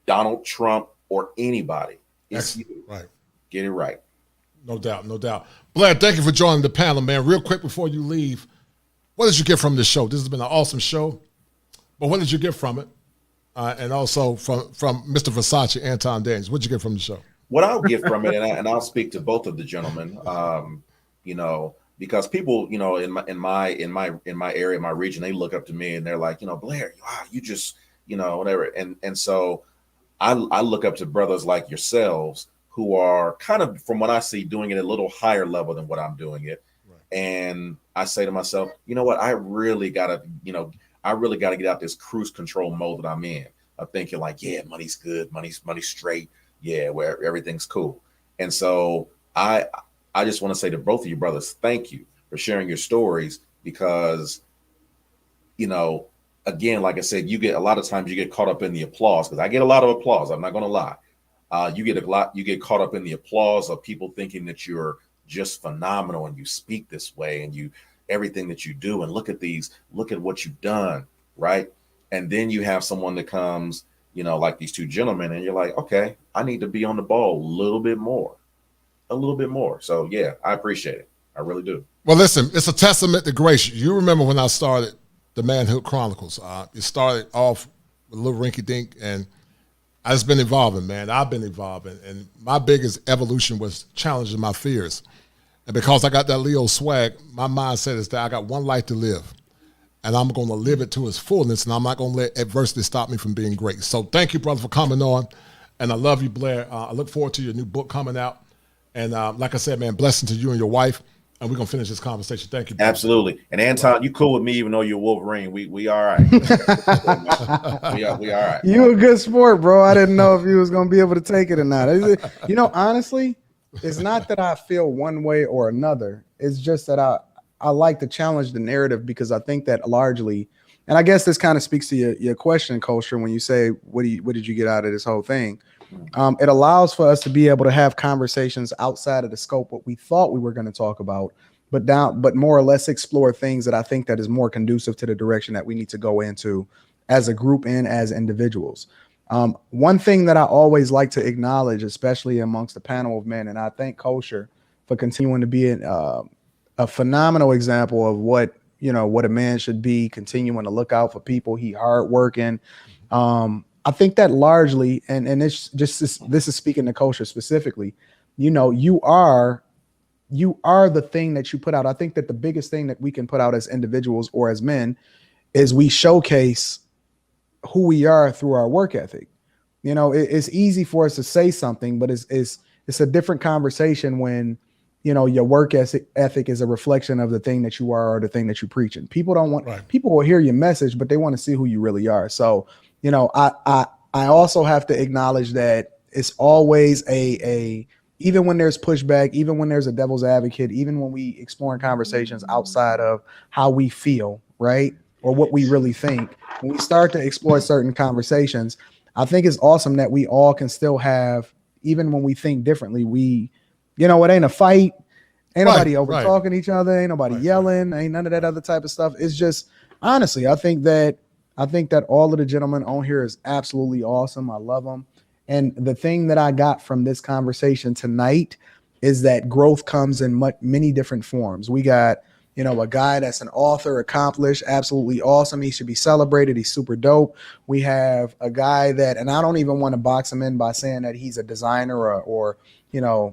Donald Trump, or anybody. It's you. Right. Get it right. No doubt, no doubt. Blair, thank you for joining the panel, man. Real quick before you leave, what did you get from this show? This has been an awesome show, but what did you get from it? And also from Mr. Versace, Anton Daniels, what did you get from the show? What I'll get from it, and I'll speak to both of the gentlemen, because people, in my area, my region, they look up to me and they're like, Blair, wow, you just, whatever. And so I look up to brothers like yourselves, who are kind of, from what I see, doing it at a little higher level than what I'm doing it. Right. And I say to myself, you know what, I really gotta get out this cruise control mode that I'm in. of thinking like, yeah, money's good, money's straight, yeah, where everything's cool. And so I just want to say to both of you brothers, thank you for sharing your stories, because, you know, again, like I said, you get a lot of times you get caught up in the applause, because I get a lot of applause. I'm not going to lie. You get caught up in the applause of people thinking that you're just phenomenal and you speak this way and you everything that you do, and look at what you've done, right? And then you have someone that comes, you know, like these two gentlemen, and you're like, okay, I need to be on the ball a little bit more. So yeah, I appreciate it. I really do. Well, listen, it's a testament to grace. You remember when I started the Manhood Chronicles? It started off with a little rinky dink, and I just been evolving, man. I've been evolving, and my biggest evolution was challenging my fears. And because I got that Leo swag, my mindset is that I got one life to live, and I'm going to live it to its fullness, and I'm not going to let adversity stop me from being great. So thank you, brother, for coming on, and I love you, Blair. I look forward to your new book coming out. And like I said, man, blessing to you and your wife, and we're going to finish this conversation. Thank you, brother. Absolutely. And Anton, you cool with me even though you're Wolverine. We all right. we all right. You a good sport, bro. I didn't know if you was going to be able to take it or not. You know, honestly, it's not that I feel one way or another. It's just that I like to challenge the narrative, because I think that largely, and I guess this kind of speaks to your question, Culture, when you say, what did you get out of this whole thing? It allows for us to be able to have conversations outside of the scope what we thought we were going to talk about, but more or less explore things that I think that is more conducive to the direction that we need to go into as a group and as individuals. One thing that I always like to acknowledge, especially amongst the panel of men, and I thank Culture for continuing to be a phenomenal example of what a man should be, continuing to look out for people. He hardworking. I think that largely, and it's just this is speaking to Culture specifically, you are the thing that you put out. I think that the biggest thing that we can put out as individuals or as men is we showcase who we are through our work ethic. It's easy for us to say something, but it's a different conversation when, your work ethic is a reflection of the thing that you are or the thing that you're preaching. People will hear your message, but they want to see who you really are. So, I also have to acknowledge that it's always even when there's pushback, even when there's a devil's advocate, even when we explore conversations outside of how we feel, right? Or what we really think, when we start to explore certain conversations, I think it's awesome that we all can still have, even when we think differently, it ain't a fight. Ain't nobody over talking each other. Ain't nobody yelling. Ain't none of that other type of stuff. It's just, honestly, I think that all of the gentlemen on here is absolutely awesome. I love them. And the thing that I got from this conversation tonight is that growth comes in many different forms. We got, a guy that's an author, accomplished, absolutely awesome. He should be celebrated. He's super dope. We have a guy that, and I don't even want to box him in by saying that he's a designer or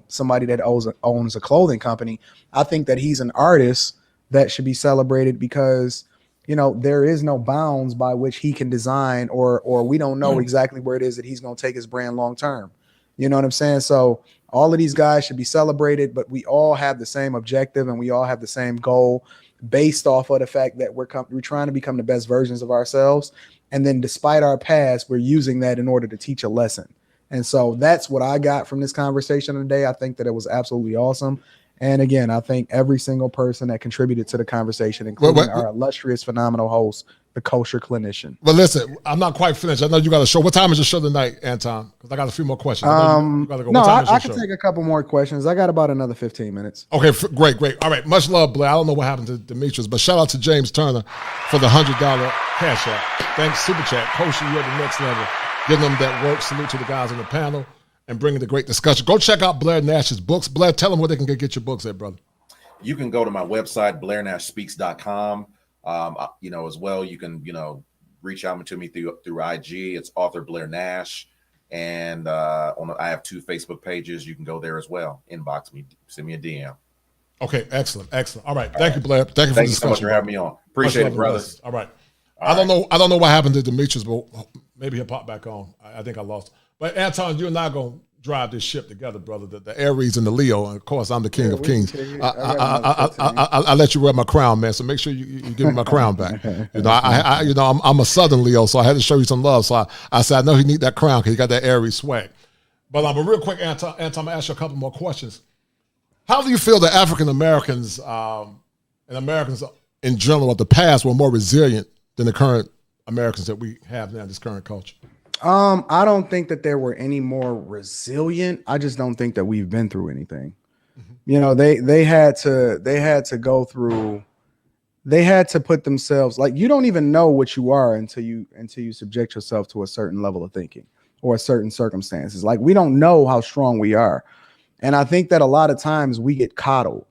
somebody that owns a clothing company. I think that he's an artist that should be celebrated because there is no bounds by which he can design, or we don't know exactly where it is that he's going to take his brand long term. You know what I'm saying? So all of these guys should be celebrated, but we all have the same objective and we all have the same goal based off of the fact that we're trying to become the best versions of ourselves. And then despite our past, we're using that in order to teach a lesson. And so that's what I got from this conversation today. I think that it was absolutely awesome. And again, I thank every single person that contributed to the conversation, including our illustrious, phenomenal host, the Culture Clinician. But listen, I'm not quite finished. I know you got a show. What time is your show tonight, Anton? Because I got a few more questions. You gotta go. No, I can take a couple more questions. I got about another 15 minutes. Okay, great. All right, much love, Blair. I don't know what happened to Demetrius, but shout out to James Turner for the $100 cash app. Thanks, Super Chat. Culture, you're at the next level. Getting them that work. Salute to the guys on the panel and bringing the great discussion. Go check out Blair Nash's books. Blair, tell them where they can get your books at, brother. You can go to my website, blairnashspeaks.com. As well, you can, reach out to me through IG. It's author Blair Nash. And I have 2 Facebook pages. You can go there as well. Inbox me, send me a DM. Okay, excellent. All right. Thank you, Blair. Thank you for the discussion. Thank you so much for having me on. Appreciate it, brothers. All right. I don't know what happened to Demetrius, but maybe he'll pop back on. I think I lost. But Anton, you and I going to drive this ship together, brother. The Aries and the Leo, and of course, I'm the King of Kings. I let you wear my crown, man. So make sure you give me my crown back. I'm a Southern Leo, so I had to show you some love. So I said I know he need that crown because he got that Aries swag. But real quick, Anton, I'm gonna ask you a couple more questions. How do you feel that African Americans and Americans in general of the past were more resilient than the current Americans that we have now in this current culture? I don't think that there were any more resilient. I just don't think that we've been through anything. Mm-hmm. They had to go through. They had to put themselves, like, you don't even know what you are until you subject yourself to a certain level of thinking or a certain circumstances. Like, we don't know how strong we are, and I think that a lot of times we get coddled.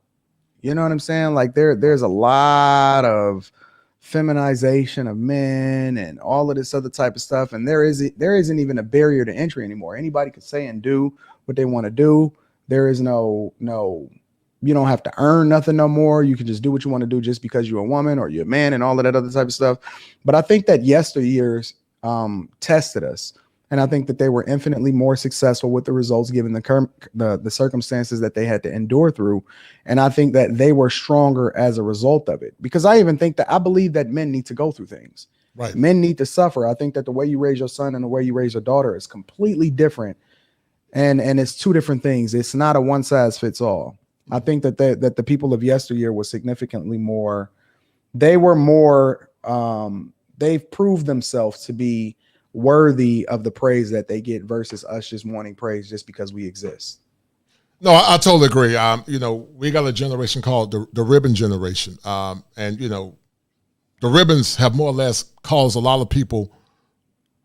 You know what I'm saying? Like, there's a lot of feminization of men and all of this other type of stuff, and there isn't even a barrier to entry anymore. Anybody can say and do what they want to do. There is no you don't have to earn nothing no more. You can just do what you want to do just because you're a woman or you're a man and all of that other type of stuff. But I think that yesteryears tested us, and I think that they were infinitely more successful with the results given the circumstances that they had to endure through. And I think that they were stronger as a result of it, because I believe that men need to go through things. Right. Men need to suffer. I think that the way you raise your son and the way you raise your daughter is completely different. And it's two different things. It's not a one size fits all. I think that the people of yesteryear were significantly more, they've proved themselves to be worthy of the praise that they get versus us just wanting praise just because we exist. No, I totally agree. We got a generation called the ribbon generation. And the ribbons have more or less caused a lot of people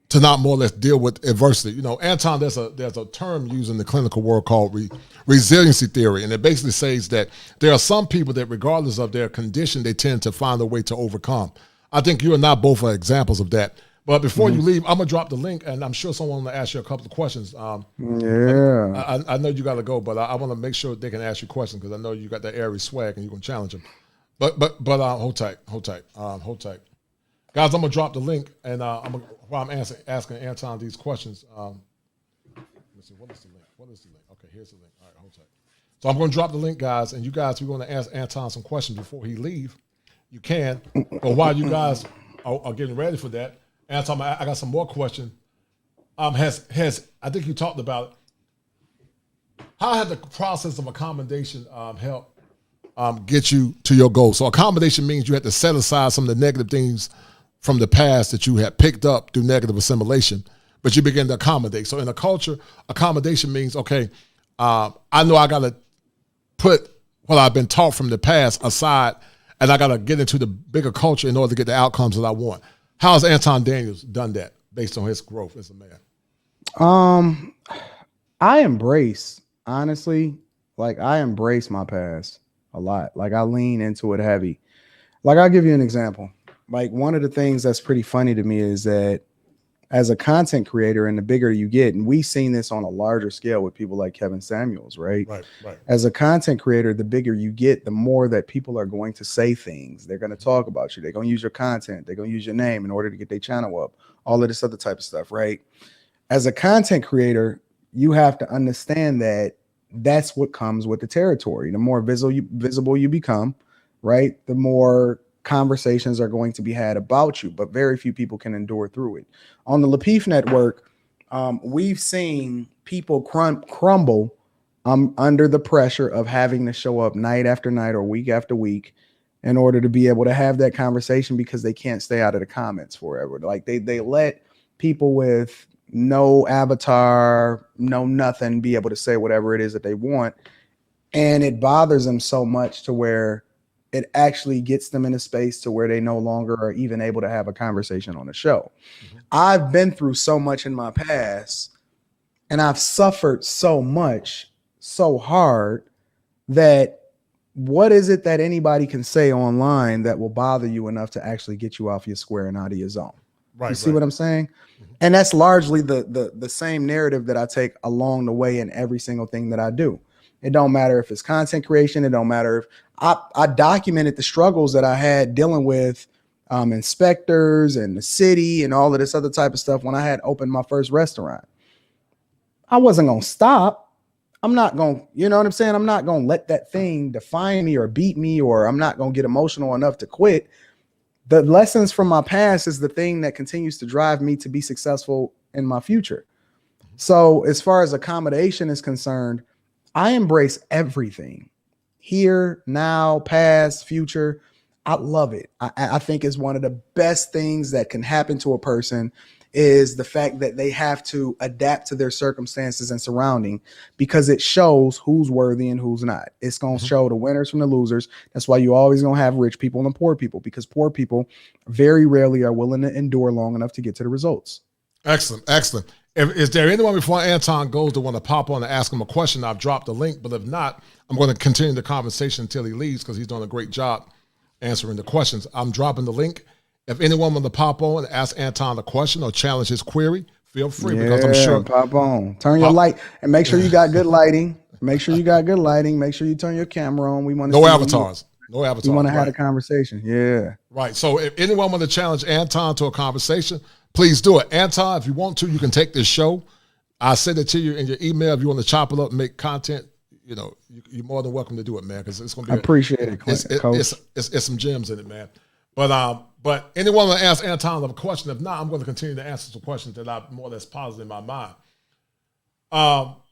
to not more or less deal with adversity. Anton, there's a term used in the clinical world called resiliency theory. And it basically says that there are some people that regardless of their condition, they tend to find a way to overcome. I think you and I both are examples of that. But before you leave, I'm going to drop the link, and I'm sure someone will ask you a couple of questions. I know you got to go, but I want to make sure they can ask you questions because I know you got that Aries swag and you're going to challenge them. But hold tight. Guys, I'm going to drop the link, and while I'm asking Anton these questions, let's see, what is the link? Okay, here's the link. All right, hold tight. So I'm going to drop the link, guys, and you guys, we're going to ask Anton some questions before he leave. You can, but while you guys are getting ready for that, Anton, I got some more questions. I think you talked about it. How has the process of accommodation helped get you to your goal? So accommodation means you had to set aside some of the negative things from the past that you had picked up through negative assimilation, but you begin to accommodate. So in a culture, accommodation means, okay, I know I got to put what I've been taught from the past aside, and I got to get into the bigger culture in order to get the outcomes that I want. How has Anton Daniels done that based on his growth as a man? I embrace my past a lot. Like, I lean into it heavy. Like, I'll give you an example. Like, one of the things that's pretty funny to me is that as a content creator, and the bigger you get, and we've seen this on a larger scale with people like Kevin Samuels, right? Right. As a content creator, the bigger you get, the more that people are going to say things. They're going to talk about you. They're going to use your content. They're going to use your name in order to get their channel up. All of this other type of stuff, right? As a content creator, you have to understand that that's what comes with the territory. The more visible you become, right? The more conversations are going to be had about you, but very few people can endure through it. On the Lapeef Network, we've seen people crumble under the pressure of having to show up night after night or week after week in order to be able to have that conversation because they can't stay out of the comments forever. Like, they let people with no avatar, no nothing, be able to say whatever it is that they want. And it bothers them so much to where it actually gets them in a space to where they no longer are even able to have a conversation on the show. Mm-hmm. I've been through so much in my past, and I've suffered so much, so hard, that what is it that anybody can say online that will bother you enough to actually get you off your square and out of your zone? Right. You see what I'm saying? Mm-hmm. And that's largely the same narrative that I take along the way in every single thing that I do. It don't matter if it's content creation. It don't matter if I documented the struggles that I had dealing with inspectors and the city and all of this other type of stuff when I had opened my first restaurant. I wasn't going to stop. I'm not going to, you know what I'm saying? I'm not going to let that thing define me or beat me, or I'm not going to get emotional enough to quit. The lessons from my past is the thing that continues to drive me to be successful in my future. So as far as accommodation is concerned, I embrace everything here, now, past, future. I love it. I think it's one of the best things that can happen to a person is the fact that they have to adapt to their circumstances and surrounding, because it shows who's worthy and who's not. It's going to show the winners from the losers. That's why you always going to have rich people and poor people, because poor people very rarely are willing to endure long enough to get to the results. Excellent. Excellent. Is there anyone before Anton goes to want to pop on and ask him a question? I've dropped the link, but if not, I'm going to continue the conversation until he leaves, because he's doing a great job answering the questions. I'm dropping the link. If anyone wants to pop on and ask Anton a question or challenge his query, feel free, because I'm sure. Pop on. Turn your light and make sure you got good lighting. Make sure you got good lighting. Make sure you turn your camera on. We want to no avatars. No avatars. We want to have a conversation. Yeah. Right. So if anyone want to challenge Anton to a conversation, please do it. Anton, if you want to, you can take this show. I'll send it to you in your email. If you want to chop it up and make content, you know, you're more than welcome to do it, man, because it's going to be. I appreciate it, Coach. It's some gems in it, man. But anyone want to ask Anton a question? If not, I'm going to continue to answer some questions that I more or less positive in my mind.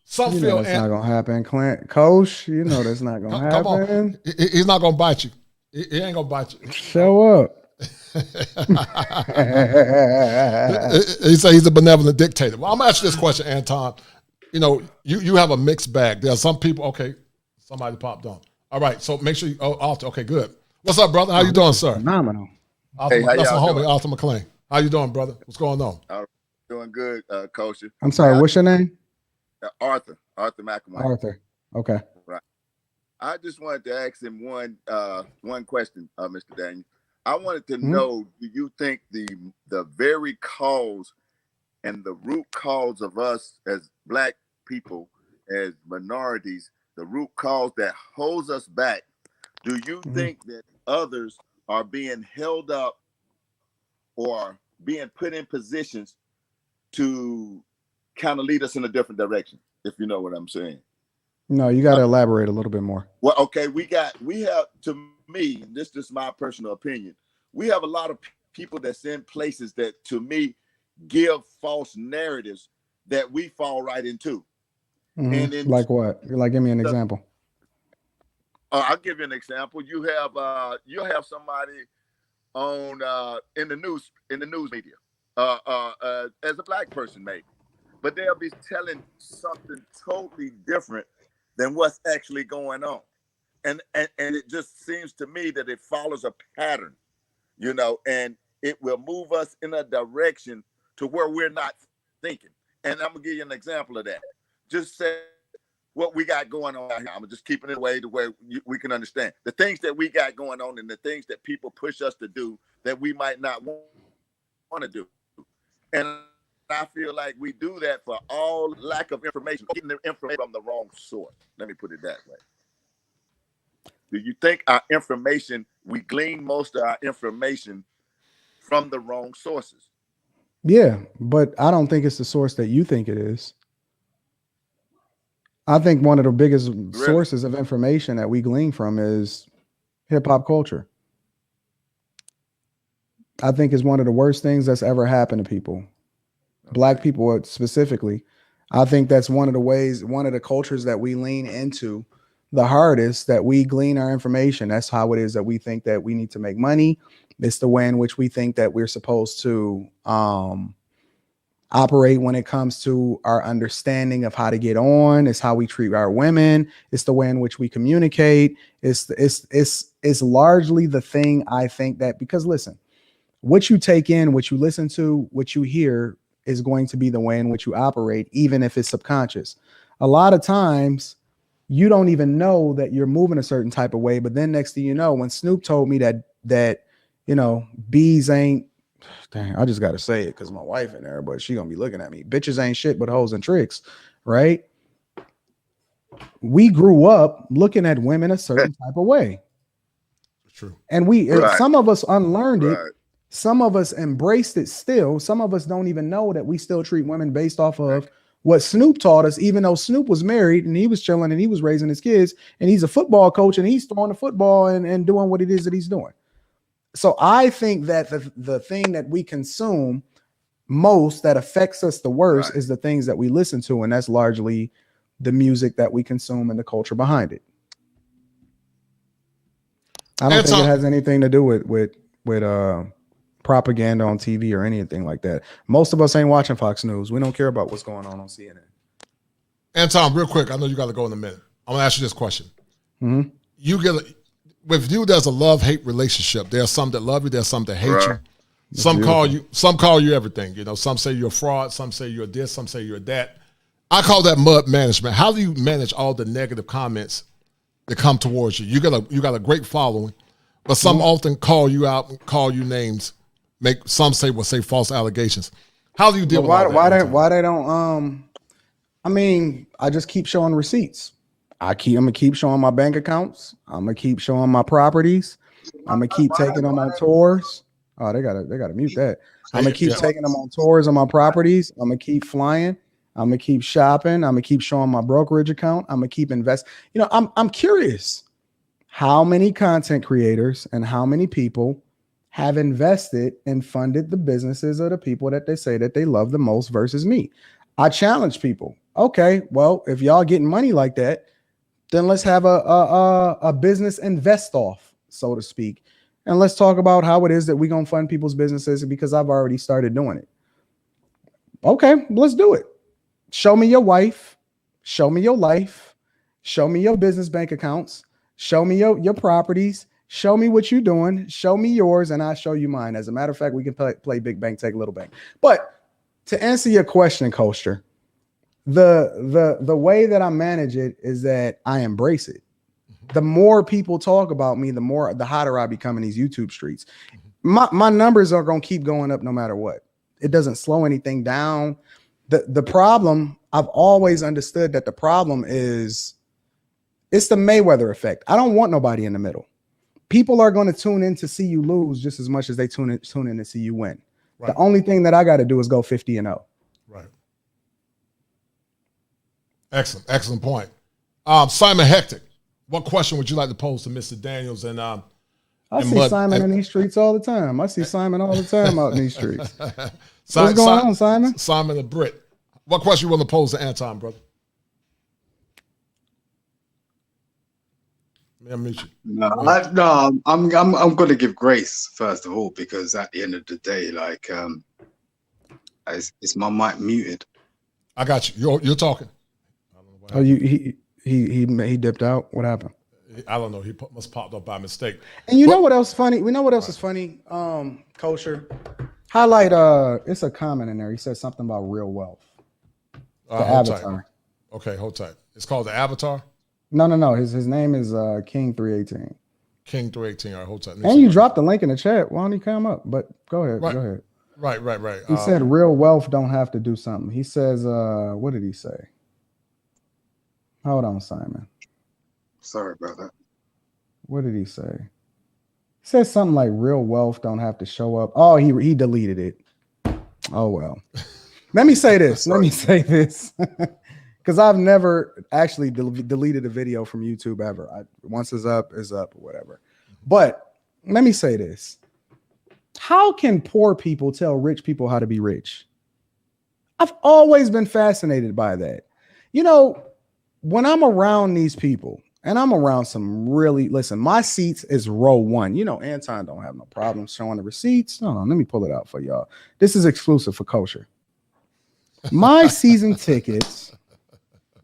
Some feel that's not going to happen, Clint. Coach, you know that's not going to happen. Come on. He's not going to bite you. He ain't going to bite you. Show up. He said he's a benevolent dictator. Well, I'm going to ask you this question, Anton. You know, you have a mixed bag. There are some people, okay, somebody popped on. All right, so make sure you, okay, good. What's up, brother? How you doing, sir? Phenomenal. Hey, that's my homie, Arthur McLean. How you doing, brother? What's going on? Doing good, Coach. I'm sorry, what's your name? Arthur McElwain. Arthur. Okay. Right. I just wanted to ask him one question, Mr. Daniel. I wanted to know, do you think the very cause and the root cause of us as Black people, as minorities, the root cause that holds us back, do you think that others are being held up or being put in positions to kind of lead us in a different direction, if you know what I'm saying? No, you got to elaborate a little bit more. Well, okay, we have, to me, and this is my personal opinion, we have a lot of people that's in places that, to me, give false narratives that we fall right into. And like what? Like, give me an example. I'll give you an example. You'll have somebody on in the news media, as a Black person maybe, but they'll be telling something totally different than what's actually going on, and it just seems to me that it follows a pattern, you know, and it will move us in a direction to where we're not thinking. And I'm gonna give you an example of that. Just say what we got going on out here. I'm just keeping it away to where we can understand the things that we got going on and the things that people push us to do that we might not want to do. And I feel like we do that for all lack of information, getting the information from the wrong source. Let me put it that way. Do you think we glean most of our information from the wrong sources? Yeah, but I don't think it's the source that you think it is. I think one of the biggest sources of information that we glean from is hip hop culture. I think it's one of the worst things that's ever happened to people, Black people specifically. I think that's one of the cultures that we lean into the hardest, that we glean our information. That's how it is that we think that we need to make money. It's the way in which we think that we're supposed to operate when it comes to our understanding of how to get on. It's how we treat our women. It's the way in which we communicate. It's largely the thing, I think, that, because listen, what you take in, what you listen to, what you hear is going to be the way in which you operate, even if it's subconscious. A lot of times you don't even know that you're moving a certain type of way, but then next thing you know, when Snoop told me that you know, bees ain't, dang, I just got to say it because my wife in there, but she going to be looking at me. Bitches ain't shit but hoes and tricks, right? We grew up looking at women a certain type of way. True. And some of us unlearned it. Some of us embraced it still. Some of us don't even know that we still treat women based off of what Snoop taught us, even though Snoop was married and he was chilling and he was raising his kids and he's a football coach and he's throwing the football and doing what it is that he's doing. So I think that the thing that we consume most that affects us the worst is the things that we listen to, and that's largely the music that we consume and the culture behind it. I don't think it has anything to do with propaganda on TV or anything like that. Most of us ain't watching Fox News. We don't care about what's going on CNN. Anton, real quick, I know you got to go in a minute. I'm gonna ask you this question. Mm-hmm. With you, there's a love-hate relationship. There's some that love you, there's some that hate you. Some call you everything. You know, some say you're a fraud, some say you're this, some say you're that. I call that mud management. How do you manage all the negative comments that come towards you? You got a great following, but some often call you out and call you names. Some say false allegations. How do you deal with all that? Why they don't I mean, I just keep showing receipts. I'm gonna keep showing my bank accounts. I'm gonna keep showing my properties. I'm gonna keep taking them on tours. Oh, they gotta mute that. I'm gonna keep taking them on tours on my properties. I'm gonna keep flying. I'm gonna keep shopping. I'm gonna keep showing my brokerage account. I'm gonna keep investing. You know, I'm curious how many content creators and how many people have invested and funded the businesses of the people that they say that they love the most versus me. I challenge people. Okay, well, if y'all getting money like that, then let's have a business invest off, so to speak. And let's talk about how it is that we're going to fund people's businesses, because I've already started doing it. Okay, let's do it. Show me your wife. Show me your life. Show me your business bank accounts. Show me your properties. Show me what you're doing. Show me yours, and I'll show you mine. As a matter of fact, we can play big bank, take little bank. But to answer your question, Coaster, the way that I manage it is that I embrace it. The more people talk about me, the hotter I become in these YouTube streets. My numbers are going to keep going up no matter what. It doesn't slow anything down. The problem, I've always understood that the problem is it's the Mayweather effect. I don't want nobody in the middle. People are going to tune in to see you lose just as much as they tune in to see you win. Right. The only thing that I got to do is go 50-0. Right. Excellent point. Simon Hectic, what question would you like to pose to Mr. Daniels and I see Simon in these streets all the time. I see Simon all the time out in these streets. What's going on, Simon? Simon the Brit. What question you want to pose to Anton, brother? Let me meet you. No, I'm going to give grace first of all, because at the end of the day, like, is my mic muted? I got you. You're talking. Oh, he dipped out. What happened? I don't know. He must popped up by mistake. And know what else funny? We know what else is funny? Kosher. Highlight. It's a comment in there. He said something about real wealth. The Avatar. Tight. Okay, hold tight. It's called the Avatar. No. His name is King 318. King 318. All right, hold tight. And you dropped the link in the chat. Why don't he come up? But go ahead. Go ahead. Right. He said real wealth don't have to do something. He says, what did he say? Hold on, Simon. Sorry about that. What did he say? He said something like real wealth don't have to show up. Oh, he deleted it. Oh, well. Let me say this. Because I've never actually deleted a video from YouTube ever. Once it's up, or whatever. But let me say this. How can poor people tell rich people how to be rich? I've always been fascinated by that. You know, when I'm around these people, and I'm around some really, listen, my seats is row 1. You know, Anton don't have no problem showing the receipts. No, let me pull it out for y'all. This is exclusive for Kosher. My season tickets,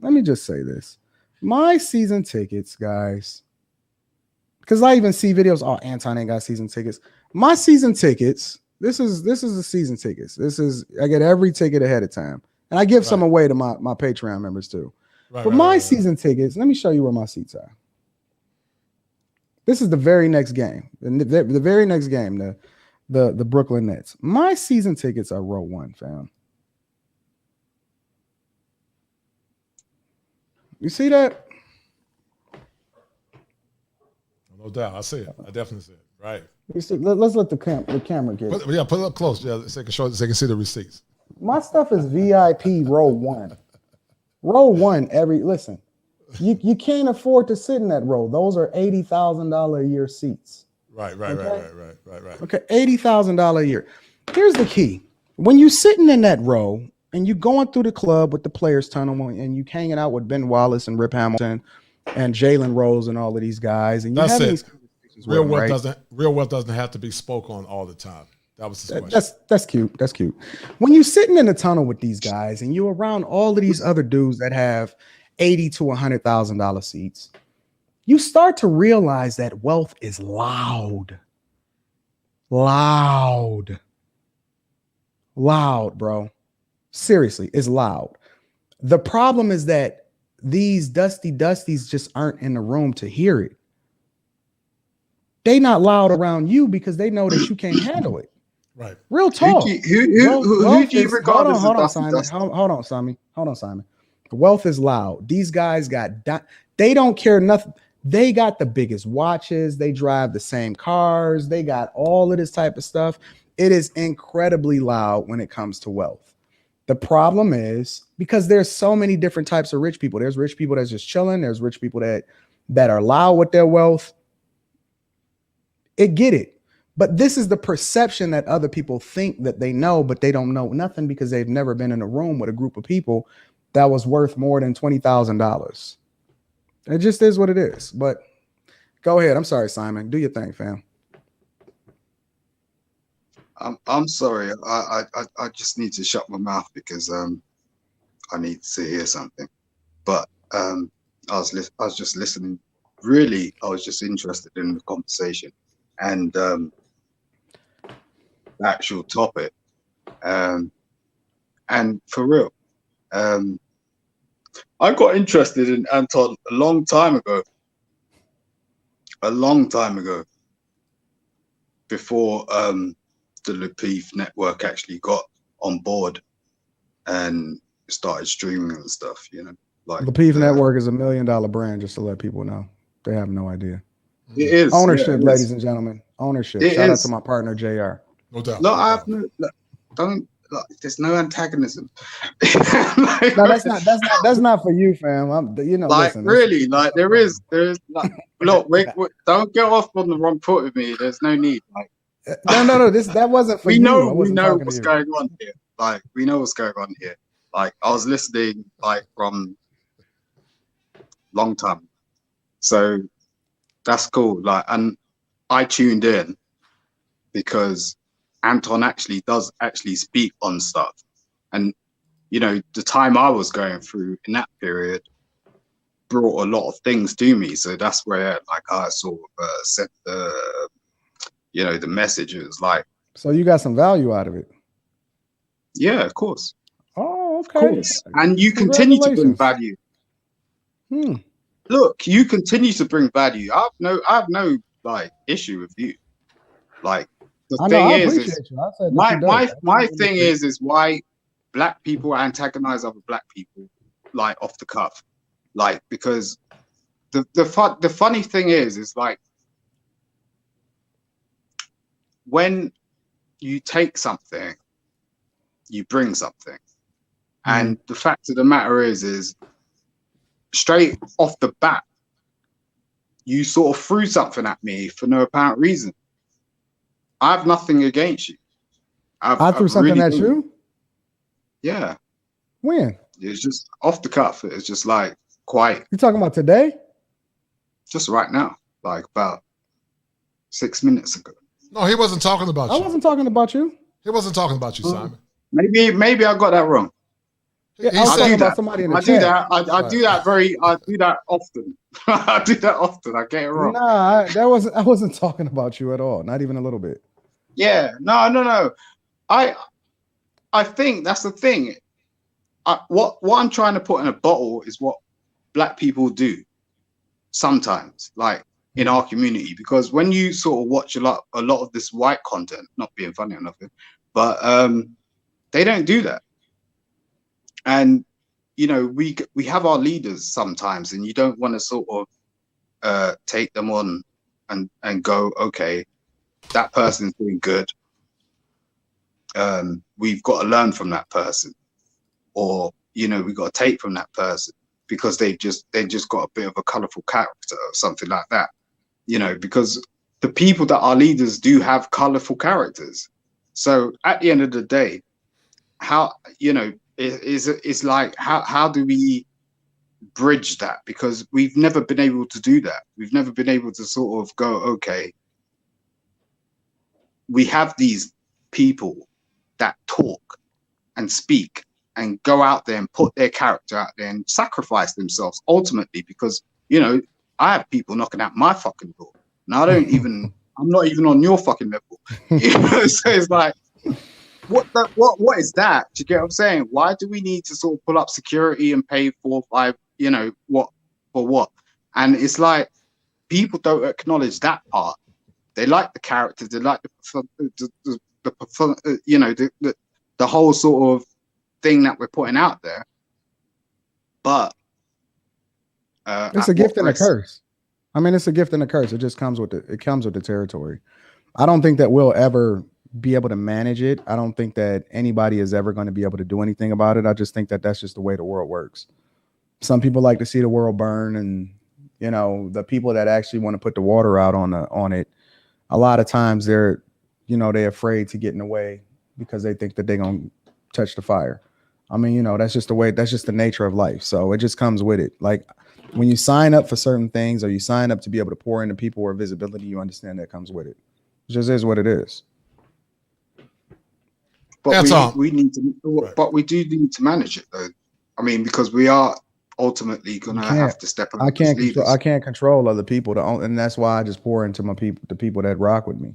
let me just say this. My season tickets, guys, because I even see videos, oh, Anton ain't got season tickets. My season tickets, this is the season tickets. I get every ticket ahead of time. And I give some away to my Patreon members too. But my season tickets, let me show you where my seats are. This is the very next game. The very next game, the Brooklyn Nets. My season tickets are row 1, fam. You see that? No doubt. I see it. I definitely see it. Right. Let's let the camera get it. Put it up close. Yeah, so they can see the receipts. My stuff is VIP row 1. Row one, listen, you can't afford to sit in that row. Those are $80,000 a year seats. Right. Okay, $80,000 a year. Here's the key. When you're sitting in that row and you're going through the club with the players tunnel and you hanging out with Ben Wallace and Rip Hamilton and Jalen Rose and all of these guys, and you having these conversations real with them, real wealth doesn't have to be spoke on all the time. That was the question. That's cute. That's cute. When you're sitting in the tunnel with these guys and you're around all of these other dudes that have $80,000 to $100,000 seats, you start to realize that wealth is loud. Loud, bro. Seriously, it's loud. The problem is that these dusties just aren't in the room to hear it. They not loud around you because they know that you can't handle it. Right. Real talk. Who do you regard as a dusty? Hold on, Simon. Wealth is loud. These guys they don't care nothing. They got the biggest watches. They drive the same cars. They got all of this type of stuff. It is incredibly loud when it comes to wealth. The problem is because there's so many different types of rich people. There's rich people that's just chilling. There's rich people that are loud with their wealth. Get it. But this is the perception that other people think that they know, but they don't know nothing because they've never been in a room with a group of people that was worth more than $20,000. It just is what it is. But go ahead. I'm sorry, Simon. Do your thing, fam. I'm sorry. I just need to shut my mouth because I need to hear something. But I was just listening. Really, I was just interested in the conversation and the actual topic. And for real, I got interested in Anton a long time ago. Before the Lepif network actually got on board and started streaming and stuff, like Lepif network is $1 million brand, just to let people know. They have no idea. It is ownership, ladies and gentlemen. Ownership. Shout out to my partner JR. No doubt. No, I have no. There's no antagonism. No, that's not for you, fam. Listen, really, there's look, don't get off on the wrong foot with me. There's no need. No. That wasn't for you. We know what's going on here. We know what's going on here. I was listening from long time, so that's cool. And I tuned in because Anton does speak on stuff, and the time I was going through in that period brought a lot of things to me. So that's where I sort of sent the messages. So you got some value out of it. Yeah, of course. Oh, okay. Of course. And you continue to bring value. Look, you continue to bring value. I have no issue with you. The thing is my thing is why black people antagonize other black people off the cuff, because the funny thing is when you take something, you bring something, and the fact of the matter is straight off the bat, you sort of threw something at me for no apparent reason. I have nothing against you. I threw something at you? Yeah. When? It's just off the cuff. It's just quiet. You talking about today? Just right now, about 6 minutes ago. No, he wasn't talking about you. I wasn't talking about you. He wasn't talking about you, Simon. Maybe I got that wrong. Yeah, I was talking about somebody in the chat. I do that often. I do that often. I get it wrong. Nah, I wasn't talking about you at all. Not even a little bit. Yeah, no. I think that's the thing. What I'm trying to put in a bottle is what black people do sometimes, in our community, because when you sort of watch a lot of this white content, not being funny or nothing, but they don't do that. And we have our leaders sometimes, and you don't want to sort of take them on and go, okay, that person's doing good. We've got to learn from that person, or you know, we got to take from that person because they just got a bit of a colorful character or something like that, you know, because the people that are leaders do have colorful characters. So at the end of the day, how, you know, it's like, how do we bridge that? Because we've never been able to do that. We've never been able to sort of go, okay, we have these people that talk and speak and go out there and put their character out there and sacrifice themselves ultimately, because, you know, I have people knocking at my fucking door and I don't even, I'm not even on your fucking level. You know, so it's like, what is that? Do you get what I'm saying? Why do we need to sort of pull up security and pay 4 or 5, you know, what for what? And it's like, people don't acknowledge that part. They like the characters, they like the you know, the whole sort of thing that we're putting out there. But it's a gift and a curse. I mean, it's a gift and a curse. It just comes with the territory. I don't think that we'll ever be able to manage it. I don't think that anybody is ever going to be able to do anything about it. I just think that that's just the way the world works. Some people like to see the world burn, and, you know, the people that actually want to put the water out on it, a lot of times they're afraid to get in the way because they think that they're going to touch the fire. I mean, you know, that's just the nature of life. So it just comes with it. Like, when you sign up for certain things, or you sign up to be able to pour into people or visibility, you understand that comes with it. It just is what it is. But we need to, but we do need to manage it though. I mean, because we are ultimately gonna have to step up. I can't control other people, and that's why I just pour into the people that rock with me.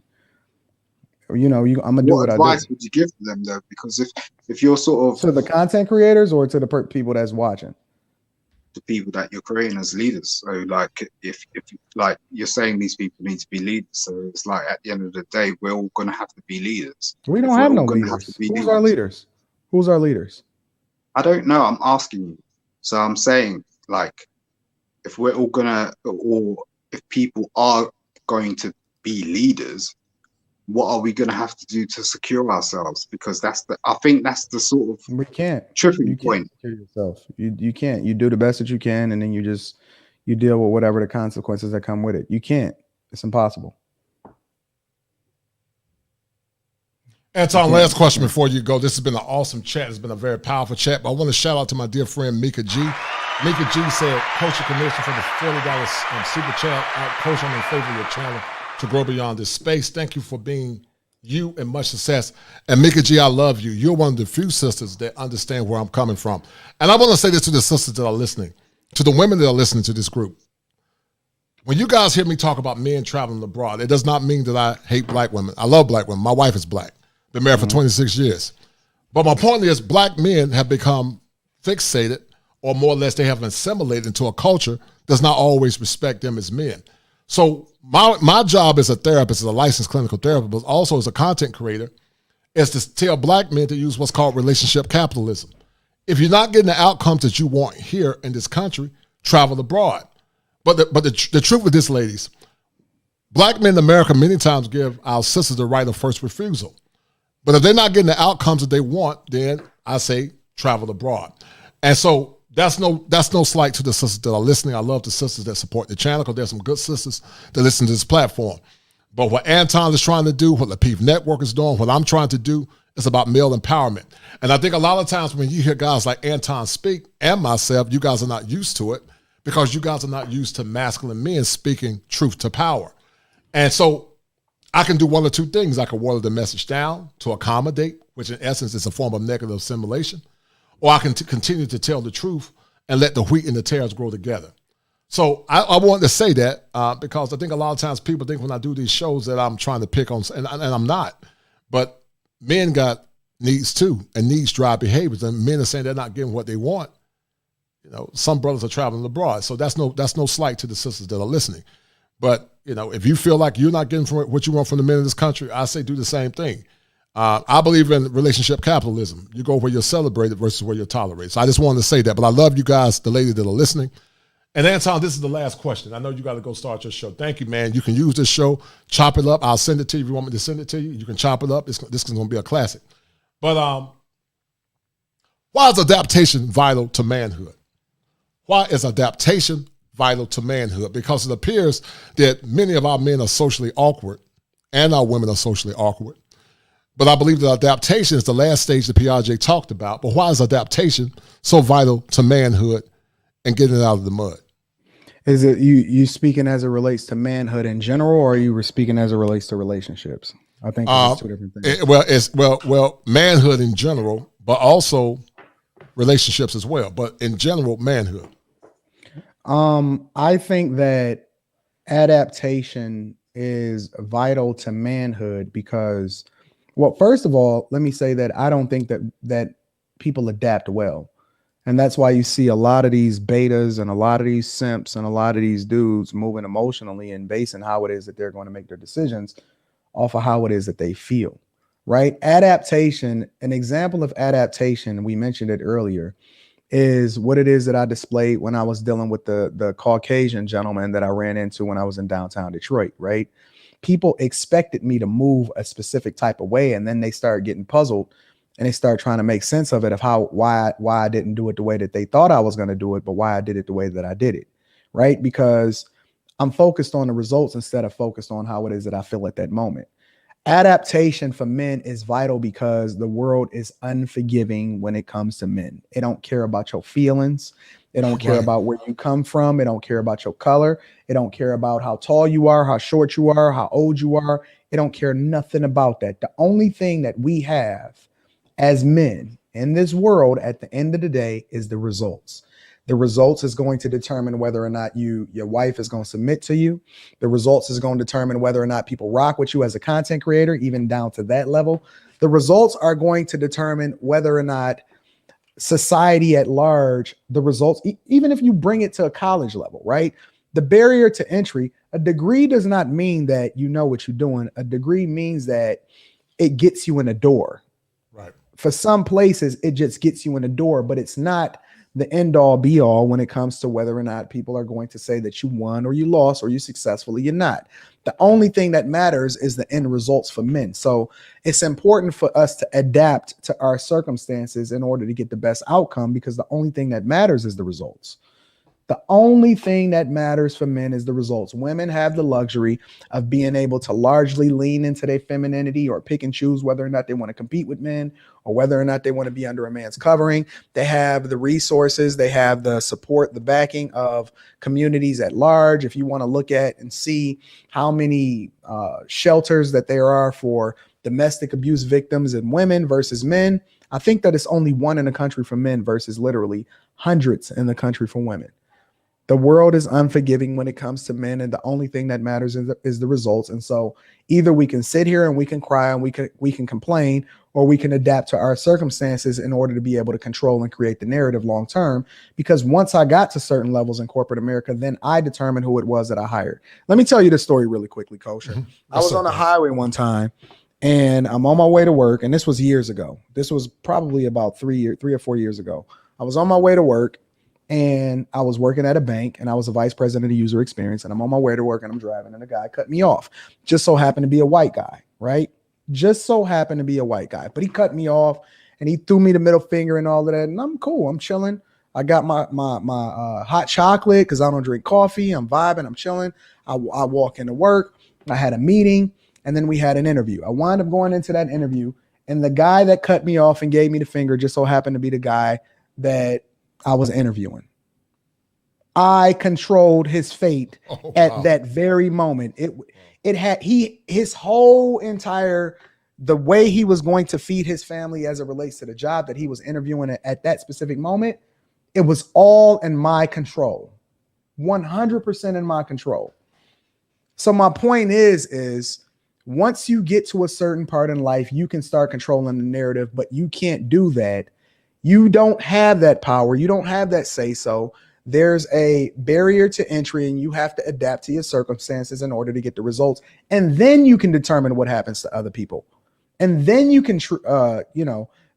You know, I'm gonna do what I do. What advice would you give to them though? Because if you're sort of to the content creators or to the people that's watching, the people that you're creating as leaders. So like, if like you're saying these people need to be leaders, so it's like at the end of the day, we're all gonna have to be leaders. We don't have no leaders. Who's our leaders? Who's our leaders? I don't know. I'm asking you. So I'm saying, like, if we're all gonna, or if people are going to be leaders, what are we going to have to do to secure ourselves? Because I think that's the sort of tripping point. Secure yourself. You can't. You do the best that you can, and then you deal with whatever the consequences that come with it. You can't. It's impossible. Anton, last question before you go. This has been an awesome chat. It's been a very powerful chat. But I want to shout out to my dear friend Mika G. Mika G said, "Coach, your commission for the $40 super chat. Coach, I'm in favor of your channel to grow beyond this space. Thank you for being you, and much success." And Mika G, I love you. You're one of the few sisters that understand where I'm coming from. And I want to say this to the sisters that are listening, to the women that are listening to this group. When you guys hear me talk about men traveling abroad, it does not mean that I hate black women. I love black women. My wife is black. Been married for 26 years. But my point is, black men have become fixated, or more or less they have assimilated into a culture that does not always respect them as men. So my job as a therapist, as a licensed clinical therapist, but also as a content creator, is to tell black men to use what's called relationship capitalism. If you're not getting the outcomes that you want here in this country, travel abroad. But the truth with this, ladies, black men in America many times give our sisters the right of first refusal. But if they're not getting the outcomes that they want, then I say travel abroad. And so that's no slight to the sisters that are listening. I love the sisters that support the channel, because there's some good sisters that listen to this platform. But what Anton is trying to do, what the Peep Network is doing, what I'm trying to do, is about male empowerment. And I think a lot of times when you hear guys like Anton speak, and myself, you guys are not used to it, because you guys are not used to masculine men speaking truth to power. And so I can do one or two things. I can water the message down to accommodate, which in essence is a form of negative assimilation, or I can continue to tell the truth and let the wheat and the tares grow together. So I wanted to say that because I think a lot of times people think when I do these shows that I'm trying to pick on, and I'm not. But men got needs too, and needs drive behaviors, and men are saying they're not getting what they want. You know, some brothers are traveling abroad, so that's no slight to the sisters that are listening. But you know, if you feel like you're not getting from what you want from the men in this country, I say do the same thing. I believe in relationship capitalism. You go where you're celebrated versus where you're tolerated. So I just wanted to say that. But I love you guys, the ladies that are listening. And Anton, this is the last question. I know you got to go start your show. Thank you, man. You can use this show, chop it up. I'll send it to you if you want me to send it to you. You can chop it up. This is going to be a classic. But Why is adaptation vital to manhood? Why is adaptation vital to manhood? Because it appears that many of our men are socially awkward and our women are socially awkward. But I believe that adaptation is the last stage that Piaget talked about. But why is adaptation so vital to manhood and getting it out of the mud? Is it you speaking as it relates to manhood in general, or are you speaking as it relates to relationships? I think it's two different things. Well, manhood in general, but also relationships as well. But in general, manhood. I think that adaptation is vital to manhood because, well, first of all, let me say that I don't think that people adapt well. And that's why you see a lot of these betas and a lot of these simps and a lot of these dudes moving emotionally and basing how it is that they're going to make their decisions off of how it is that they feel, right? Adaptation, an example of adaptation, we mentioned it earlier, is what it is that I displayed when I was dealing with the Caucasian gentleman that I ran into when I was in downtown Detroit, right? People expected me to move a specific type of way, and then they started getting puzzled and they start trying to make sense of it, of why I didn't do it the way that they thought I was going to do it, but why I did it the way that I did it, right? Because I'm focused on the results instead of focused on how it is that I feel at that moment. Adaptation for men is vital because the world is unforgiving when it comes to men. It don't care about your feelings. It don't care about where you come from. It don't care about your color. It don't care about how tall you are, how short you are, how old you are. It don't care nothing about that. The only thing that we have as men in this world at the end of the day is the results. The results is going to determine whether or not your wife is going to submit to you. The results is going to determine whether or not people rock with you as a content creator, even down to that level. The results are going to determine whether or not society at large, the results, even if you bring it to a college level, right? The barrier to entry, a degree does not mean that you know what you're doing. A degree means that it gets you in a door. Right. For some places, it just gets you in the door, but it's not the end all be all when it comes to whether or not people are going to say that you won or you lost or you successful or you're not. The only thing that matters is the end results for men. So it's important for us to adapt to our circumstances in order to get the best outcome, because the only thing that matters is the results. The only thing that matters for men is the results. Women have the luxury of being able to largely lean into their femininity or pick and choose whether or not they want to compete with men or whether or not they want to be under a man's covering. They have the resources, they have the support, the backing of communities at large. If you want to look at and see how many shelters that there are for domestic abuse victims and women versus men, I think that it's only one in the country for men versus literally hundreds in the country for women. The world is unforgiving when it comes to men, and the only thing that matters is the results. And so either we can sit here and we can cry and we can complain, or we can adapt to our circumstances in order to be able to control and create the narrative long term. Because once I got to certain levels in corporate America, then I determined who it was that I hired. Let me tell you this story really quickly, Kosher. I was on a highway one time and I'm on my way to work, and this was years ago. This was probably about 3 or 4 years ago. I was on my way to work, and I was working at a bank, and I was a vice president of user experience, and I'm on my way to work and I'm driving, and a guy cut me off. Just so happened to be a white guy, right? Just so happened to be a white guy, but he cut me off and he threw me the middle finger and all of that. And I'm cool. I'm chilling. I got my hot chocolate because I don't drink coffee. I'm vibing. I'm chilling. I walk into work. I had a meeting, and then we had an interview. I wound up going into that interview, and the guy that cut me off and gave me the finger just so happened to be the guy that I was interviewing. I controlled his fate at that very moment. His whole entire, the way he was going to feed his family as it relates to the job that he was interviewing at that specific moment, it was all in my control, 100% in my control. So my point is once you get to a certain part in life, you can start controlling the narrative, but you can't do that. You don't have that power. You don't have that say so. There's a barrier to entry, and you have to adapt to your circumstances in order to get the results. And then you can determine what happens to other people. And then you can,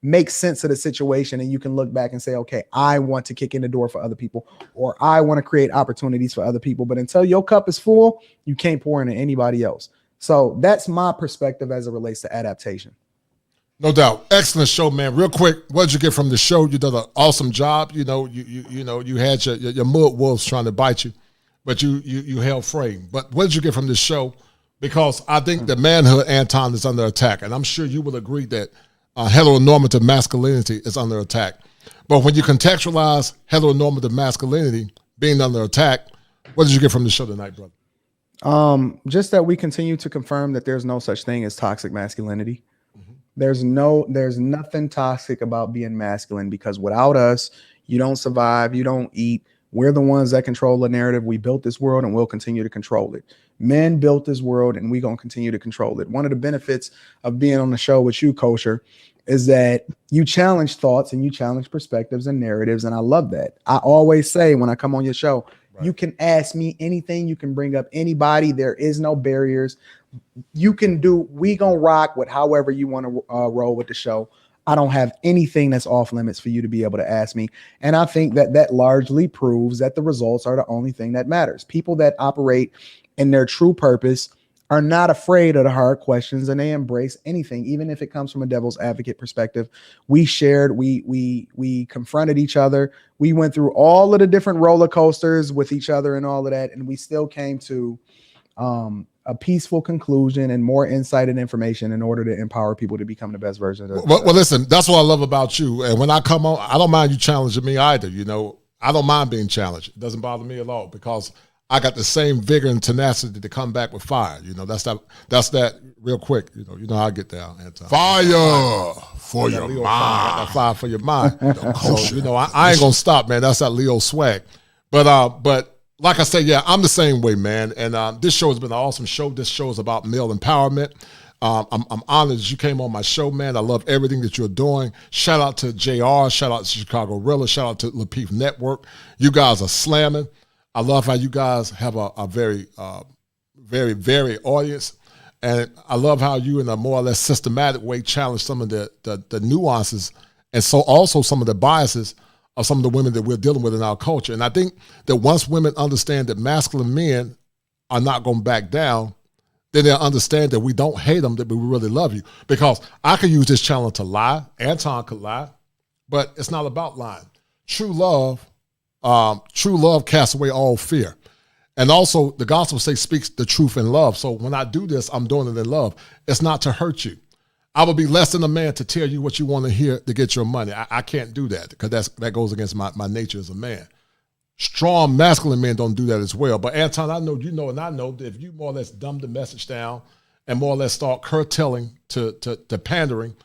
make sense of the situation, and you can look back and say, okay, I want to kick in the door for other people, or I want to create opportunities for other people. But until your cup is full, you can't pour into anybody else. So that's my perspective as it relates to adaptation. No doubt. Excellent show, man. Real quick, what did you get from the show? You did an awesome job. You know, you had your mud wolves trying to bite you, but you held frame. But what did you get from this show? Because I think the manhood, Anton, is under attack, and I'm sure you will agree that heteronormative masculinity is under attack. But when you contextualize heteronormative masculinity being under attack, what did you get from the show tonight, brother? Just that we continue to confirm that there's no such thing as toxic masculinity. There's nothing toxic about being masculine, because without us, you don't survive, you don't eat. We're the ones that control the narrative. We built this world and we'll continue to control it. Men built this world and we're going to continue to control it. One of the benefits of being on the show with you, Kosher, is that you challenge thoughts and you challenge perspectives and narratives. And I love that. I always say when I come on your show, you can ask me anything. You can bring up anybody. There is no barriers. You can do, we gonna rock with however you want to roll with the show. I don't have anything that's off limits for you to be able to ask me. And I think that largely proves that the results are the only thing that matters. People that operate in their true purpose are not afraid of the hard questions, and they embrace anything, even if it comes from a devil's advocate perspective. We shared, we confronted each other. We went through all of the different roller coasters with each other and all of that, and we still came to a peaceful conclusion and more insight and information in order to empower people to become the best version of themselves. Well, listen, that's what I love about you. And when I come on, I don't mind you challenging me either. You know, I don't mind being challenged. It doesn't bother me at all, because I got the same vigor and tenacity to come back with fire. You know, that's that real quick. You know how I get down, Anton. Fire for your mind. Fire for your mind. So, you know, I ain't gonna stop, man. That's that Leo swag. But like I said, yeah, I'm the same way, man. And this show has been an awesome show. This show is about male empowerment. I'm honored that you came on my show, man. I love everything that you're doing. Shout out to JR. Shout out to Chicago Rilla. Shout out to LaPeef Network. You guys are slamming. I love how you guys have a very, very, very audience. And I love how you, in a more or less systematic way, challenge some of the nuances, and so also some of the biases of some of the women that we're dealing with in our culture. And I think that once women understand that masculine men are not going to back down, then they'll understand that we don't hate them, that we really love you. Because I could use this channel to lie. Anton could lie, but it's not about lying. True love casts away all fear. And also the gospel speaks the truth in love. So when I do this, I'm doing it in love. It's not to hurt you. I would be less than a man to tell you what you want to hear to get your money. I can't do that, because that goes against my nature as a man. Strong masculine men don't do that as well. But Anton, I know you know, and I know that if you more or less dumb the message down and more or less start curtailing to pandering,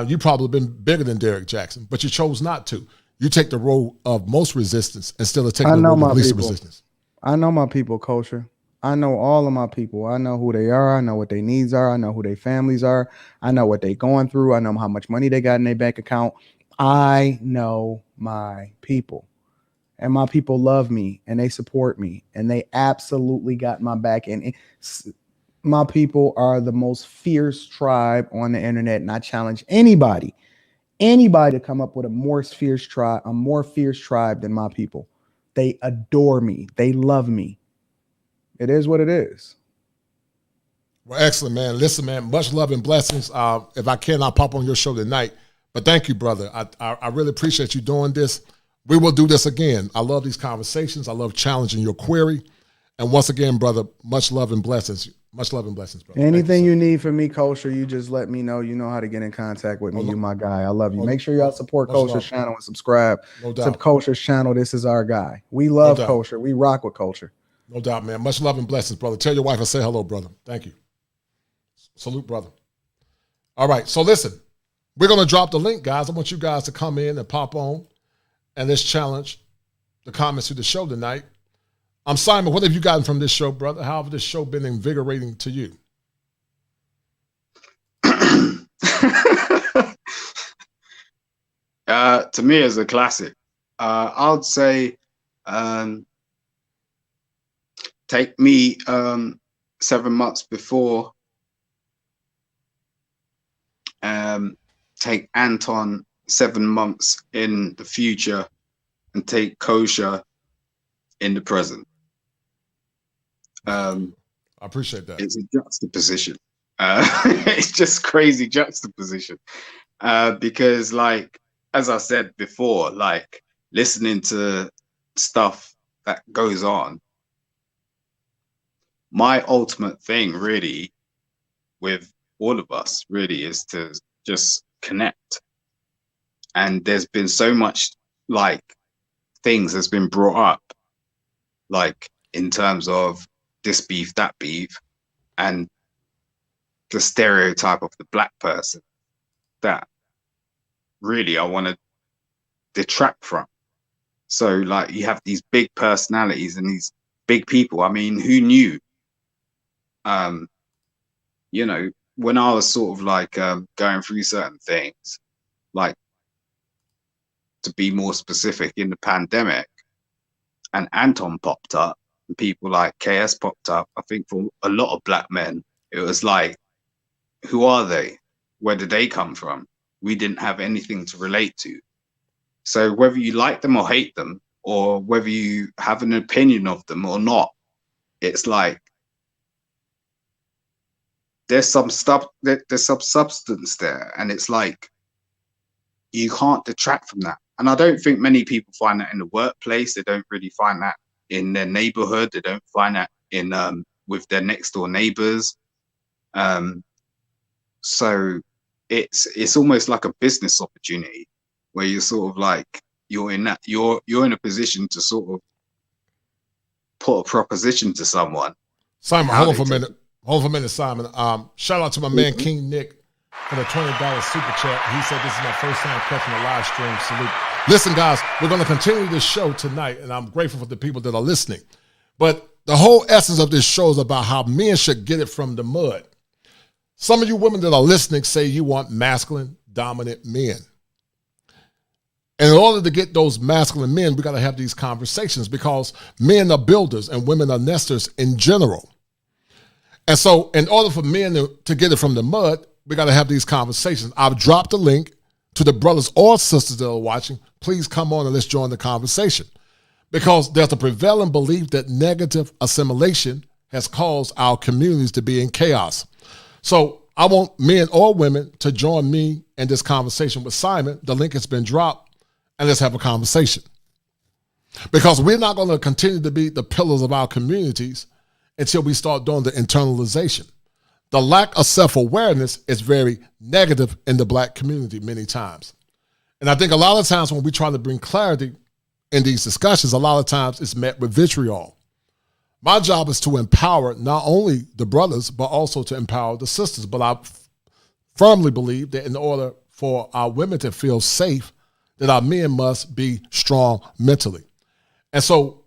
you probably been bigger than Derek Jackson, but you chose not to. You take the road of most resistance instead of taking the road of least resistance. I know my people, Culture. I know all of my people. I know who they are. I know what their needs are. I know who their families are. I know what they're going through. I know how much money they got in their bank account. I know my people. And my people love me and they support me. And they absolutely got my back. And my people are the most fierce tribe on the internet. And I challenge anybody to come up with a more fierce tribe than my people. They adore me. They love me. It is what it is. Well, excellent, man. Listen, man, much love and blessings. If I can, I'll pop on your show tonight. But thank you, brother. I really appreciate you doing this. We will do this again. I love these conversations. I love challenging your query. And once again, brother, much love and blessings. Much love and blessings, brother. Anything you need from me, Kosher, you just let me know. You know how to get in contact with me. You my guy. I love you. Make sure y'all support Kosher's channel and subscribe to Kosher's channel. This is our guy. We love Kosher. We rock with Kosher. No doubt, man. Much love and blessings, brother. Tell your wife I say hello, brother. Thank you. Salute, brother. All right. So listen, we're going to drop the link, guys. I want you guys to come in and pop on and let's challenge the comments to the show tonight. I'm Simon. What have you gotten from this show, brother? How have this show been invigorating to you? To me, it's a classic. I would say take me 7 months before, take Anton 7 months in the future, and take Kosher in the present. I appreciate that. It's a juxtaposition. It's just crazy juxtaposition. Because like, as I said before, like listening to stuff that goes on, my ultimate thing really with all of us really is to just connect. And there's been so much like things that's been brought up, like in terms of this beef, that beef, and the stereotype of the black person that really I want to detract from. So like you have these big personalities and these big people. I mean, who knew? You know, when I was sort of like going through certain things, like to be more specific, in the pandemic, and Anton popped up, and people like KS popped up. I think for a lot of black men, it was like, who are they? Where did they come from? We didn't have anything to relate to. So whether you like them or hate them, or whether you have an opinion of them or not, it's like there's some stuff, there's some substance there, and it's like you can't detract from that. And I don't think many people find that in the workplace. They don't really find that in their neighborhood. They don't find that in with their next door neighbors. So it's almost like a business opportunity where you're sort of like you're in a position to sort of put a proposition to someone. Simon, hold on for a minute. Hold on for a minute, Simon. Shout out to my man King Nick for the $20 super chat. He said this is my first time catching a live stream. Salute. Listen, guys, we're going to continue this show tonight, and I'm grateful for the people that are listening. But the whole essence of this show is about how men should get it from the mud. Some of you women that are listening say you want masculine, dominant men. And in order to get those masculine men, we got to have these conversations because men are builders and women are nesters in general. And so in order for men to get it from the mud, we got to have these conversations. I've dropped a link to the brothers or sisters that are watching. Please come on and let's join the conversation. Because there's a prevailing belief that negative assimilation has caused our communities to be in chaos. So I want men or women to join me in this conversation with Simon. The link has been dropped, and let's have a conversation. Because we're not going to continue to be the pillars of our communities until we start doing the internalization. The lack of self-awareness is very negative in the black community many times. And I think a lot of times when we try to bring clarity in these discussions, a lot of times it's met with vitriol. My job is to empower not only the brothers, but also to empower the sisters. But I firmly believe that in order for our women to feel safe, that our men must be strong mentally. And so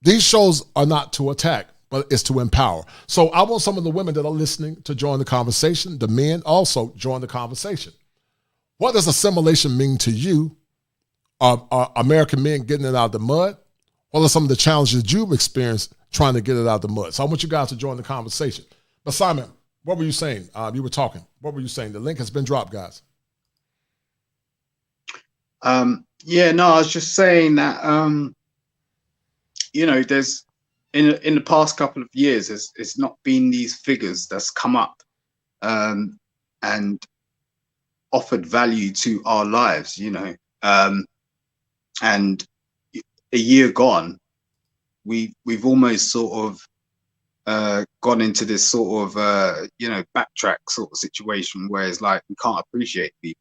these shows are not to attack, but it's to empower. So I want some of the women that are listening to join the conversation. The men also join the conversation. What does assimilation mean to you? Are American men getting it out of the mud? What are some of the challenges you've experienced trying to get it out of the mud? So I want you guys to join the conversation. But Simon, what were you saying? You were talking. What were you saying? The link has been dropped, guys. Yeah, no, I was just saying that, you know, there's in the past couple of years, it's not been these figures that's come up and offered value to our lives, you know. And a year gone, we've almost sort of gone into this sort of you know, backtrack sort of situation where it's like we can't appreciate people.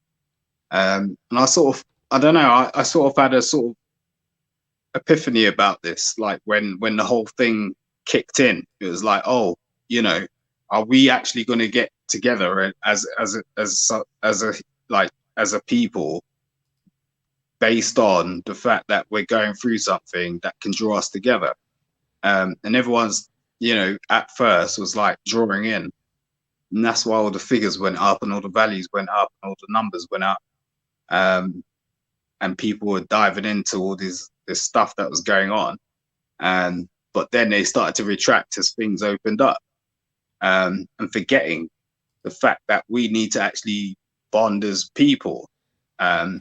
And I sort of, I don't know, I sort of had a sort of epiphany about this, like when the whole thing kicked in. It was like, oh, you know, are we actually going to get together as a people based on the fact that we're going through something that can draw us together? And everyone's, you know, at first was like drawing in, and that's why all the figures went up and all the values went up and all the numbers went up. And people were diving into all this stuff that was going on. But then they started to retract as things opened up, and forgetting the fact that we need to actually bond as people. I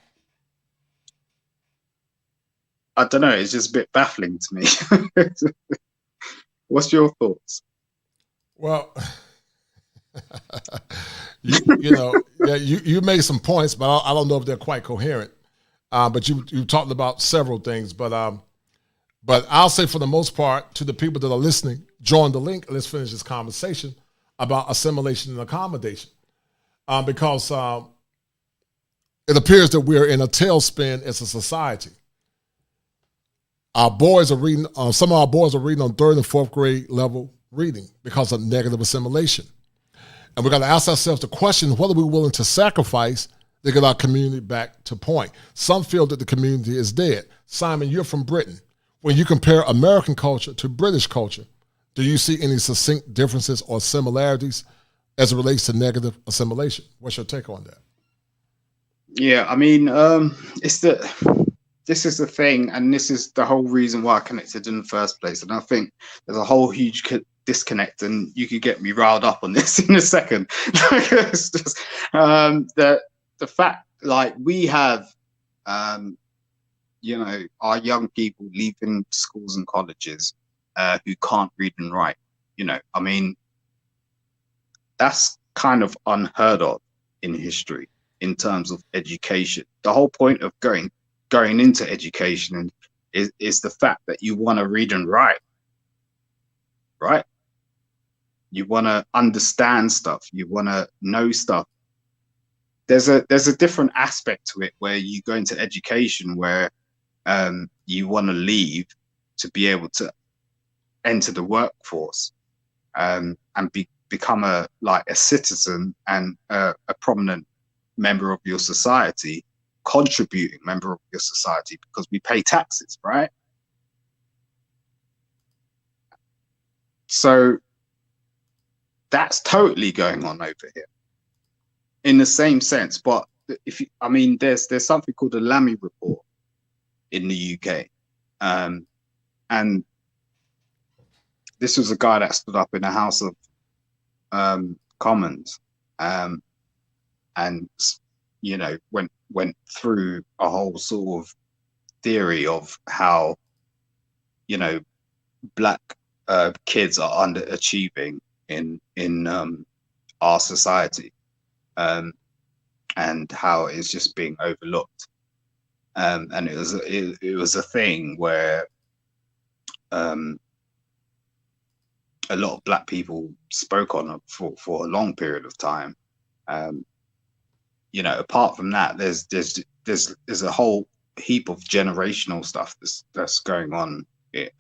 don't know, it's just a bit baffling to me. What's your thoughts? Well, you know, yeah, you made some points, but I don't know if they're quite coherent. But you talked about several things, but I'll say for the most part, to the people that are listening, join the link and let's finish this conversation about assimilation and accommodation, because it appears that we're in a tailspin as a society. Our boys are reading. Some of our boys are reading on 3rd and 4th grade level reading because of negative assimilation. And we got to ask ourselves the question, what are we willing to sacrifice to get our community back to point? Some feel that the community is dead. Simon, you're from Britain. When you compare American culture to British culture, do you see any succinct differences or similarities as it relates to negative assimilation? What's your take on that? Yeah, I mean, this is the thing, and this is the whole reason why I connected in the first place. And I think there's a whole huge disconnect, and you could get me riled up on this in a second. It's just the fact, like, we have, you know, our young people leaving schools and colleges who can't read and write. You know, I mean, that's kind of unheard of in history in terms of education. The whole point of going into education is the fact that you want to read and write, right? You want to understand stuff. You want to know stuff. There's a different aspect to it where you go into education where you want to leave to be able to enter the workforce and become a citizen and a prominent member of your society, contributing member of your society, because we pay taxes, right? So that's totally going on over here in the same sense. But I mean, there's something called the Lammy Report in the UK. And this was a guy that stood up in the House of Commons and, you know, went through a whole sort of theory of how, you know, black kids are underachieving in our society, and how it's just being overlooked. And it was a thing where a lot of black people spoke on it for a long period of time. You know, apart from that, there's a whole heap of generational stuff that's going on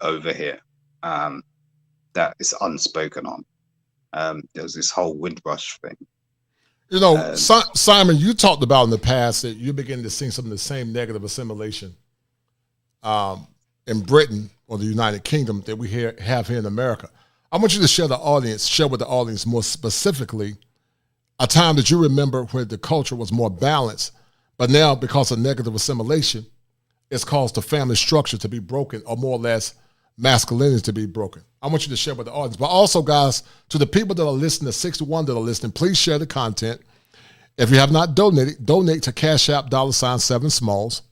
over here that is unspoken on. There's this whole Windrush thing. You know, Simon, you talked about in the past that you're beginning to see some of the same negative assimilation in Britain or the United Kingdom that we have here in America. I want you to share with the audience more specifically a time that you remember where the culture was more balanced, but now because of negative assimilation, it's caused the family structure to be broken, or more or less masculinity to be broken. I want you to share with the audience. But also, guys, to the people that are listening, the 61 that are listening, please share the content. If you have not donated, donate to Cash App $7 Smalls.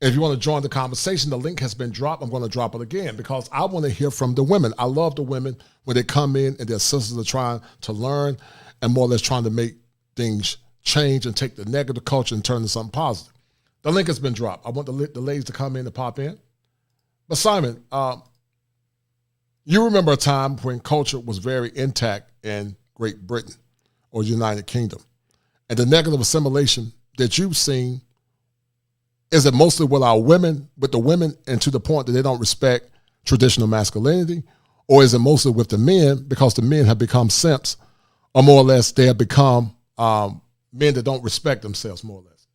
If you want to join the conversation, the link has been dropped. I'm going to drop it again because I want to hear from the women. I love the women when they come in and their sisters are trying to learn and more or less trying to make things change and take the negative culture and turn it into something positive. The link has been dropped. I want the ladies to come in and pop in. But Simon, you remember a time when culture was very intact in Great Britain or United Kingdom. And the negative assimilation that you've seen, is it mostly with the women and to the point that they don't respect traditional masculinity? Or is it mostly with the men because the men have become simps, or more or less they have become men that don't respect themselves, more or less?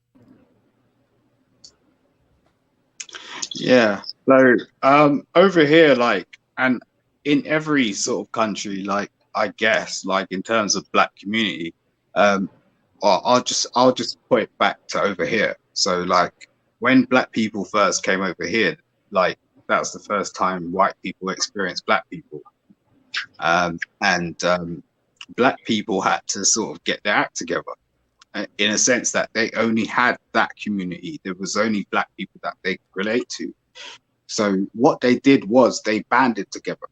Yeah. So over here, like, and in every sort of country, like, I guess, like in terms of black community, I'll just put it back to over here. So like when black people first came over here, like that was the first time white people experienced black people. And black people had to sort of get their act together in a sense that they only had that community. There was only black people that they could relate to. So what they did was they banded together.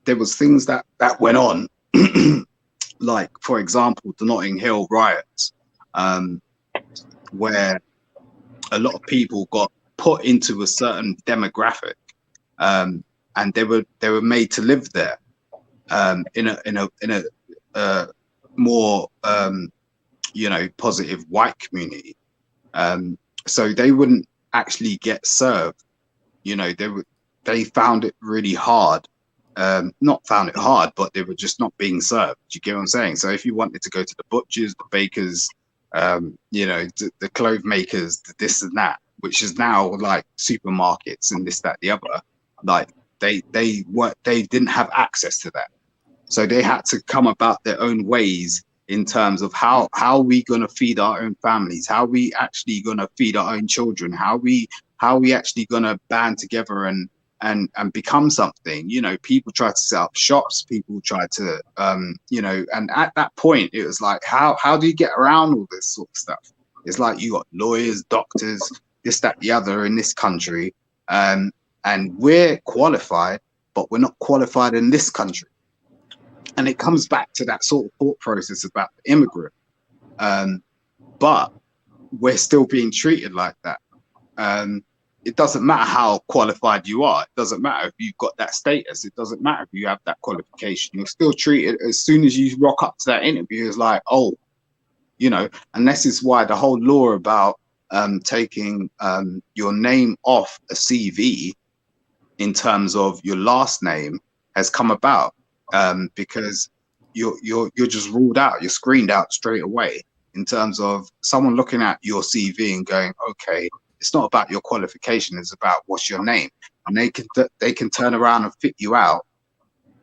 There was things that went on like, for example, the Notting Hill riots, where a lot of people got put into a certain demographic, and they were made to live there in a more positive white community, so they wouldn't actually get served. They found it really hard. Not found it hard, but they were just not being served. Do you get what I'm saying? So if you wanted to go to the butchers, the bakers, the clothes makers, the this and that, which is now like supermarkets and this, that, the other, like they didn't have access to that. So they had to come about their own ways in terms of how are we going to feed our own families? How are we actually going to feed our own children? How are we actually going to band together and become something? People try to set up shops, people try to and at that point it was like, how do you get around all this sort of stuff? It's like you got lawyers, doctors, this, that, the other in this country, and we're qualified, but we're not qualified in this country. And it comes back to that sort of thought process about the immigrant, but we're still being treated like that. It doesn't matter how qualified you are. It doesn't matter if you've got that status. It doesn't matter if you have that qualification. You're still treated, as soon as you rock up to that interview, it's like, oh, and this is why the whole law about taking your name off a CV in terms of your last name has come about, because you're just ruled out. You're screened out straight away in terms of someone looking at your CV and going, okay, it's not about your qualification, it's about what's your name. And they can turn around and fit you out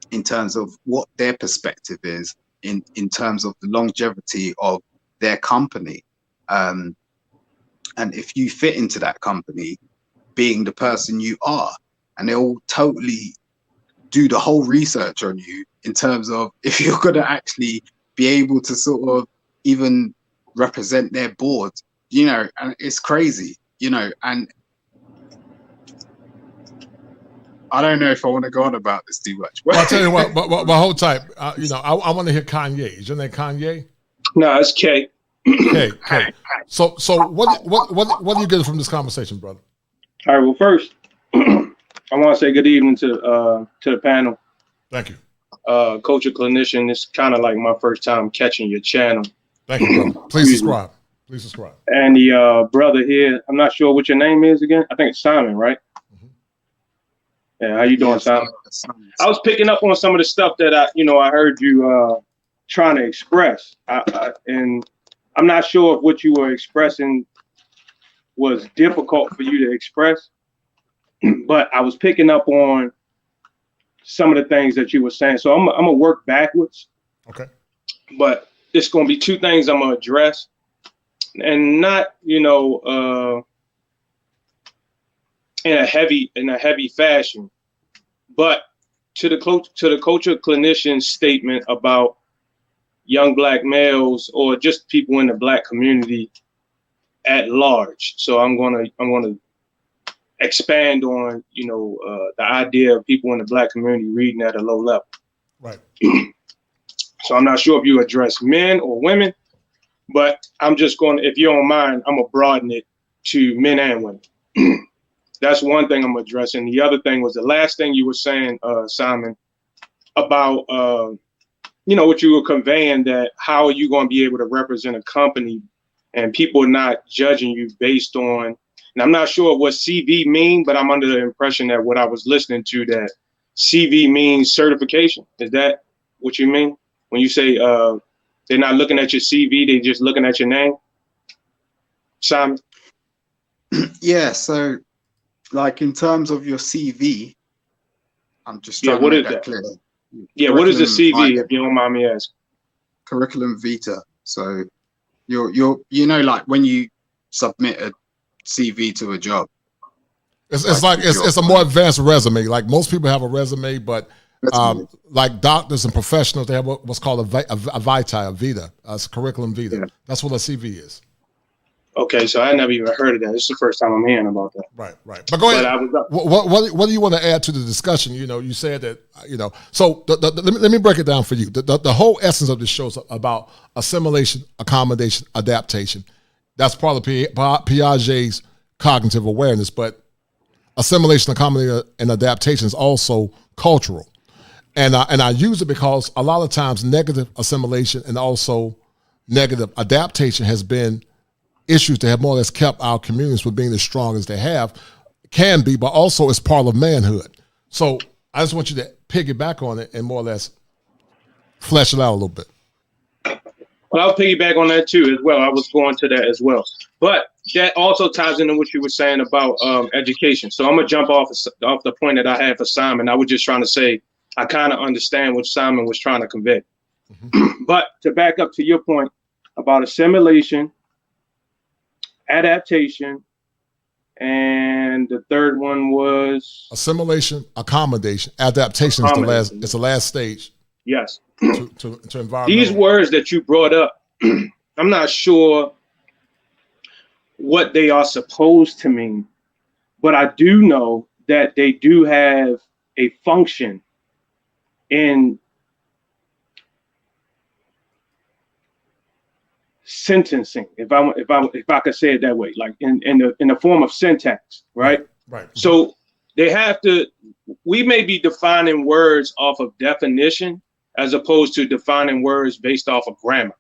in terms of what their perspective is in terms of the longevity of their company. And if you fit into that company being the person you are, and they'll totally do the whole research on you in terms of if you're going to actually be able to sort of even represent their board, and it's crazy. And I don't know if I want to go on about this too much. Well, I'll tell you what, but hold tight. I want to hear Kanye. Is your name Kanye? No, it's K. K. So what do you get from this conversation, brother? All right. Well, first, I want to say good evening to the panel. Thank you. Culture Clinician. It's kind of like my first time catching your channel. Thank you, brother. Please subscribe. Please subscribe. And the brother here, I'm not sure what your name is again. I think it's Simon, right? Mm-hmm. Yeah, how you doing, Simon? I was picking up on some of the stuff that I heard you trying to express, and I'm not sure if what you were expressing was difficult for you to express, but I was picking up on some of the things that you were saying. So I'm gonna work backwards. Okay. But it's gonna be two things I'm gonna address. And not, in a heavy fashion, but to the culture clinician statement about young Black males or just people in the Black community at large. So I'm gonna expand on the idea of people in the Black community reading at a low level. Right. So I'm not sure if you address men or women. But I'm just going to, if you don't mind, I'm going to broaden it to men and women. That's one thing I'm addressing. The other thing was the last thing you were saying, Simon, about, what you were conveying, that how are you going to be able to represent a company and people not judging you based on, and I'm not sure what CV mean, but I'm under the impression that what I was listening to, that CV means certification. Is that what you mean? When you say, they're not looking at your CV, they're just looking at your name? Simon? Yeah, so like in terms of your CV, I'm just trying to make that clear. Yeah, what is a CV, if you don't mind me asking? Curriculum vitae. So you're like when you submit a CV to a job. It's a more advanced resume. Like most people have a resume, but like doctors and professionals, they have what's called a vitae, a vita. It's a curriculum vitae. Yeah. That's what a CV is. Okay, so I never even heard of that. This is the first time I'm hearing about that. Right. But go ahead. What do you want to add to the discussion? You said that, so let me break it down for you. The whole essence of this show is about assimilation, accommodation, adaptation. That's part of Piaget's cognitive awareness, but assimilation, accommodation, and adaptation is also cultural. And I use it because a lot of times negative assimilation and also negative adaptation has been issues that have more or less kept our communities from being as strong as they can be, but also it's part of manhood. So I just want you to piggyback on it and more or less flesh it out a little bit. Well, I'll piggyback on that too as well. I was going to that as well. But that also ties into what you were saying about education. So I'm going to jump off the point that I had for Simon. I was just trying to say, I kind of understand what Simon was trying to convey. Mm-hmm. But to back up to your point about assimilation, adaptation, and the third one was assimilation, accommodation. Adaptation is the last stage. Yes. To environmental. These words that you brought up, I'm not sure what they are supposed to mean, but I do know that they do have a function in sentencing, if I could say it that way, like in the form of syntax, right? Right. So we may be defining words off of definition as opposed to defining words based off of grammar.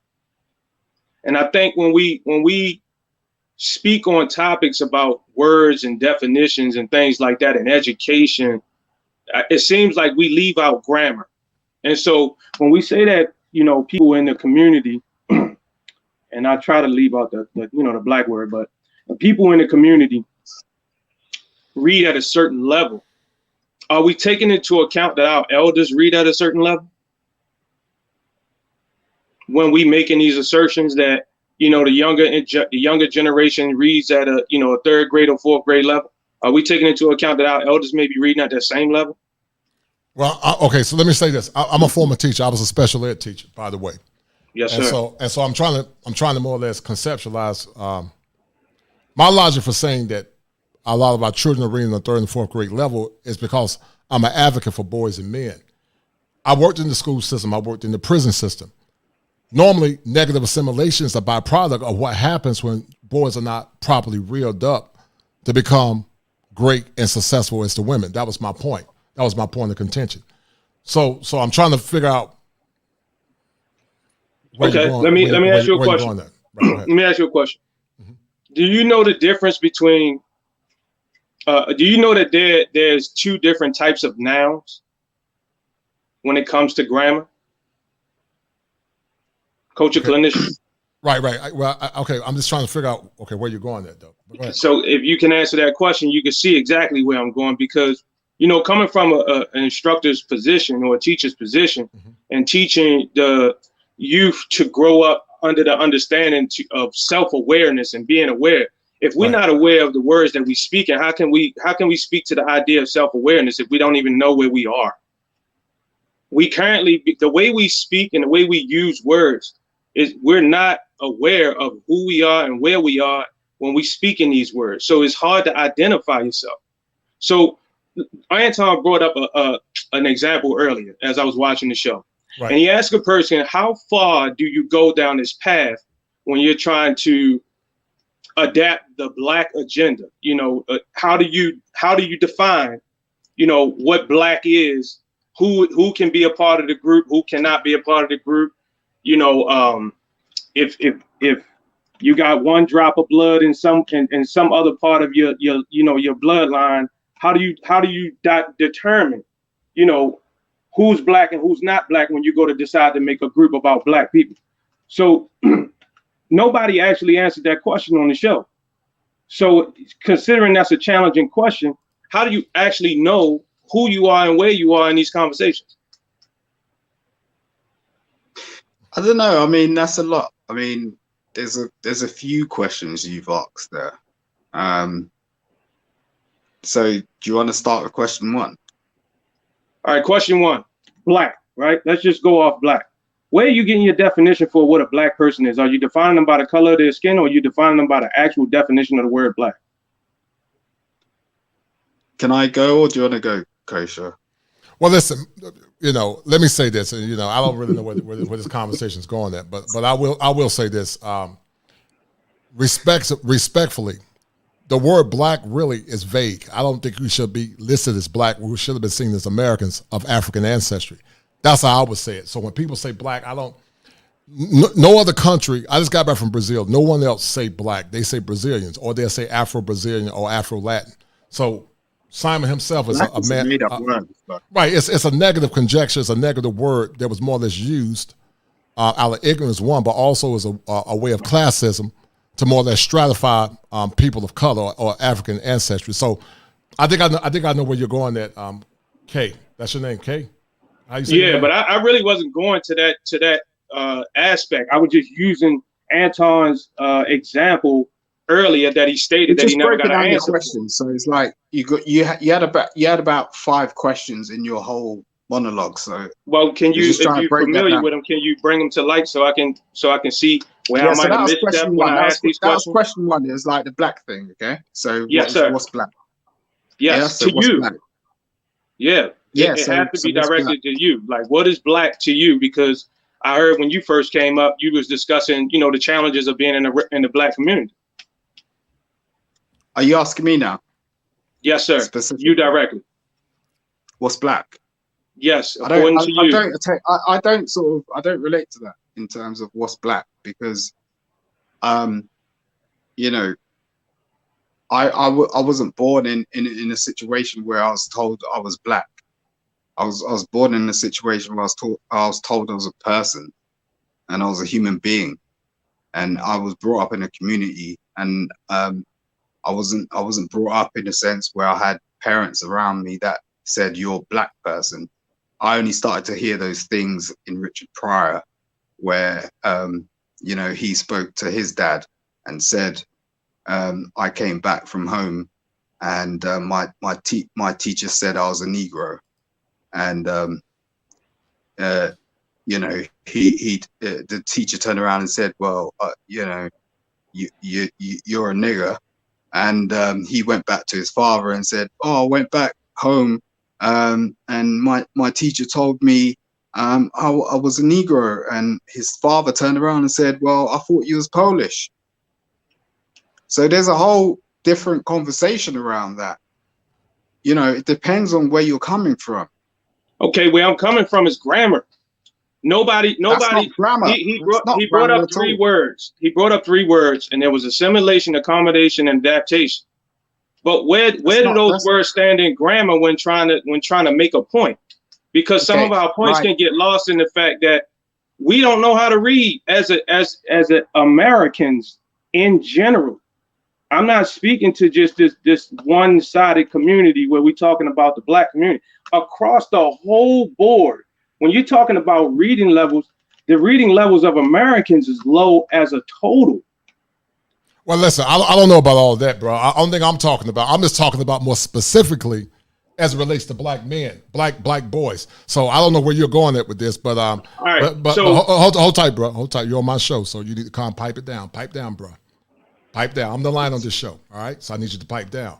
And I think when we speak on topics about words and definitions and things like that in education, it seems like we leave out grammar. And so when we say that, people in the community, and I try to leave out the black word, but people in the community read at a certain level, are we taking into account that our elders read at a certain level? When we making these assertions that, the younger generation reads at a third grade or fourth grade level, are we taking into account that our elders may be reading at that same level? Well, okay, so let me say this. I'm a former teacher. I was a special ed teacher, by the way. Yes, sir. And so I'm trying to more or less conceptualize my logic for saying that a lot of our children are reading the third and fourth grade level is because I'm an advocate for boys and men. I worked in the school system. I worked in the prison system. Normally, negative assimilation is a byproduct of what happens when boys are not properly reared up to become great and successful as the women. That was my point. That was my point of contention. So I'm trying to figure out. Okay, let me ask you a question. Let me ask you a question. Mm-hmm. Do you know the difference between? Do you know that there's two different types of nouns when it comes to grammar? Coach or clinician? Right. Okay, I'm just trying to figure out where you're going at though. Go ahead. So if you can answer that question, you can see exactly where I'm going because coming from an instructor's position or a teacher's position, mm-hmm. and teaching the youth to grow up under the understanding of self-awareness and being aware. If we're not aware of the words that we speak, and how can we speak to the idea of self-awareness if we don't even know where we are? We currently, the way we speak and the way we use words is we're not aware of who we are and where we are when we speak in these words. So it's hard to identify yourself. So Anton brought up an example earlier as I was watching the show. Right. And he asked a person, how far do you go down this path when you're trying to adapt the Black agenda? How do you define, what Black is, who can be a part of the group, who cannot be a part of the group? If you got one drop of blood in some other part of your bloodline, how do you determine, who's Black and who's not Black when you go to decide to make a group about Black people? So nobody actually answered that question on the show. So considering that's a challenging question, how do you actually know who you are and where you are in these conversations? I don't know. I mean, that's a lot. I mean, there's a few questions you've asked there. So do you want to start with question one? All right, question one, Black, right? Let's just go off Black. where are you getting your definition for what a black person is? Are you defining them by the color of their skin, or are you defining them by the actual definition of the word black? Can I go, or do you want to go, Kosha? Well, listen, let me say this, and I don't really know where this conversation is going at, but I will say this, respectfully, the word black really is vague. I don't think we should be listed as black. We should have been seen as Americans of African ancestry. That's how I would say it. So when people say black, no other country, I just got back from Brazil, no one else say black. They say Brazilians, or they'll say Afro-Brazilian or Afro-Latin. So Simon himself is a man. Right, it's a negative conjecture. It's a negative word that was more or less used out of ignorance, one, but also as a way of classism to more or less stratify people of color or African ancestry. So I think I know where you're going at, Kay. That's your name, Kay? How you say yeah, but I really wasn't going to that aspect. I was just using Anton's example earlier that he stated that he never got an answer. Questions. So it's like you had about 5 questions in your whole monologue. So well, can you, if you're familiar with them, can you bring them to light so I can see where I might have misstepped when I asked these questions? That was question 1. Is like the black thing, okay? So yes, sir. What's black? Yes, so to you. Black? Yeah. Yeah, it has to be directed to you. Like, what is black to you? Because I heard when you first came up, you was discussing, the challenges of being in the black community. Are you asking me now? Yes, sir. You directly. What's black? Yes, according to you. I don't relate to that in terms of what's black, because, I wasn't born in a situation where I was told I was black. I was born in a situation where I was told I was a person, and I was a human being, and I was brought up in a community, and I wasn't brought up in a sense where I had parents around me that said you're a black person. I only started to hear those things in Richard Pryor, where he spoke to his dad and said, I came back from home, and my teacher said I was a Negro. And the teacher turned around and said, well, you're a nigger. And he went back to his father and said, oh, I went back home, and my teacher told me I was a Negro. And his father turned around and said, well, I thought you was Polish. So there's a whole different conversation around that. It depends on where you're coming from. Okay, where I'm coming from is grammar. Nobody. Grammar. He brought up 3 words. He brought up 3 words, and there was assimilation, accommodation, and adaptation. But where do those words stand in grammar when trying to make a point? Because some of our points can get lost in the fact that we don't know how to read as Americans in general. I'm not speaking to just this one-sided community where we're talking about the black community. Across the whole board, when you're talking about reading levels, the reading levels of Americans is low as a total. Well, listen, I don't know about all that, bro. I don't think I'm talking about. I'm just talking about more specifically as it relates to black men, black boys. So I don't know where you're going at with this, but all right. But hold tight, bro. Hold tight. You're on my show, so you need to come pipe it down. Pipe down, bro. Pipe down. I'm the line on this show, all right? So I need you to pipe down.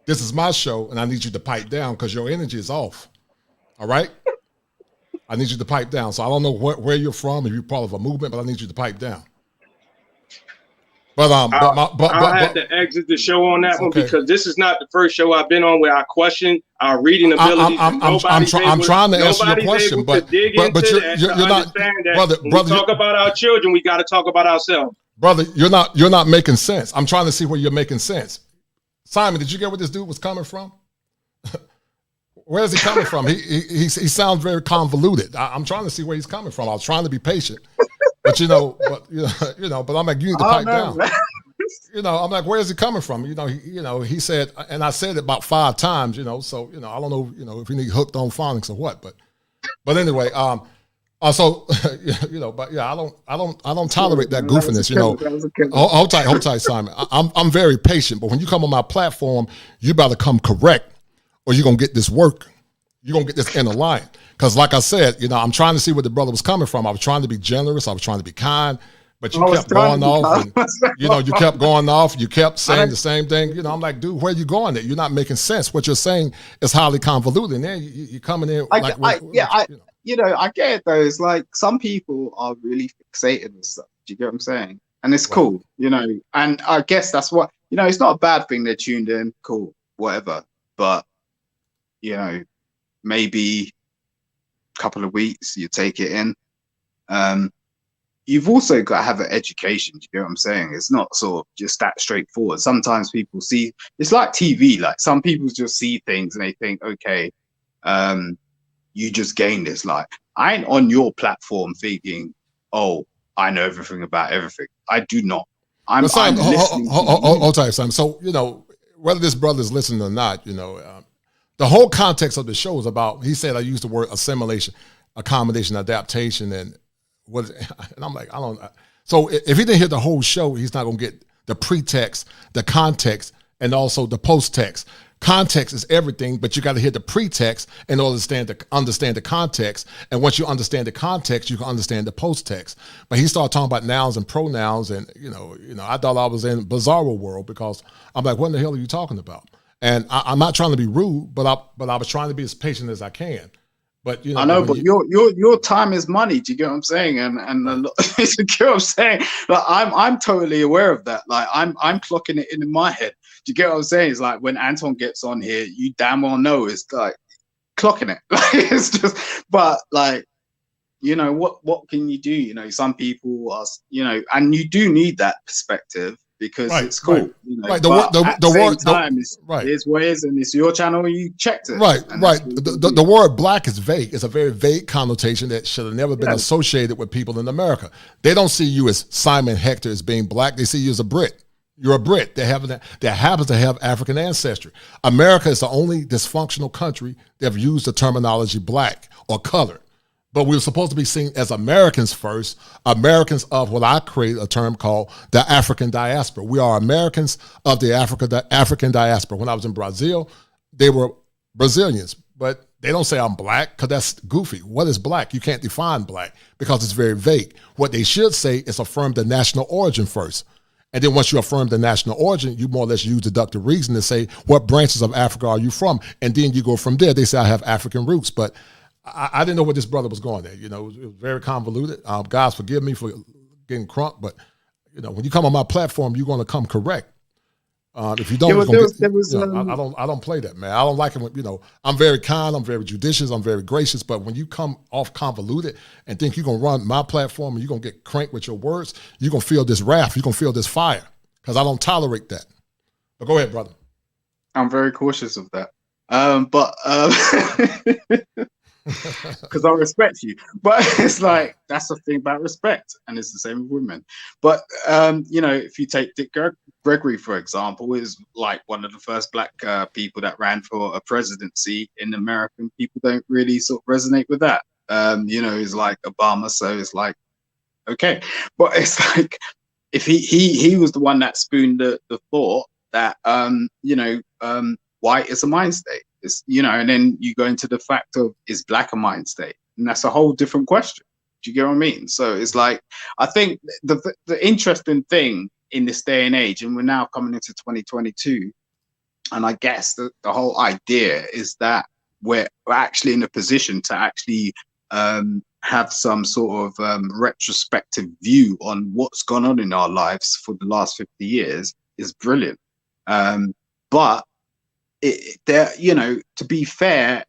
This is my show, and I need you to pipe down because your energy is off, all right? I need you to pipe down. So I don't know where you're from, if you're part of a movement, but I need you to pipe down. But I had to exit the show on that one because this is not the first show I've been on where I question our reading abilities. I'm trying to answer your question, but you're not, brother. When we talk about our children, we got to talk about ourselves. Brother, you're not making sense. I'm trying to see where you're making sense. Simon, did you get where this dude was coming from? Where is he coming from? He sounds very convoluted. I'm trying to see where he's coming from. I was trying to be patient, but but I'm like, you need to pipe down. I'm like, where is he coming from? He said, and I said it about 5 times. So I don't know, if he need hooked on phonics or what, but anyway, but yeah, I don't tolerate that goofiness. Hold tight, Simon. I'm very patient, but when you come on my platform, you better come correct, or you're gonna get this work. you're going to get this inner lion. Because like I said, I'm trying to see where the brother was coming from. I was trying to be generous. I was trying to be kind. But you kept going off. And, you kept going off. You kept saying the same thing. I'm like, dude, where are you going at? You're not making sense. What you're saying is highly convoluted. And then you're coming in. I get it though. It's like some people are really fixated with stuff. Do you get what I'm saying? And it's cool, And I guess that's what, it's not a bad thing they're tuned in. Cool, whatever. But, maybe a couple of weeks, you take it in. You've also got to have an education. Do you get what I'm saying? It's not sort of just that straightforward. Sometimes people see, it's like TV. Like some people just see things and they think, okay, you just gained this. Like I ain't on your platform thinking, oh, I know everything about everything. I do not. I'm listening. Hold tight, Simon. So, whether this brother is listening or not, the whole context of the show is about, he said, I used the word assimilation, accommodation, adaptation, and I'm like, I don't. So if he didn't hear the whole show, he's not going to get the pretext, the context, and also the post-text. Context is everything, but you got to hear the pretext in order to understand the context. And once you understand the context, you can understand the post-text. But he started talking about nouns and pronouns, and I thought I was in bizarro world because I'm like, what in the hell are you talking about? And I'm not trying to be rude, but I was trying to be as patient as I can. But I know, but your time is money. Do you get what I'm saying? And do you get what I'm saying? Like I'm totally aware of that. Like I'm clocking it in my head. Do you get what I'm saying? It's like when Anton gets on here, you damn well know it's like clocking it. Like it's just, but like what can you do? Some people are and you do need that perspective. Because it's cool. Right. The word time is what it is, and it's your channel. You checked it. Right. The word black is vague. It's a very vague connotation that should have never been associated with people in America. They don't see you as Simon Hector as being black. They see you as a Brit. You're a Brit that happens to have African ancestry. America is the only dysfunctional country that have used the terminology black or colored. But we were supposed to be seen as Americans first, Americans of what I created a term called the African diaspora. We are Americans of the African diaspora. When I was in Brazil, they were Brazilians, but they don't say I'm black because that's goofy. What is black? You can't define black because it's very vague. What they should say is affirm the national origin first. And then once you affirm the national origin, you more or less use deductive reason to say, what branches of Africa are you from? And then you go from there. They say I have African roots, but I didn't know where this brother was going there. It was very convoluted. Guys, forgive me for getting crunk, but when you come on my platform, you're going to come correct. If you don't, I don't play that, man. I don't like it when I'm very kind, I'm very judicious, I'm very gracious. But when you come off convoluted and think you're gonna run my platform and you're gonna get cranked with your words, you're gonna feel this wrath, you're gonna feel this fire, because I don't tolerate that. But go ahead, brother. I'm very cautious of that, because I respect you, but it's like that's the thing about respect, and it's the same with women. But if you take Dick Gregory, for example, is like one of the first black people that ran for a presidency in America, and people don't really sort of resonate with that. It's like Obama, so it's like okay, but it's like if he was the one that spooned the thought that white is a mind state. It's, and then you go into the fact of, is black a mind state? And that's a whole different question. Do you get what I mean? So it's like, I think the interesting thing in this day and age, and we're now coming into 2022, and I guess the whole idea is that we're actually in a position to actually have some sort of retrospective view on what's gone on in our lives for the last 50 years is brilliant. But to be fair,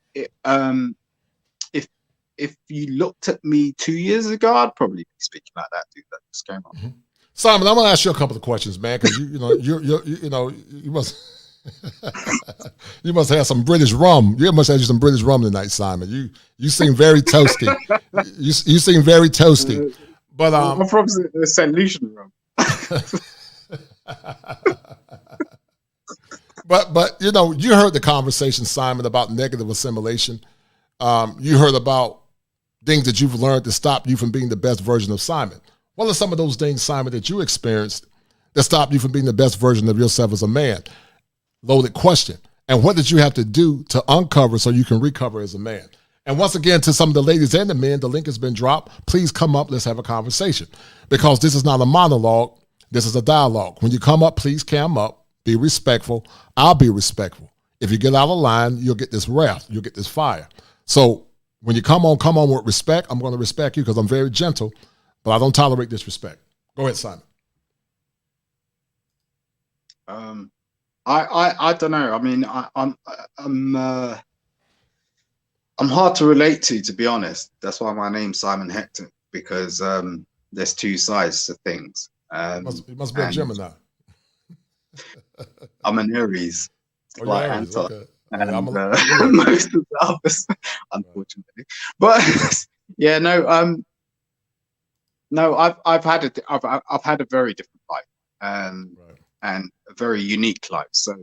if you looked at me 2 years ago, I'd probably be speaking like that dude that just came on. Mm-hmm. Simon, I'm gonna ask you a couple of questions, man, because you must you must have some British rum. You must have some British rum tonight, Simon. You seem very toasty. You seem very toasty. But I'm from the St. Lucian rum. But you heard the conversation, Simon, about negative assimilation. You heard about things that you've learned to stop you from being the best version of Simon. What are some of those things, Simon, that you experienced that stopped you from being the best version of yourself as a man? Loaded question. And what did you have to do to uncover so you can recover as a man? And once again, to some of the ladies and the men, the link has been dropped. Please come up. Let's have a conversation, because this is not a monologue. This is a dialogue. When you come up, please cam up. Be respectful. I'll be respectful. If you get out of line, you'll get this wrath. You'll get this fire. So when you come on with respect. I'm going to respect you because I'm very gentle, but I don't tolerate disrespect. Go ahead, Simon. I don't know. I mean, I'm hard to relate to be honest. That's why my name's Simon Hector, because there's two sides to things. You must be a Gemini. I'm an Aries, like Aries, Anton, okay. and I'm most of the others, unfortunately. But yeah, no, I've had a very different life, and a very unique life. So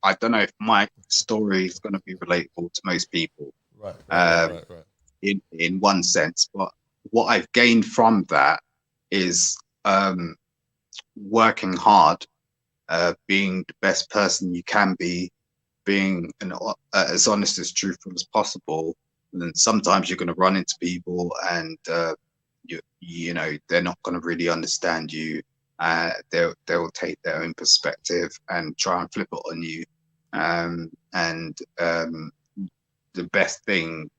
I don't know if my story is going to be relatable to most people. Right. In one sense, but what I've gained from that is working hard, being the best person you can be, being as honest, as truthful as possible. And then sometimes you're going to run into people, and you know they're not going to really understand you. They'll take their own perspective and try and flip it on you. The best thing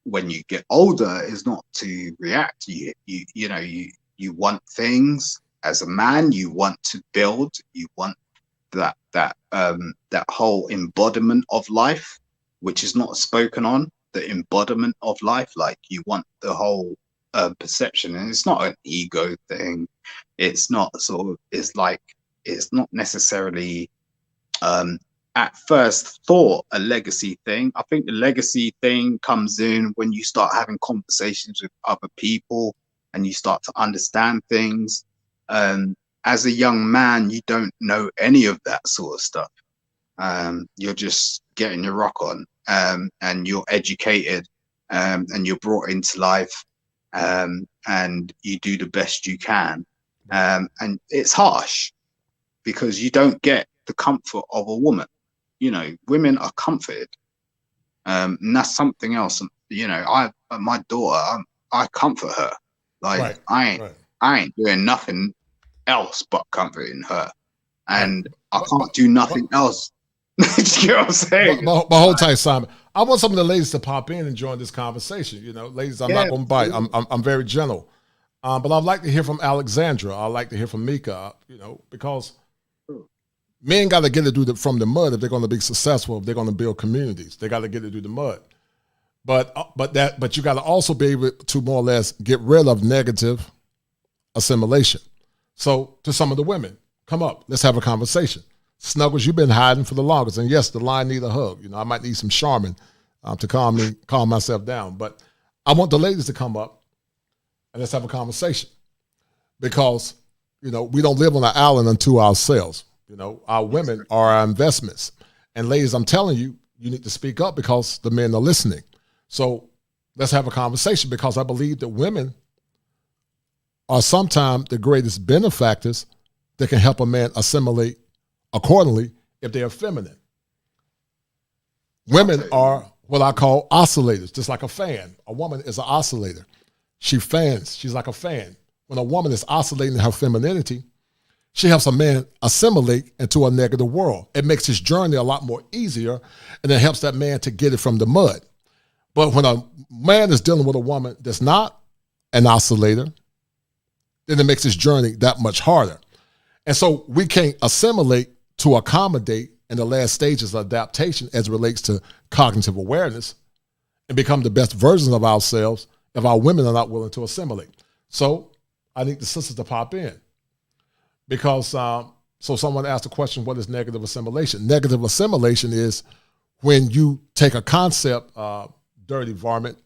when you get older is not to react. You want things as a man. You want to build. You want that whole embodiment of life, which is not spoken on. The embodiment of life, like you want the whole perception, and it's not an ego thing. It's not it's not necessarily at first thought a legacy thing. I think the legacy thing comes in when you start having conversations with other people and you start to understand things. As a young man, you don't know any of that sort of stuff. You're just getting your rock on, and you're educated, and you're brought into life, and you do the best you can. And it's harsh because you don't get the comfort of a woman. You know, women are comforted, and that's something else. You know, my daughter, I comfort her. Like I ain't doing nothing else but comforting her, and I can't do nothing else. Do you know what I'm saying? But hold tight, Simon. I want some of the ladies to pop in and join this conversation. You know, ladies, I'm not going to bite. I'm very gentle, but I'd like to hear from Alexandra. I'd like to hear from Mika. You know, because men got to get it through from the mud if they're going to be successful. If they're going to build communities, they got to get it through the mud. But you got to also be able to more or less get rid of negative assimilation. So to some of the women, come up. Let's have a conversation. Snuggles, you've been hiding for the longest, and yes, the line need a hug. You know, I might need some Charmin to calm myself down. But I want the ladies to come up and let's have a conversation, because you know we don't live on an island unto ourselves. You know, our women are our investments. And ladies, I'm telling you, you need to speak up because the men are listening. So let's have a conversation, because I believe that women are sometimes the greatest benefactors that can help a man assimilate accordingly if they are feminine. Women are what I call oscillators, just like a fan. A woman is an oscillator. She fans. She's like a fan. When a woman is oscillating her femininity, she helps a man assimilate into a negative world. It makes his journey a lot more easier, and it helps that man to get it from the mud. But when a man is dealing with a woman that's not an oscillator, then it makes his journey that much harder. And so we can't assimilate to accommodate in the last stages of adaptation as it relates to cognitive awareness and become the best versions of ourselves if our women are not willing to assimilate. So I need the sisters to pop in, because so someone asked the question, what is negative assimilation? Negative assimilation is when you take a concept, dirty varmint,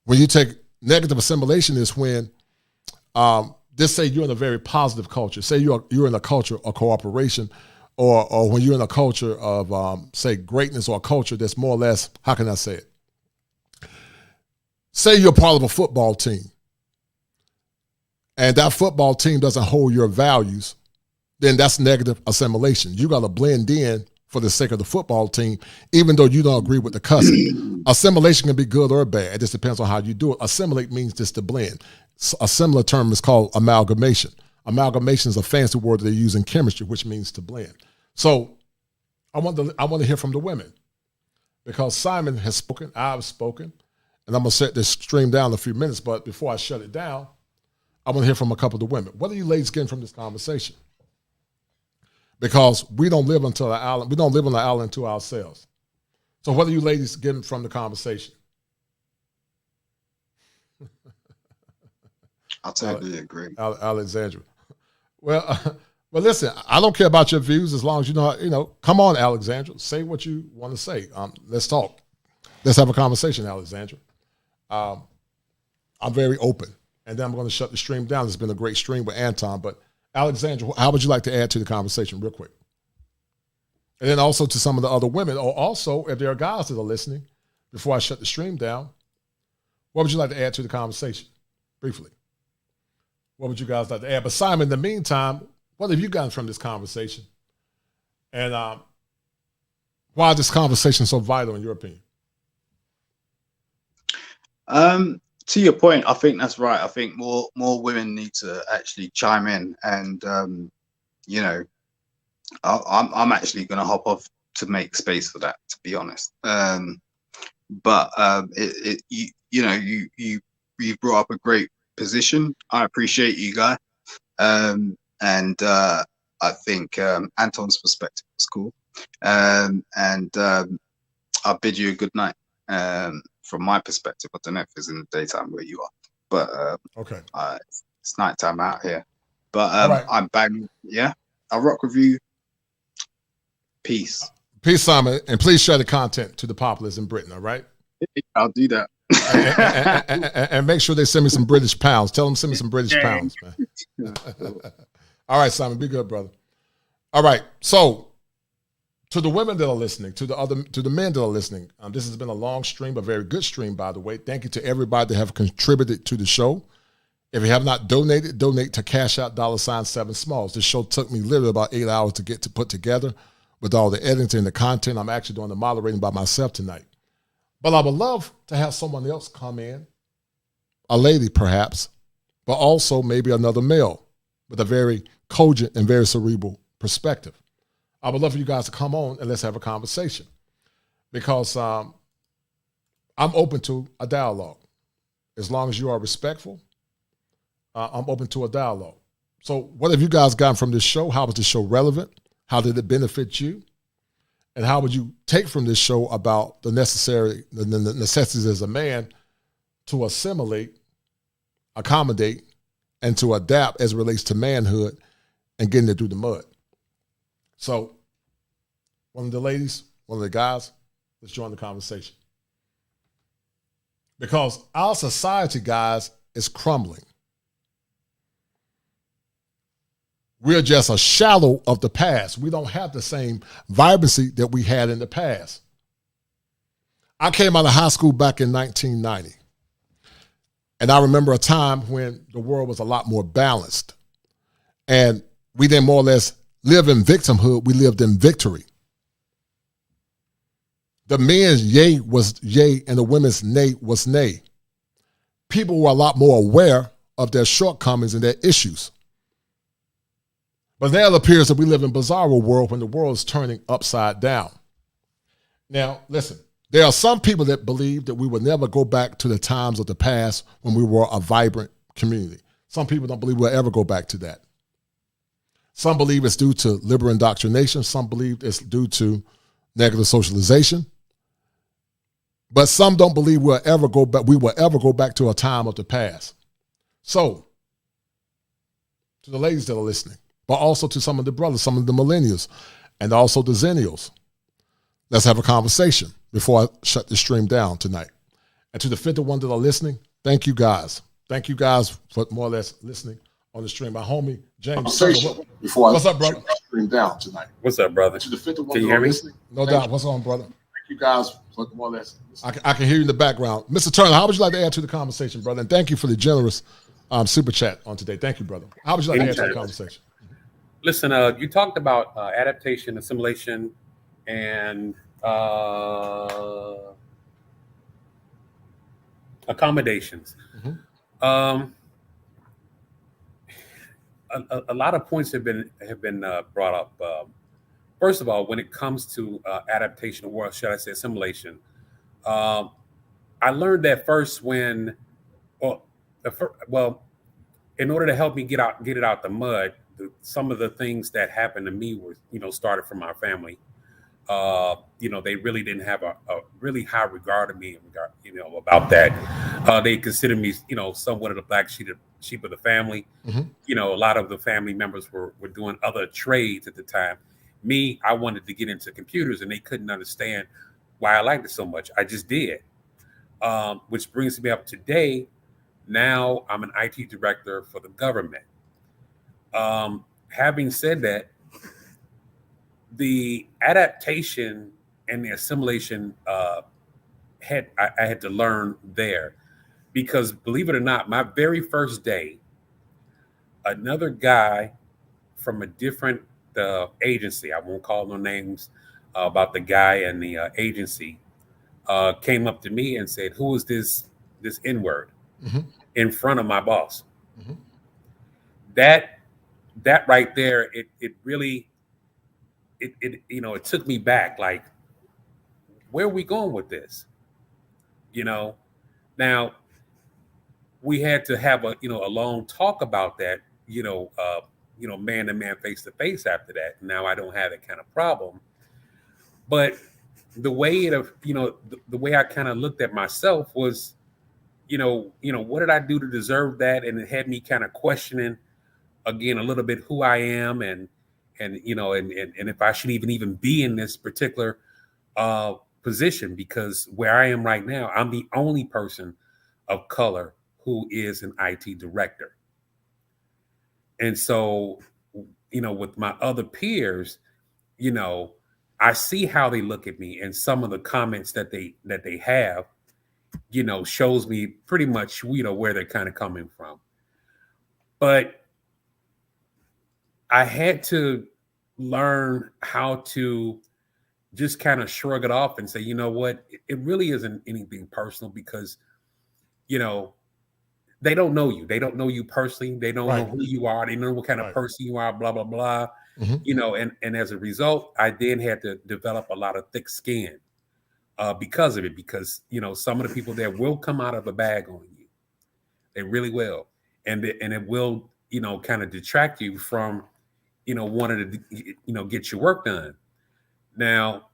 when you take negative assimilation is when just say you're in a very positive culture. Say you're in a culture of cooperation, or when you're in a culture of, say, greatness, or a culture that's more or less, how can I say it? Say you're part of a football team, and that football team doesn't hold your values, then that's negative assimilation. You got to blend in for the sake of the football team, even though you don't agree with the cussing. Assimilation can be good or bad. It just depends on how you do it. Assimilate means just to blend. A similar term is called amalgamation. Amalgamation is a fancy word that they use in chemistry, which means to blend. So I want to hear from the women, because Simon has spoken, I've spoken, and I'm going to set this stream down in a few minutes. But before I shut it down, I want to hear from a couple of the women. What are you ladies getting from this conversation? Because we don't live on the island to ourselves. So what are you ladies getting from the conversation? I totally agree. Alexandra. Well, listen, I don't care about your views as long as you know, come on, Alexandra, say what you want to say. Let's talk. Let's have a conversation, Alexandra. I'm very open. And then I'm going to shut the stream down. It's been a great stream with Anton, but Alexandra, how would you like to add to the conversation real quick? And then also to some of the other women, or also if there are guys that are listening, before I shut the stream down, what would you like to add to the conversation briefly? What would you guys like to add? But Simon, in the meantime, what have you gotten from this conversation? And why is this conversation so vital in your opinion? To your point, I think that's right. I think more women need to actually chime in, and I'm actually going to hop off to make space for that, to be honest. But you brought up a great position. I appreciate you, Guy, and I think Anton's perspective was cool, and I bid you a good night. From my perspective, I don't know if it's in the daytime where you are, but okay, it's nighttime out here. But right. I'm bang. Yeah, I'll rock with you. Peace. Peace, Simon, and please share the content to the populace in Britain. All right, I'll do that. and make sure they send me some British pounds. Tell them to send me some British pounds, man. All right, Simon, be good, brother. All right, so to the women that are listening, to the men that are listening, this has been a long stream, a very good stream, by the way. Thank you to everybody that have contributed to the show. If you have not donated, donate to Cash Out $7 Smalls. This show took me literally about 8 hours to put together with all the editing and the content. I'm actually doing the moderating by myself tonight. But I would love to have someone else come in, a lady perhaps, but also maybe another male with a very cogent and very cerebral perspective. I would love for you guys to come on and let's have a conversation, because I'm open to a dialogue. As long as you are respectful, I'm open to a dialogue. So what have you guys gotten from this show? How was the show relevant? How did it benefit you? And how would you take from this show about the necessities as a man to assimilate, accommodate, and to adapt as it relates to manhood and getting it through the mud? So one of the ladies, one of the guys, let's join the conversation. Because our society, guys, is crumbling. We're just a shadow of the past. We don't have the same vibrancy that we had in the past. I came out of high school back in 1990. And I remember a time when the world was a lot more balanced. And we didn't more or less live in victimhood. We lived in victory. The men's yay was yay and the women's nay was nay. People were a lot more aware of their shortcomings and their issues. But now it appears that we live in a bizarre world when the world is turning upside down. Now, listen, there are some people that believe that we will never go back to the times of the past when we were a vibrant community. Some people don't believe we'll ever go back to that. Some believe it's due to liberal indoctrination. Some believe it's due to negative socialization. But some don't believe we will ever go back to a time of the past. So, to the ladies that are listening, but also to some of the brothers, some of the millennials, and also the zennials, let's have a conversation before I shut the stream down tonight. And to the 51 that are listening, thank you guys. Thank you guys for more or less listening on the stream. My homie, James. What's up, brother? Stream down tonight. What's up, brother? To the 51 can you hear me? Listening, no doubt. What's on, brother? Thank you guys for more or less listening. I can hear you in the background. Mr. Turner, how would you like to add to the conversation, brother? And thank you for the generous super chat on today. Thank you, brother. How would you like to add to the conversation? Listen, you talked about adaptation, assimilation, and accommodations. A lot of points have been brought up. First of all, when it comes to adaptation, or should I say assimilation, I learned that first when, well, in order to help me get it out the mud, some of the things that happened to me were, started from my family. They really didn't have a really high regard of me, about that. They considered me, somewhat of the black sheep of the family. A lot of the family members were doing other trades at the time. Me, I wanted to get into computers, and they couldn't understand why I liked it so much. I just did. Which brings me up today. Now I'm an IT director for the government. Having said that, the adaptation and the assimilation I had to learn there, because believe it or not, my very first day, another guy from a different agency, I won't call no names, about the guy and the agency, came up to me and said, "Who is this N-word?" in front of my boss. That right there, it really, it took me back. Like, where are we going with this? Now we had to have a long talk about that, man to man, face to face after that. Now I don't have that kind of problem, but the way the way I kind of looked at myself was, what did I do to deserve that? And it had me kind of questioning again a little bit who I am, and if I should even be in this particular position, because where I am right now, I'm the only person of color who is an IT director. And so, with my other peers, I see how they look at me, and some of the comments that they have, shows me pretty much, where they're kind of coming from. But I had to learn how to just kind of shrug it off and say, you know what, it really isn't anything personal, because, they don't know you. They don't know you personally. They don't know who you are. They know what kind of person you are, blah, blah, blah. And as a result, I then had to develop a lot of thick skin because of it, because, some of the people there will come out of a bag on you. They really will. And it will, kind of detract you from, wanting to, get your work done. Now,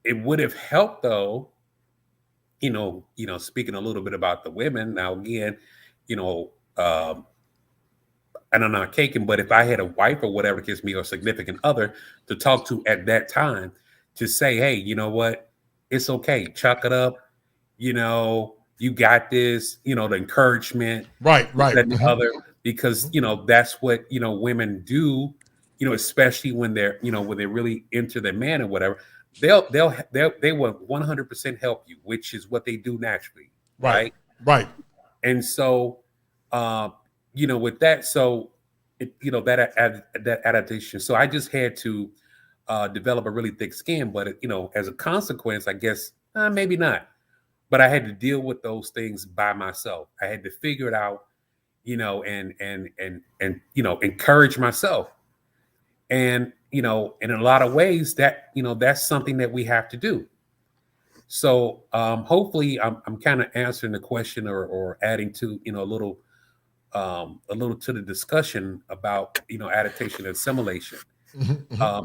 it would have helped though, speaking a little bit about the women. Now, again, and I'm not caking, but if I had a wife or whatever kiss me, or significant other to talk to at that time, to say, hey, you know what, it's okay, chuck it up, you got this, the encouragement, right, and the other, because that's what women do, especially when they're when they're really into their man or whatever. They will 100% help you, which is what they do naturally, right? And so, with that, so that adaptation. So I just had to develop a really thick skin, but as a consequence, I guess maybe not. But I had to deal with those things by myself. I had to figure it out, and encourage myself. And in a lot of ways, that that's something that we have to do. So hopefully I'm kind of answering the question, or adding to a little to the discussion about adaptation and assimilation.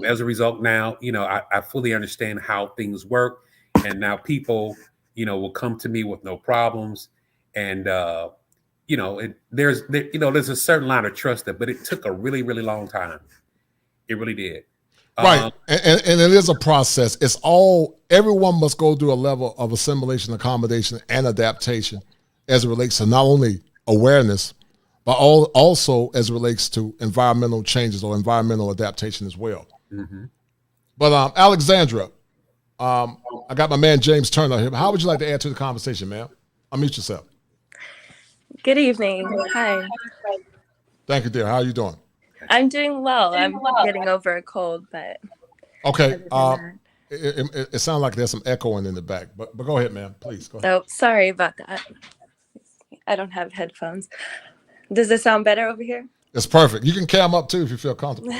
As a result, now I fully understand how things work, and now people will come to me with no problems, and there's a certain line of trust there, but it took a really, really long time. It really did. And it is a process. Everyone must go through a level of assimilation, accommodation, and adaptation as it relates to not only awareness, but also as it relates to environmental changes or environmental adaptation as well. But Alexandra, I got my man James Turner here. How would you like to add to the conversation, ma'am? Unmute yourself. Good evening. Hi. Thank you, dear. How are you doing? I'm doing well. I'm getting over a cold, but okay. It sounds like there's some echoing in the back, but go ahead, ma'am. Please go ahead. Oh, sorry about that. I don't have headphones. Does it sound better over here? It's perfect. You can cam up too if you feel comfortable.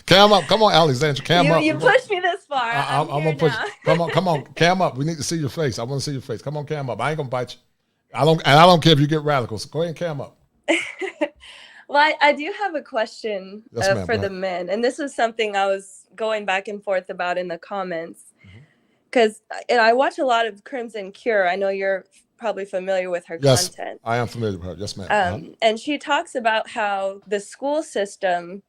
Cam up. Come on, Alexandra. Cam up. You pushed me this far. I'm gonna push. Come on. Cam up. We need to see your face. I want to see your face. Come on, cam up. I ain't gonna bite you. I don't care if you get radical. So go ahead and cam up. Well, I do have a question for the men, and this is something I was going back and forth about in the comments, because I watch a lot of Crimson Cure. I know you're probably familiar with her content. I am familiar with her. Yes, ma'am. And she talks about how the school system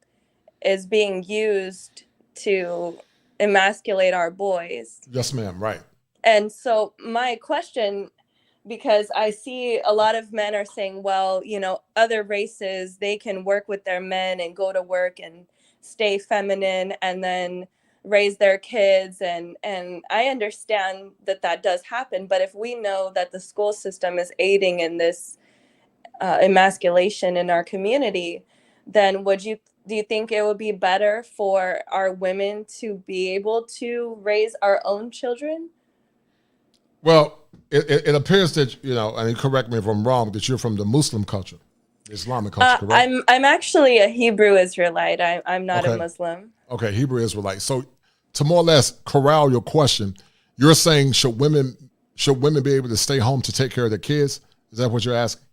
is being used to emasculate our boys. Yes, ma'am. Right. And so my question, because I see a lot of men are saying, well, other races, they can work with their men and go to work and stay feminine and then raise their kids. And I understand that does happen. But if we know that the school system is aiding in this emasculation in our community, then do you think it would be better for our women to be able to raise our own children? Well, it appears that, and correct me if I'm wrong, that you're from the Muslim culture, Islamic culture, correct? I'm actually a Hebrew Israelite. I'm not a Muslim. Okay, Hebrew Israelite. So to more or less corral your question, you're saying should women be able to stay home to take care of their kids? Is that what you're asking?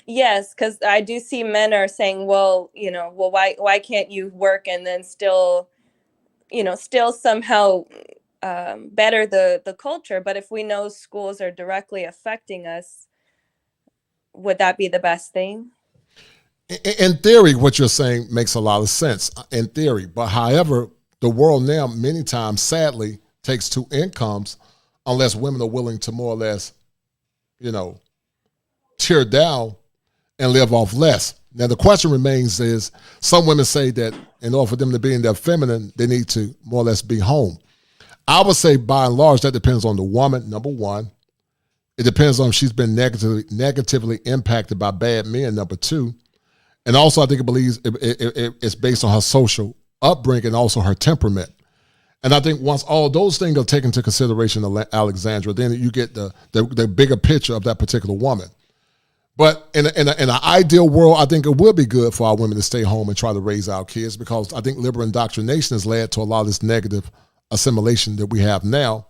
Yes, because I do see men are saying, well, why can't you work and then still somehow better the culture? But if we know schools are directly affecting us, would that be the best thing? In theory, what you're saying makes a lot of sense in theory. But however, the world now many times, sadly, takes two incomes unless women are willing to more or less, tear down and live off less. Now, the question remains is, some women say that in order for them to be in their feminine, they need to more or less be home. I would say by and large, that depends on the woman, number one. It depends on if she's been negatively impacted by bad men, number two. And also, I think it's based on her social upbringing and also her temperament. And I think once all those things are taken into consideration, Alexandra, then you get the bigger picture of that particular woman. But in an ideal world, I think it would be good for our women to stay home and try to raise our kids, because I think liberal indoctrination has led to a lot of this negative assimilation that we have now,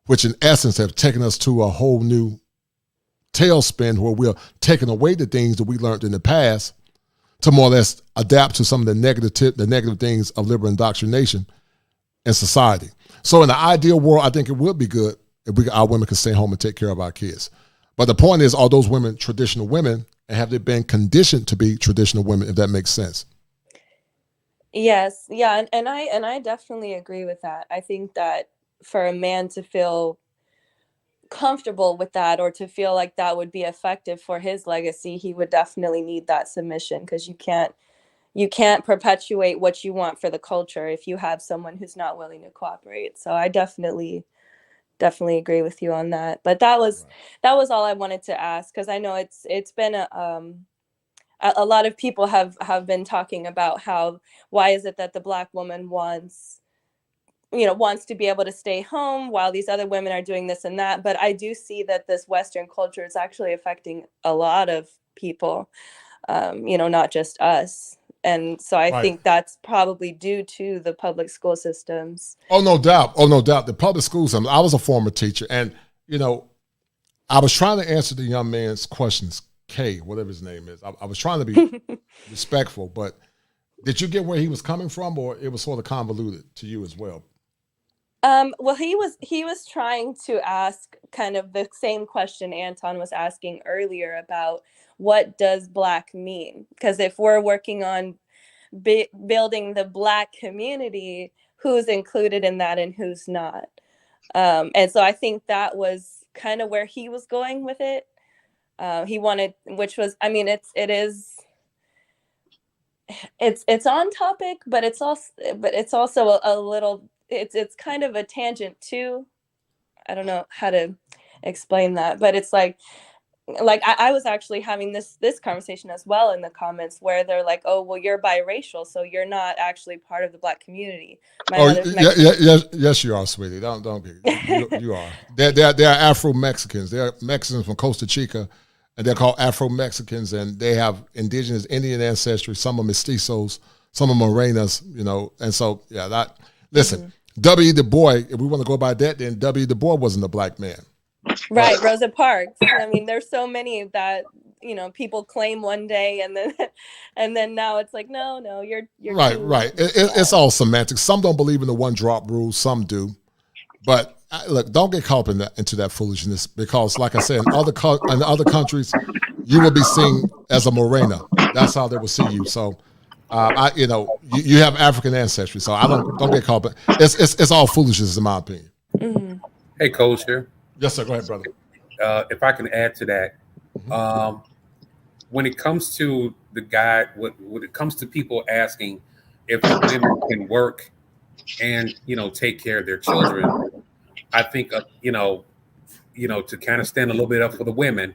which in essence have taken us to a whole new tailspin where we're taking away the things that we learned in the past to more or less adapt to some of the negative things of liberal indoctrination in society. So in the ideal world, I think it would be good if our women could stay home and take care of our kids. But the point is, are those women traditional women, and have they been conditioned to be traditional women, if that makes sense? Yes. Yeah. And I definitely agree with that. I think that for a man to feel comfortable with that, or to feel like that would be effective for his legacy, he would definitely need that submission, because you can't perpetuate what you want for the culture if you have someone who's not willing to cooperate. So I definitely agree with you on that. But that was all I wanted to ask, because I know it's been a lot of people have been talking about why is it that the Black woman wants to be able to stay home while these other women are doing this and that. But I do see that this Western culture is actually affecting a lot of people, not just us. And so I think that's probably due to the public school systems. Oh, no doubt. The public school system. I was a former teacher, and, I was trying to answer the young man's questions, K, whatever his name is. I was trying to be respectful, but did you get where he was coming from, or it was sort of convoluted to you as well? Well, he was trying to ask kind of the same question Anton was asking earlier about what does Black mean? Because if we're working on building the Black community, who's included in that and who's not? And so I think that was kind of where he was going with it. He wanted, which was, I mean, it's on topic, but it's also a little. It's kind of a tangent too. I don't know how to explain that, but it's like like I was actually having this conversation as well in the comments, where they're like, oh, well, you're biracial, so you're not actually part of the Black community. Yes, you are, sweetie. Don't get you are. They're Afro-Mexicans. They're Mexicans from Costa Chica, and they're called Afro-Mexicans, and they have indigenous Indian ancestry. Some are mestizos, some are morenas, you know. And so, yeah, that, listen, W. Du Bois, if we want to go by that, then W. Du Bois wasn't a black man. Right, Rosa Parks. I mean, there's so many that, you know, people claim one day, and then now it's like, no, you're right. It's all semantics. Some don't believe in the one drop rule, some do. But look, don't get caught into that foolishness, because, like I said, in other countries, you will be seen as a morena. That's how they will see you. So, you have African ancestry. So I don't get caught. But it's all foolishness, in my opinion. Mm-hmm. Hey, Coach here. Yes, sir. Go ahead, brother. If I can add to that, when it comes to the guy, when it comes to people asking if the women can work and, you know, take care of their children, I think, to kind of stand a little bit up for the women,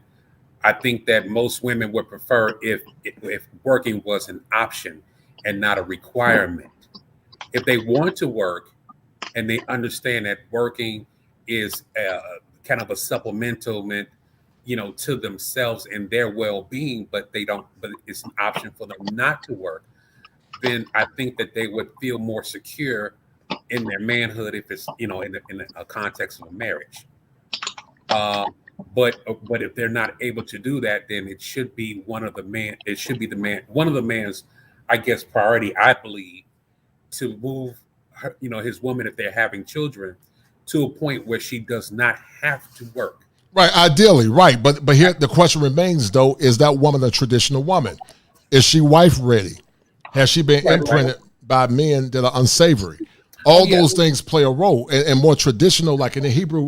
I think that most women would prefer if working was an option and not a requirement. If they want to work and they understand that working is kind of a supplemental, you know, to themselves and their well-being, but it's an option for them not to work, then I think that they would feel more secure in their manhood if it's, you know, in a context of a marriage. But if they're not able to do that, then it should be one of the man's, I guess, priority, I believe, to move her, you know, his woman, if they're having children, to a point where she does not have to work. Right, ideally, right. But here the question remains, though, is that woman a traditional woman? Is she wife ready? Has she been imprinted by men that are unsavory? All those things play a role. And more traditional, like in the Hebrew,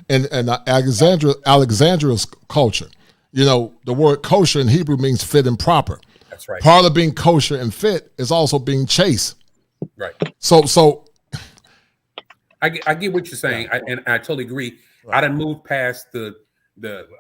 in Alexandria's culture, you know, the word kosher in Hebrew means fit and proper. That's right. Part of being kosher and fit is also being chaste. Right. So I get what you're saying, and I totally agree. Right. I done moved past the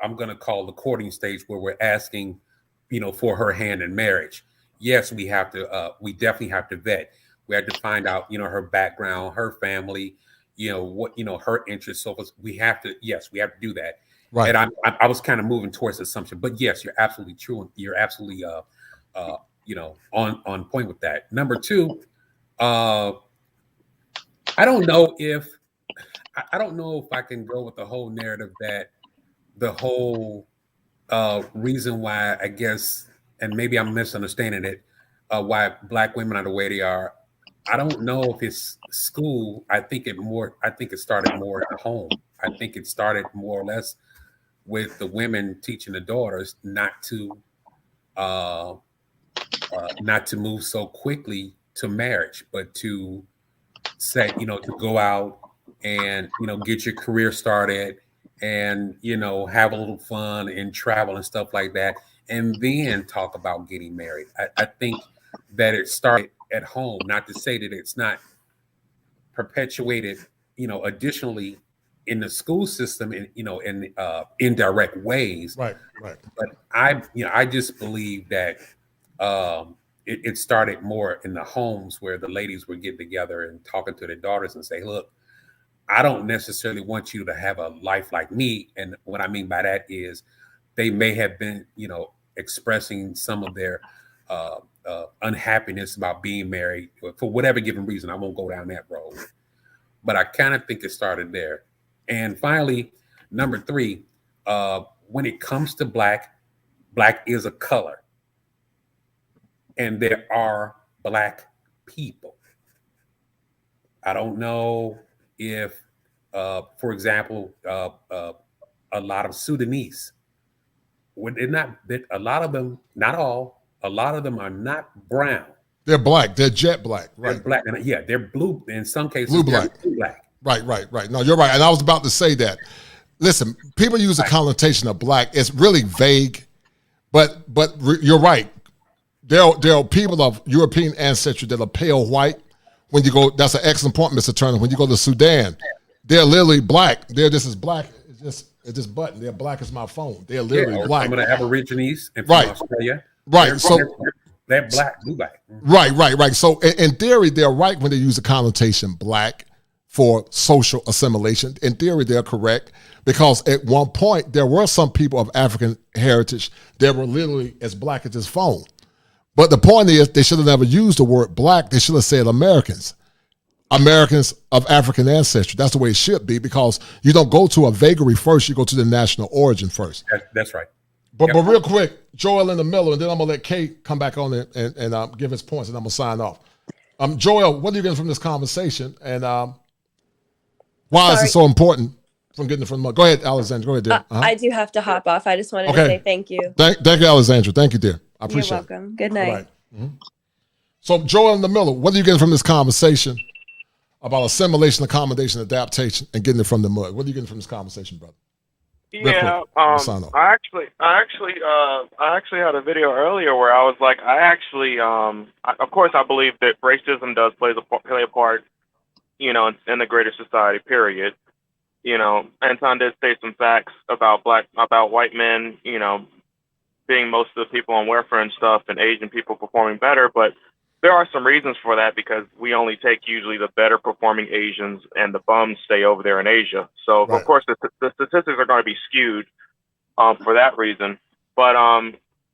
I'm going to call the courting stage, where we're asking, you know, for her hand in marriage. Yes, we definitely have to vet. We have to find out, you know, her background, her family, you know, what, you know, her interests. So we have to do that. Right. And I was kind of moving towards assumption, but yes, you're absolutely true. You're absolutely, on point with that. Number two, I don't know if I can go with the whole narrative that the whole reason why, I guess, and maybe I'm misunderstanding it, why Black women are the way they are. I don't know if it's school. I think it started more at home. I think it started more or less with the women teaching the daughters not to move so quickly to marriage, but to say, you know, to go out and, you know, get your career started and, you know, have a little fun and travel and stuff like that, and then talk about getting married. I think that it started at home, not to say that it's not perpetuated, you know, additionally in the school system, in, you know, in indirect ways. Right. But I just believe that it started more in the homes, where the ladies would get together and talking to their daughters and say, look, I don't necessarily want you to have a life like me. And what I mean by that is they may have been, you know, expressing some of their unhappiness about being married for whatever given reason. I won't go down that road, but I kind of think it started there. And finally, number three, when it comes to black is a color, and there are Black people. I don't know if, for example, a lot of Sudanese, a lot of them, not all, a lot of them are not brown. They're black. They're jet black. Right. They're black. And yeah, they're blue. In some cases, blue black. Blue black. Right. No, you're right. And I was about to say that. Listen, people use the connotation of black. It's really vague, but you're right. There are people of European ancestry that are pale white. When you go, that's an excellent point, Mr. Turner. When you go to Sudan, they're literally black. They're just as black. It's just It's this button. They're black as my phone. They're literally or black. some of the Aborigines and Right. Australia. Right. They're black, blue black. Right. So in theory, they're right when they use the connotation black for social assimilation. In theory, they're correct because at one point there were some people of African heritage that were literally as black as this phone. But the point is, they should have never used the word black. They should have said Americans of African ancestry. That's the way it should be, because you don't go to a vagary first, you go to the national origin first. That's right. But real quick, Joel in the middle, and then I'm going to let Kate come back on and give his points, and I'm going to sign off. Joel, what are you getting from this conversation? And why is it so important from getting it from the... Go ahead, Alexandra. Go ahead, dear. I do have to hop off. I just wanted to say thank you. Thank you, Alexandra. Thank you, dear. I appreciate it. You're welcome. Good night. Right. Mm-hmm. So, Joel in the middle, what are you getting from this conversation about assimilation, accommodation, adaptation, and getting it from the mud? What are you getting from this conversation, brother? Yeah, I actually had a video earlier where I was like, of course, I believe that racism does play a part, in the greater society. Period. Anton did state some facts about white men, being most of the people on welfare and stuff, and Asian people performing better, but there are some reasons for that, because we only take usually the better performing Asians, and the bums stay over there in Asia. So Of course the statistics are going to be skewed for that reason. But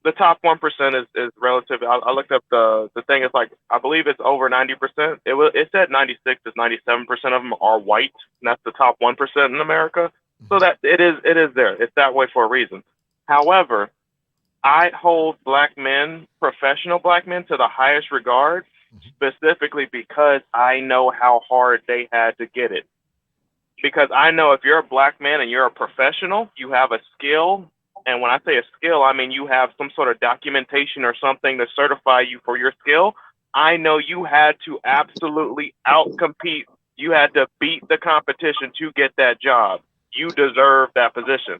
the top 1% is relative. I looked up the thing. It's like, I believe it's over 90%. It said 96 to 97% of them are white, and that's the top 1% in America. So that it is there. It's that way for a reason. However, I hold black men, professional black men, to the highest regard, specifically because I know how hard they had to get it. Because I know if you're a black man and you're a professional, you have a skill. And when I say a skill, I mean you have some sort of documentation or something to certify you for your skill. I know you had to absolutely outcompete. You had to beat the competition to get that job. You deserve that position.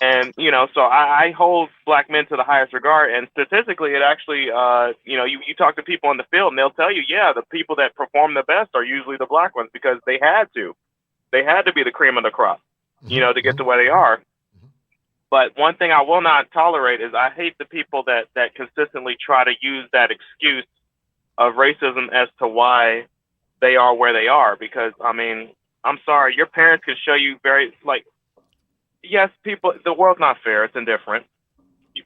And, so I hold black men to the highest regard. And statistically, it actually, you talk to people in the field and they'll tell you, yeah, the people that perform the best are usually the black ones, because they had to. They had to be the cream of the crop, to get to where they are. But one thing I will not tolerate is I hate the people that consistently try to use that excuse of racism as to why they are where they are. Because, I'm sorry, your parents can show you yes, the world's not fair. It's indifferent.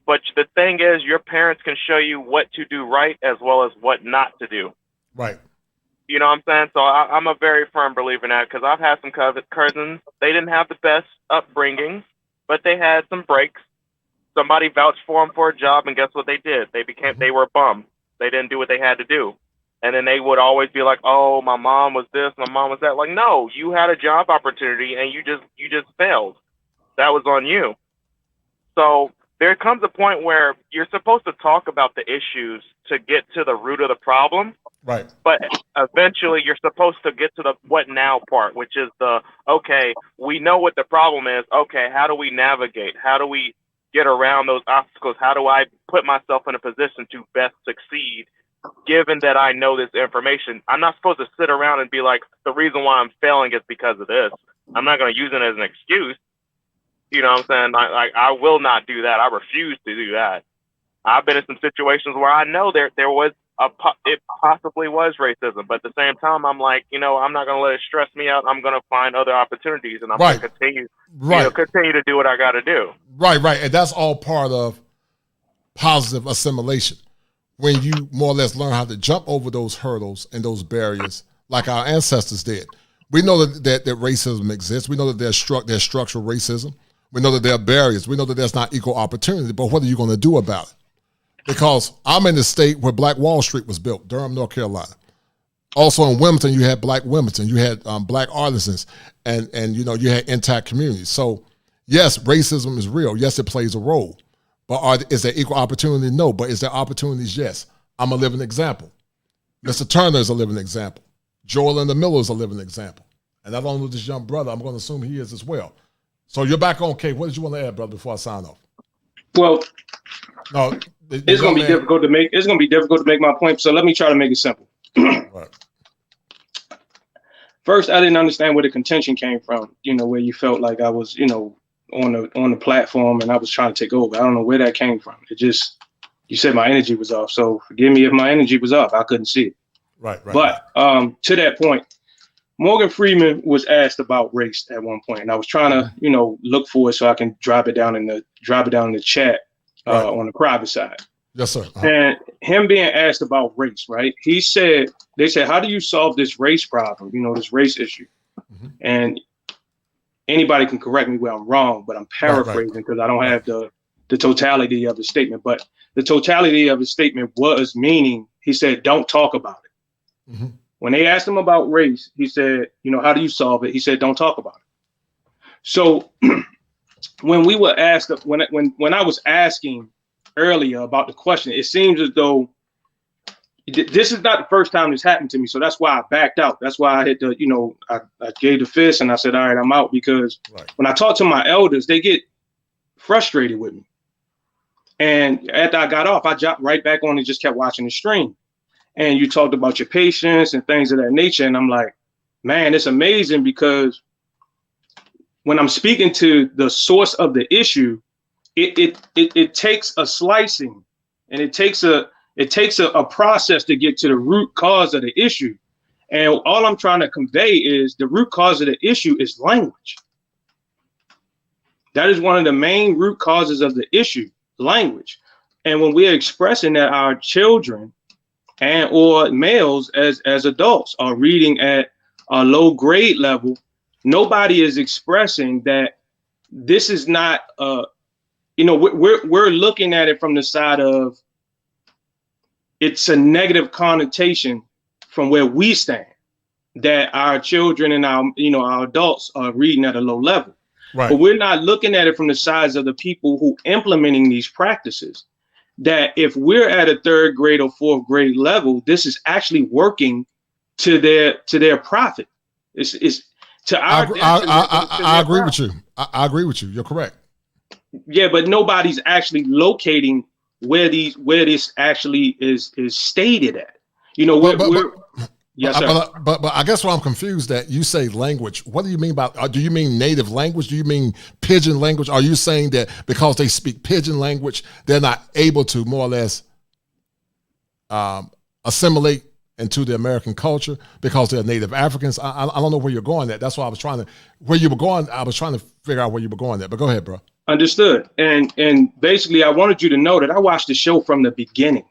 But the thing is, your parents can show you what to do right as well as what not to do. Right. You know what I'm saying? So I'm a very firm believer in that, because I've had some cousins. They didn't have the best upbringing, but they had some breaks. Somebody vouched for them for a job, and guess what they did? They were bums. They didn't do what they had to do. And then they would always be like, oh, my mom was this, my mom was that. Like, no, you had a job opportunity and you just failed. That was on you. So there comes a point where you're supposed to talk about the issues to get to the root of the problem. Right. But eventually you're supposed to get to the what now part, which is okay, we know what the problem is. Okay, how do we navigate? How do we get around those obstacles? How do I put myself in a position to best succeed, given that I know this information? I'm not supposed to sit around and be like, the reason why I'm failing is because of this. I'm not going to use it as an excuse. You know what I'm saying? I will not do that. I refuse to do that. I've been in some situations where I know there was it possibly was racism, but at the same time, I'm like, I'm not going to let it stress me out. I'm going to find other opportunities, and I'm going to continue, continue to do what I got to do. Right. And that's all part of positive assimilation. When you more or less learn how to jump over those hurdles and those barriers, like our ancestors did. We know that racism exists. We know that there's structural racism. We know that there are barriers. We know that there's not equal opportunity, but what are you going to do about it? Because I'm in the state where Black Wall Street was built, Durham, North Carolina. Also in Wilmington, you had Black Wilmington. You had Black artisans, and you had intact communities. So yes, racism is real. Yes, it plays a role. But is there equal opportunity? No. But is there opportunities? Yes. I'm a living example. Mr. Turner is a living example. Joel in the middle is a living example. And not only this young brother, I'm going to assume he is as well. So you're back on, Kate. What did you want to add, brother, before I sign off? Well, no, it's going to be difficult to make. It's going to be difficult to make my point. So let me try to make it simple. Right. First, I didn't understand where the contention came from. Where you felt like I was, on the platform, and I was trying to take over. I don't know where that came from. It just, you said my energy was off, so forgive me if my energy was off. I couldn't see it. Right. But to that point, Morgan Freeman was asked about race at one point, and I was trying to, look for it so I can drop it down in the chat on the private side. Yes, sir. And him being asked about race, right? They said, how do you solve this race problem? This race issue. And anybody can correct me where I'm wrong, but I'm paraphrasing because I don't have the totality of the statement. But the totality of the statement was meaning, he said, don't talk about it. When they asked him about race, he said, how do you solve it? He said, don't talk about it. So when we were asked, when I was asking earlier about the question, it seems as though this is not the first time this happened to me. So that's why I backed out. That's why I hit the, I gave the fist and I said, all right, I'm out, because when I talk to my elders, they get frustrated with me. And after I got off, I jumped right back on and just kept watching the stream. And you talked about your patience and things of that nature. And I'm like, man, it's amazing, because when I'm speaking to the source of the issue, it takes a slicing, and it takes a process to get to the root cause of the issue. And all I'm trying to convey is the root cause of the issue is language. That is one of the main root causes of the issue, language. And when we're expressing that our children and or males as adults are reading at a low grade level, nobody is expressing that this is not we're looking at it from the side of it's a negative connotation from where we stand, that our children and our adults are reading at a low level. Right. But we're not looking at it from the sides of the people who implementing these practices, that if we're at a third grade or fourth grade level, this is actually working to their profit. It's to our. I agree with you. I agree with you. You're correct. Yeah, but nobody's actually locating where this actually is stated at. Yes, sir. But I guess what I'm confused at, you say language. What do you mean by? Do you mean native language? Do you mean pidgin language? Are you saying that because they speak pidgin language, they're not able to more or less assimilate into the American culture because they're native Africans? I don't know where you're going at. That's why I was trying to figure out where you were going at. But go ahead, bro. Understood. And basically, I wanted you to know that I watched the show from the beginning.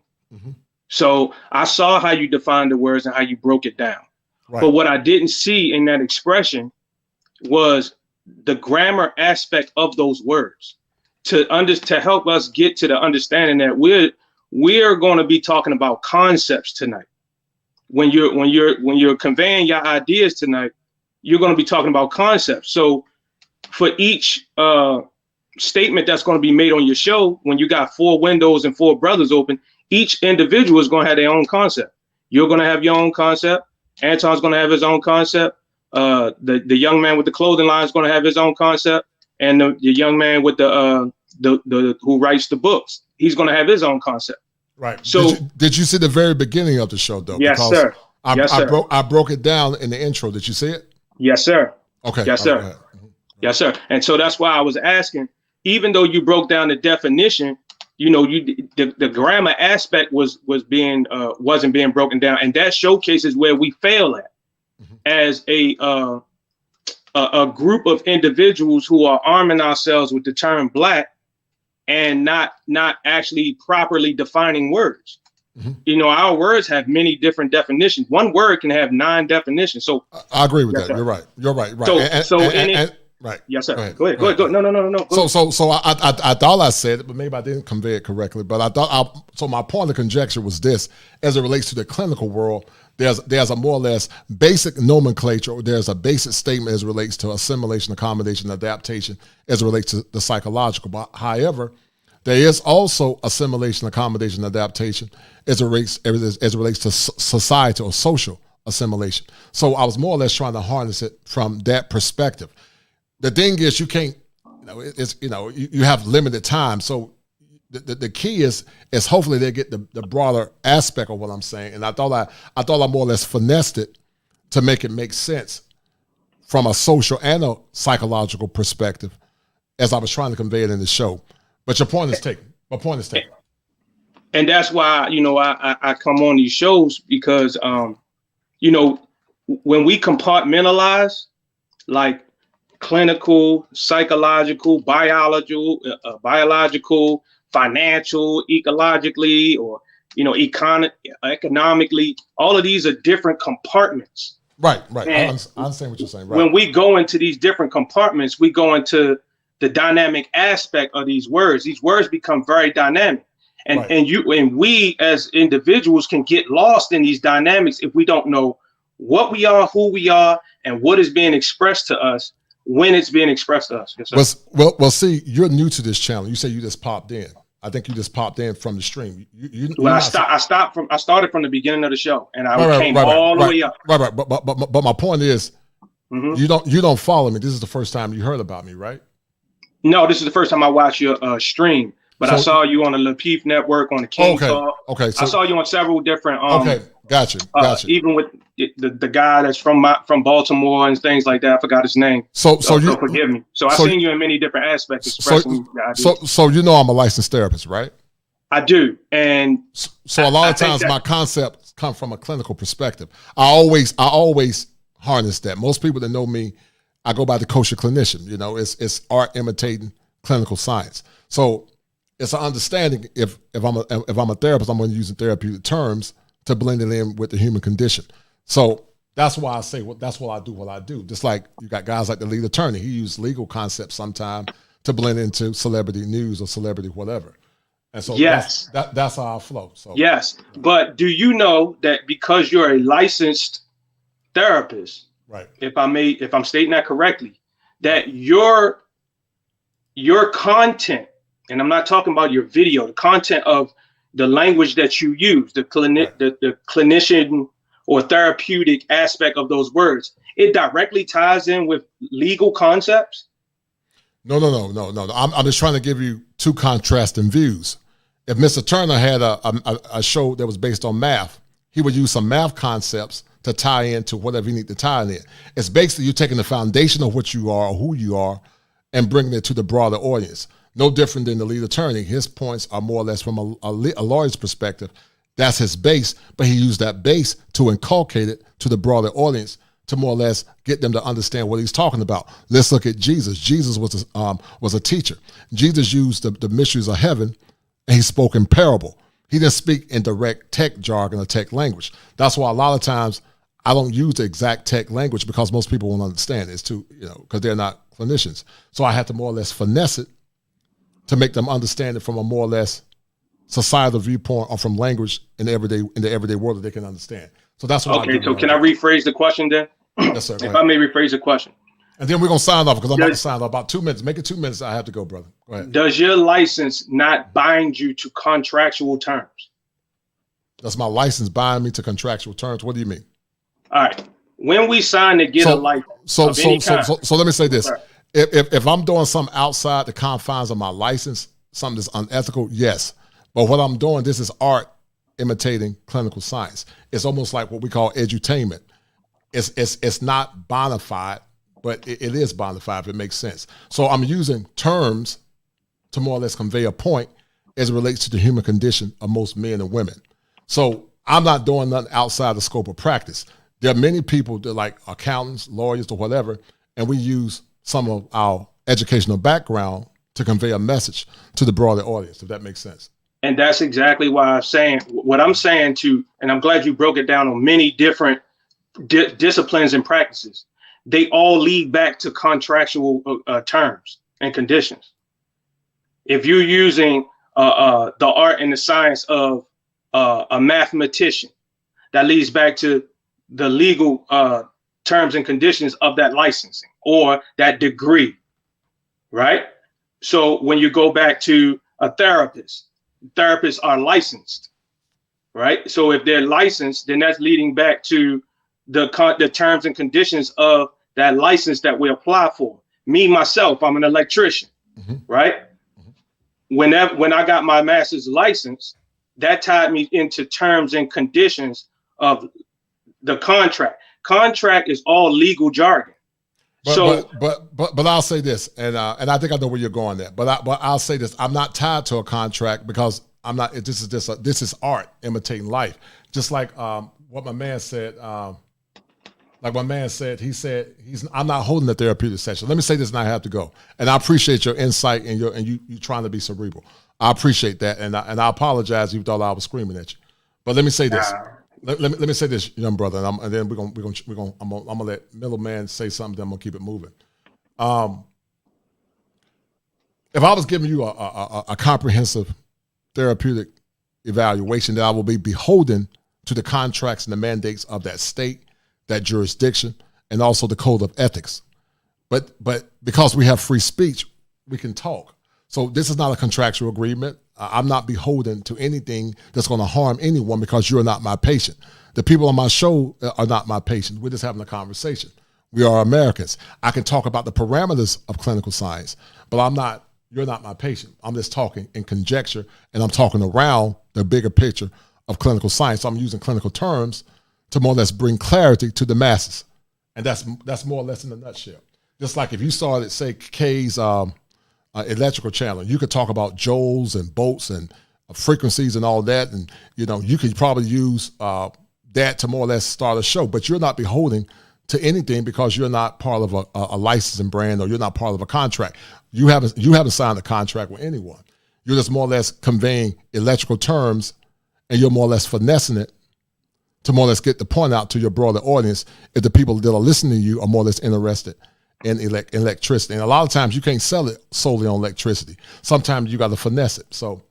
So I saw how you defined the words and how you broke it down. Right. But what I didn't see in that expression was the grammar aspect of those words to help us get to the understanding that we're going to be talking about concepts tonight. When you're conveying your ideas tonight, you're going to be talking about concepts. So for each statement that's going to be made on your show, when you got 4 windows and 4 brothers open, each individual is going to have their own concept. You're going to have your own concept. Anton's going to have his own concept. The young man with the clothing line is going to have his own concept, and the young man with the who writes the books, he's going to have his own concept. Right. So did you see the very beginning of the show though? Yes, sir. I broke it down in the intro. Did you see it? Yes, sir. Okay. Yes, sir. Right. Yes, sir. And so that's why I was asking, even though you broke down the definition, the grammar aspect wasn't being broken down, and that showcases where we fail at as a group of individuals who are arming ourselves with the term Black and not actually properly defining words. Our words have many different definitions. One word can have 9 definitions. So I agree with that. Sir. You're right. You're right. Right. Right. Yes, sir. Go ahead. No. So I thought I said it, but maybe I didn't convey it correctly. But so my point of conjecture was this: as it relates to the clinical world, there's a more or less basic nomenclature, or there's a basic statement as it relates to assimilation, accommodation, adaptation, as it relates to the psychological. But however, there is also assimilation, accommodation, adaptation as it relates to society or social assimilation. So I was more or less trying to harness it from that perspective. The thing is, you can't, you have limited time. So the key is hopefully they get the broader aspect of what I'm saying. And I thought I more or less finessed it to make it make sense from a social and a psychological perspective as I was trying to convey it in the show. But your point is taken. My point is taken. And that's why, you know, I come on these shows because, you know, when we compartmentalize, like clinical, psychological, biological, financial, ecologically, or, you know, economically, all of these are different compartments. Right. I understand what you're saying. Right. When we go into these different compartments, we go into the dynamic aspect of these words. These words become very dynamic. And and we as individuals can get lost in these dynamics if we don't know what we are, who we are, and what is being expressed to us when it's being expressed to us. Yes, well, see, you're new to this channel. You say you just popped in. I think you just popped in from the stream. I started from the beginning of the show, and I came all the way up. Right. But my point is, you don't follow me. This is the first time you heard about me, right? No, this is the first time I watched your stream. But I saw you on the Lapeef Network, on the King Talk. Okay. So I saw you on several different. Gotcha. Even with the guy that's from Baltimore and things like that. I forgot his name. So forgive me. So I've seen you in many different aspects expressing. So you know I'm a licensed therapist, right? I do, and so a lot of times my concepts come from a clinical perspective. I always harness that. Most people that know me, I go by the kosher clinician. You know, it's art imitating clinical science. So it's an understanding if I'm a therapist, I'm going to use therapeutic terms to blend it in with the human condition. So that's why I say that's what I do. Just like you got guys like the lead attorney, he used legal concepts sometime to blend into celebrity news or celebrity whatever. And so that's how I flow. So yes, but do you know that because you're a licensed therapist, right? If I'm stating that correctly, that your content, and I'm not talking about your video, the content of the language that you use, the clinician or therapeutic aspect of those words, it directly ties in with legal concepts? No. I'm just trying to give you two contrasting views. If Mr. Turner had a show that was based on math, he would use some math concepts to tie into whatever you need to tie in. It's basically you taking the foundation of what you are or who you are and bringing it to the broader audience. No different than the lead attorney. His points are more or less from a lawyer's perspective. That's his base, but he used that base to inculcate it to the broader audience to more or less get them to understand what he's talking about. Let's look at Jesus. Jesus was a teacher. Jesus used the mysteries of heaven, and he spoke in parable. He didn't speak in direct tech jargon or tech language. That's why a lot of times I don't use the exact tech language because most people won't understand it. It's too, because they're not clinicians. So I have to more or less finesse it to make them understand it from a more or less societal viewpoint or from language in the everyday world that they can understand. So that's what I do. So can I rephrase the question then? Yes, sir. If I may rephrase the question. And then we're going to sign off because I'm about to sign off about 2 minutes. Make it 2 minutes. I have to go, brother. Go ahead. Does your license not bind you to contractual terms? Does my license bind me to contractual terms? What do you mean? All right. When we sign to get a license, so let me say this. Sorry. If I'm doing something outside the confines of my license, something that's unethical, yes. But what I'm doing, this is art imitating clinical science. It's almost like what we call edutainment. It's not bona fide, but it is bona fide if it makes sense. So I'm using terms to more or less convey a point as it relates to the human condition of most men and women. So I'm not doing nothing outside the scope of practice. There are many people that like accountants, lawyers, or whatever, and we use some of our educational background to convey a message to the broader audience, if that makes sense. And that's exactly why I'm saying what I'm saying and I'm glad you broke it down on many different disciplines and practices. They all lead back to contractual terms and conditions. If you're using the art and the science of a mathematician, that leads back to the legal terms and conditions of that licensing or that degree, right? So when you go back to a therapist, therapists are licensed, right? So if they're licensed, then that's leading back to the terms and conditions of that license that we apply for. Me, myself, I'm an electrician, right? When I got my master's license, that tied me into terms and conditions of the contract. Contract is all legal jargon. But I'll say this, and I think I know where you're going there. But I'll say this: I'm not tied to a contract because I'm not. This is art imitating life. Just like what my man said. I'm not holding the therapeutic session. Let me say this, and I have to go. And I appreciate your insight and you trying to be cerebral. I appreciate that, and I apologize if you thought I was screaming at you. But let me say this. Let me say this, young brother, and then I'm gonna let middleman say something. Then I'm gonna keep it moving. If I was giving you a comprehensive therapeutic evaluation, that I will be beholden to the contracts and the mandates of that state, that jurisdiction, and also the code of ethics. But because we have free speech, we can talk. So this is not a contractual agreement. I'm not beholden to anything that's going to harm anyone because you're not my patient. The people on my show are not my patient. We're just having a conversation. We are Americans. I can talk about the parameters of clinical science, but you're not my patient. I'm just talking in conjecture, and I'm talking around the bigger picture of clinical science. So I'm using clinical terms to more or less bring clarity to the masses. And that's more or less in a nutshell. Just like if you started, say, K's electrical channel, you could talk about joules and volts and frequencies and all that, and you could probably use that to more or less start a show, but you're not beholden to anything because you're not part of a licensing brand, or you're not part of a contract. You haven't signed a contract with anyone. You're just more or less conveying electrical terms, and you're more or less finessing it to more or less get the point out to your broader audience if the people that are listening to you are more or less interested in electricity. And a lot of times you can't sell it solely on electricity. Sometimes you got to finesse it. So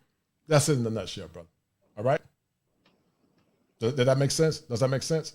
that's it in a nutshell, brother. All right? Did that make sense? Does that make sense?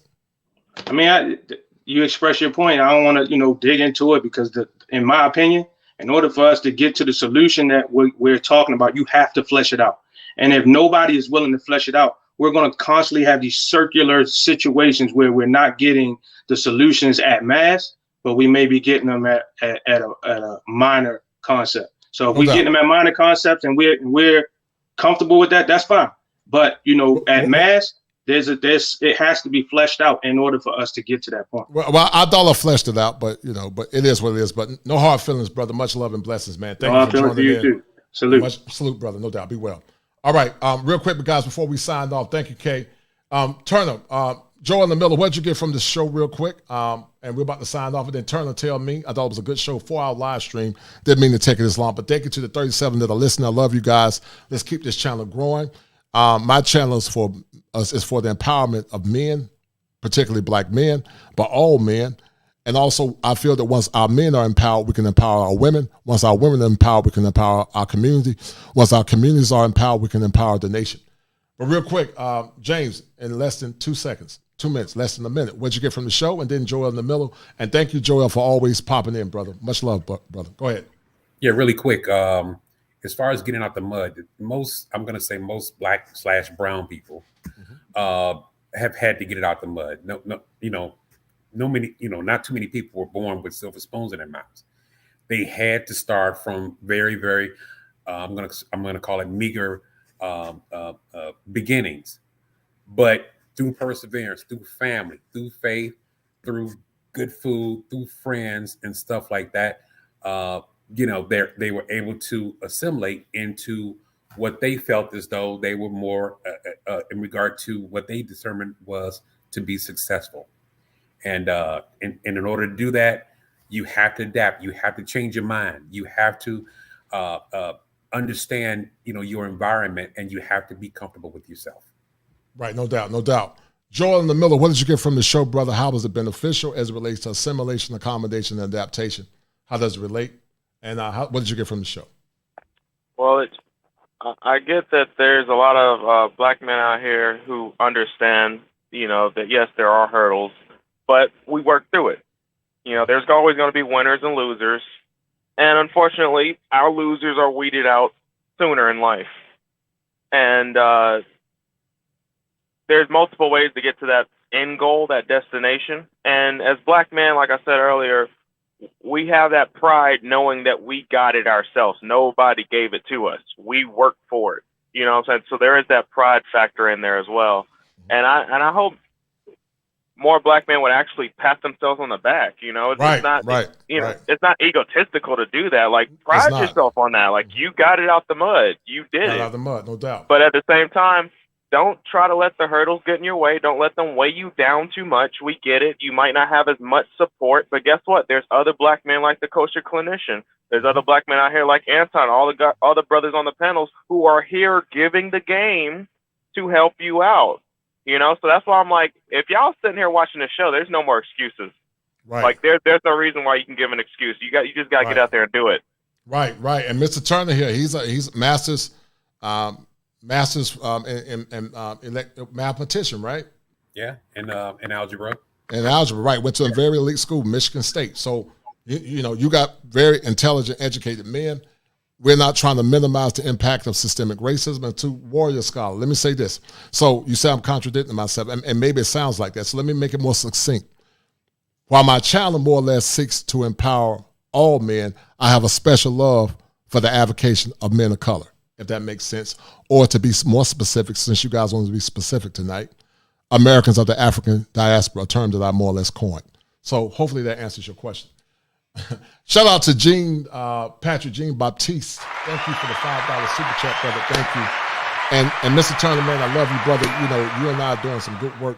I mean, you express your point. I don't want to, dig into it because, in my opinion, in order for us to get to the solution that we're talking about, you have to flesh it out. And if nobody is willing to flesh it out, we're going to constantly have these circular situations where we're not getting the solutions at mass, but we may be getting them at a minor concept. So if we get them at minor concepts and we're comfortable with that, that's fine. But at mass, it has to be fleshed out in order for us to get to that point. Well, I thought I fleshed it out, but but it is what it is. But no hard feelings, brother. Much love and blessings, man. Thank you for joining in. Too. Salute. Salute, brother. No doubt. Be well. All right. Real quick, guys, before we sign off, thank you, Kay. Turner, Joel in the middle, what'd you get from this show real quick? And we're about to sign off. And then Turner, tell me. I thought it was a good show, 4-hour live stream. Didn't mean to take it this long, but thank you to the 37 that are listening. I love you guys. Let's keep this channel growing. My channel is for the empowerment of men, particularly black men, but all men. And also, I feel that once our men are empowered, we can empower our women. Once our women are empowered, we can empower our community. Once our communities are empowered, we can empower the nation. But real quick, James, in less than 2 seconds, 2 minutes, less than a minute, what'd you get from the show? And then Joel in the middle. And thank you, Joel, for always popping in, brother. Much love, brother. Go ahead. Yeah, really quick. As far as getting out the mud, most Black/brown people have had to get it out the mud. Not too many people were born with silver spoons in their mouths. They had to start from very, very, I'm gonna call it meager beginnings, but through perseverance, through family, through faith, through good food, through friends and stuff like that, they were able to assimilate into what they felt as though they were more in regard to what they determined was to be successful. And in order to do that, you have to adapt. You have to change your mind. You have to understand, your environment, and you have to be comfortable with yourself. Right, no doubt, no doubt. Joel in the middle, what did you get from the show, brother? How was it beneficial as it relates to assimilation, accommodation, and adaptation? How does it relate? And what did you get from the show? Well, I get that there's a lot of black men out here who understand, that yes, there are hurdles, but we work through it. There's always going to be winners and losers. And unfortunately, our losers are weeded out sooner in life. And there's multiple ways to get to that end goal, that destination. And as black men, like I said earlier, we have that pride knowing that we got it ourselves. Nobody gave it to us. We worked for it. You know what I'm saying? So there is that pride factor in there as well. And I hope more black men would actually pat themselves on the back. You know, it's not it's not egotistical to do that. Like, pride yourself on that. Like, you got it out the mud. You did it. Out of the mud, no doubt. But at the same time, don't try to let the hurdles get in your way. Don't let them weigh you down too much. We get it. You might not have as much support, but guess what? There's other black men like the kosher clinician. There's other black men out here like Anton, all the brothers on the panels who are here giving the game to help you out. You know, so that's why I'm like, if y'all sitting here watching the show, there's no more excuses. Right. There's no reason why you can give an excuse. You just got to get out there and do it. Right. And Mr. Turner here, he's master's in mathematician, right? Yeah, and algebra. And algebra, right? Went to a very elite school, Michigan State. So you got very intelligent, educated men. We're not trying to minimize the impact of systemic racism. And to warrior scholar, let me say this. So you say I'm contradicting myself, and maybe it sounds like that. So let me make it more succinct. While my channel more or less seeks to empower all men, I have a special love for the avocation of men of color, if that makes sense. Or to be more specific, since you guys want to be specific tonight, Americans of the African diaspora, a term that I more or less coined. So hopefully that answers your question. Shout out to Patrick Jean Baptiste. Thank you for the $5 super chat, brother. Thank you. And Mr. Turner, man, I love you, brother. You know, you and I are doing some good work.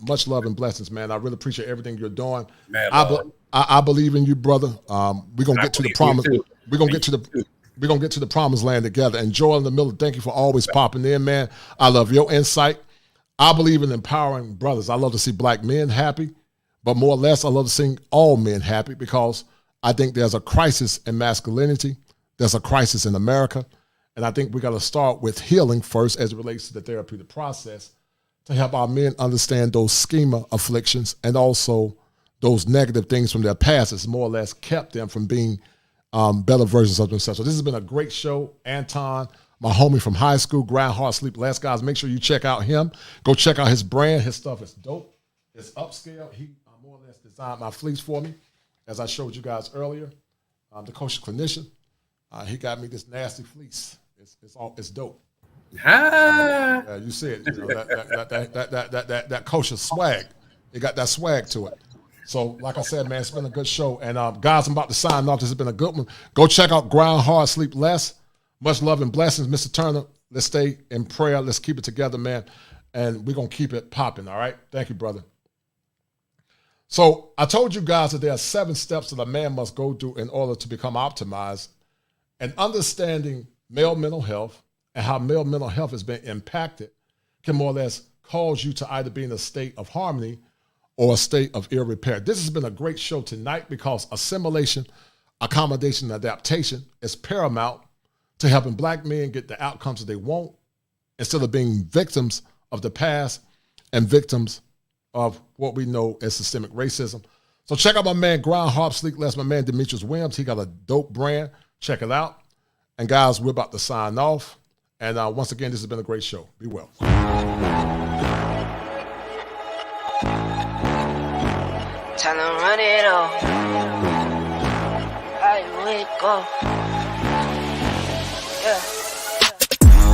Much love and blessings, man. I really appreciate everything you're doing. Man, I believe in you, brother. We're gonna get to the promise. We're gonna get to the promised land together. And Joel in the Miller, thank you for always popping in, man. I love your insight. I believe in empowering brothers. I love to see black men happy, but more or less, I love to see all men happy, because I think there's a crisis in masculinity. There's a crisis in America. And I think we got to start with healing first as it relates to the therapeutic process to help our men understand those schema afflictions and also those negative things from their past that's more or less kept them from being better versions of themselves. So this has been a great show. Anton, my homie from high school, grind hard, sleep less. Guys, make sure you check out him. Go check out his brand. His stuff is dope. It's upscale. He more or less designed my fleece for me, as I showed you guys earlier. The kosher clinician, he got me this nasty fleece. It's dope. You see it, you know, that kosher swag. It got that swag to it. So, like I said, man, it's been a good show. And guys, I'm about to sign off. This has been a good one. Go check out Grind Hard, Sleep Less. Much love and blessings, Mr. Turner. Let's stay in prayer. Let's keep it together, man. And we're gonna keep it popping. All right. Thank you, brother. So I told you guys that there are 7 steps that a man must go through in order to become optimized, and understanding male mental health and how male mental health has been impacted can more or less cause you to either be in a state of harmony or a state of ill repair. This has been a great show tonight because assimilation, accommodation, and adaptation is paramount to helping black men get the outcomes that they want instead of being victims of the past and victims of what we know as systemic racism. So check out my man, Grind Hard, Sleep Less, my man, Demetrius Williams. He got a dope brand. Check it out. And guys, we're about to sign off. And once again, this has been a great show. Be well. Tell them run it off. I wake up. Yeah.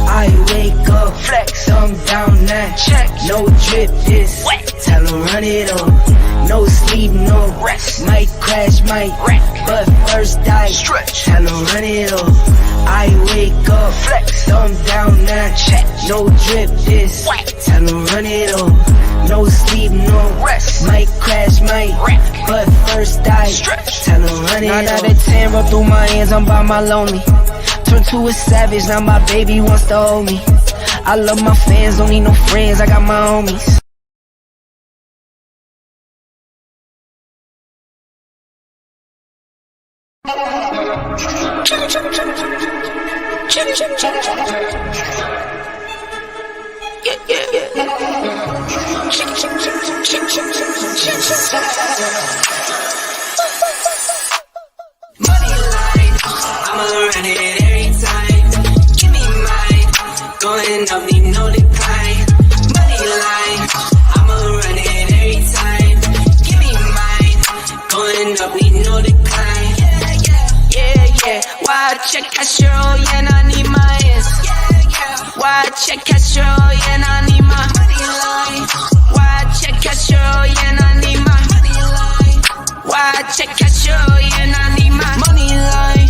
I wake up, flex, thumb down now. Check, no drip, this wet. Tell them run it off. No sleep, no rest. Might crash, might wreck, but first I stretch. Tell them run it off. I wake up, flex, thumb down now. Check, no drip, this wet. Tell them run it off. No sleep, no rest. Might crash, might wreck, but first I stretch. Tell them run it off. 9 out of 10 roll through my hands, I'm by my lonely. Turned to a savage, now my baby wants to hold me. I love my fans, don't need no friends, I got my homies. Money line, I'ma run it every time. Give me mine, going up, need no decline. Money line, I'ma run it every time. Give me mine, going up, need no decline. Yeah. Why check cash roll, yeah, I need my ass. Why check cash roll, yeah, I need my money line. Why check check cash, yeah, and I need my money line. Why I check cash, yeah, and I need my money line.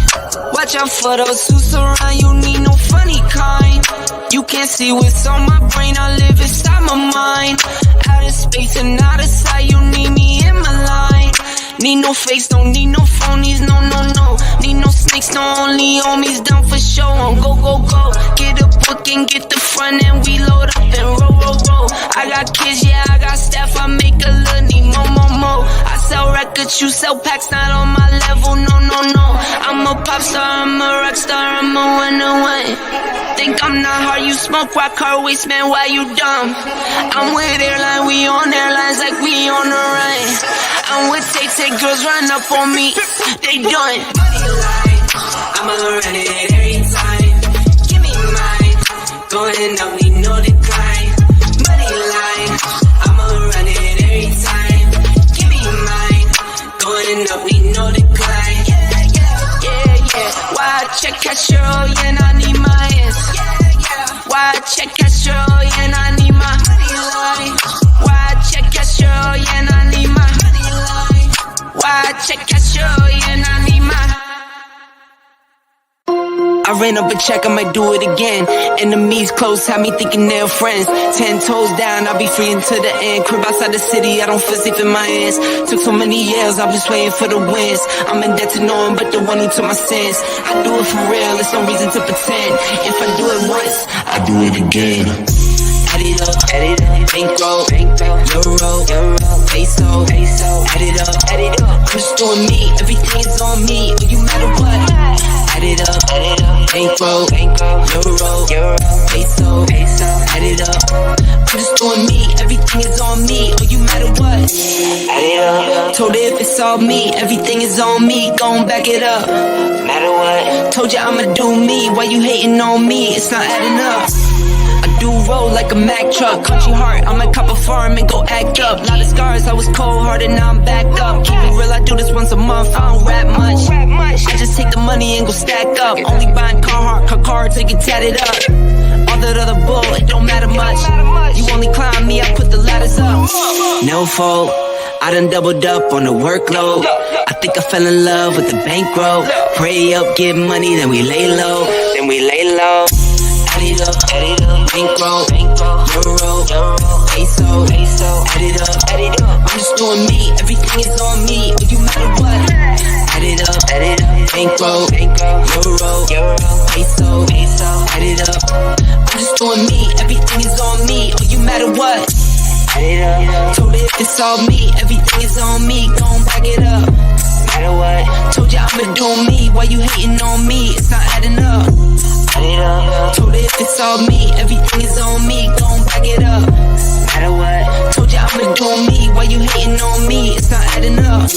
Watch out for those who surround you, need no funny kind. You can't see what's on my brain, I live inside my mind. Out of space and out of sight, you need me in my line. Need no face, don't need no phonies, no, no, no. Need no snakes, no only homies, down for show. On go, go, go. Get a book and get the front and we load up and roll, roll, roll. I got kids, yeah, I got staff, I make a little, need more, more, more. I sell records, you sell packs, not on my level, no, no, no. I'm a pop star, I'm a rock star, I'm a winner. Think I'm not hard, you smoke rock, car waste, man, why you dumb? I'm with airline, we on airlines like we on the run. I'm with take girls run up on me, they done. Money line, I'ma run it every time. Give me mine, going up, need no decline. Money line, I'ma run it every time. Give me mine, going up, need no decline. Yeah, yeah, yeah, yeah. Why I check cash, yeah, and I need my ass. Why I check cash, yeah, and I need my money line. Why I check cash, yeah, and I need my money line. Why I check cash, yeah, and I need my. I ran up a check, I might do it again. Enemies close, have me thinking they're friends. 10 toes down, I'll be free until the end. Crib outside the city, I don't feel safe in my hands. Took so many years, I'm just waiting for the wins. I'm in debt to no one but the one who took my sins. I do it for real, there's no reason to pretend. If I do it once, I do it again. Add it up, bankroll, euro, peso, add it up, I'm just doing me, everything is on me, oh, you matter what. Add it up, bankroll, euro, peso, add it up, I'm just doing me, everything is on me, oh, you matter what. Add it up, told her if it's all me, everything is on me, gon' back it up. Matter what, told you I'ma do me, why you hating on me, it's not adding up. Do roll like a Mack truck, country heart, I might cop a farm and go act up. Lot of scars, I was cold hearted, now I'm back up. Keep it real, I do this once a month, I don't rap much. I just take the money and go stack up. Only buying car till you tatted up. All that other bull, it don't matter much. You only climb me, I put the ladders up. No fault, I done doubled up on the workload. I think I fell in love with the bankroll. Pray up, get money, then we lay low. Add it up, bankroll, euro, peso, add it up, I'm just doing me, everything is on me, oh, you matter what. Add it up, bankroll, euro, peso, add it up, I'm just doing me, everything is on me, oh, you matter what. Add it up, told her if it's all me, everything is on me, gon' back it up. Matter what, told you I'ma do me, why you hating on me, it's not adding up. Told her if it's all me, everything is on me, gon' back it up. Matter what, told you I'ma do me, why you hating on me, it's not adding up.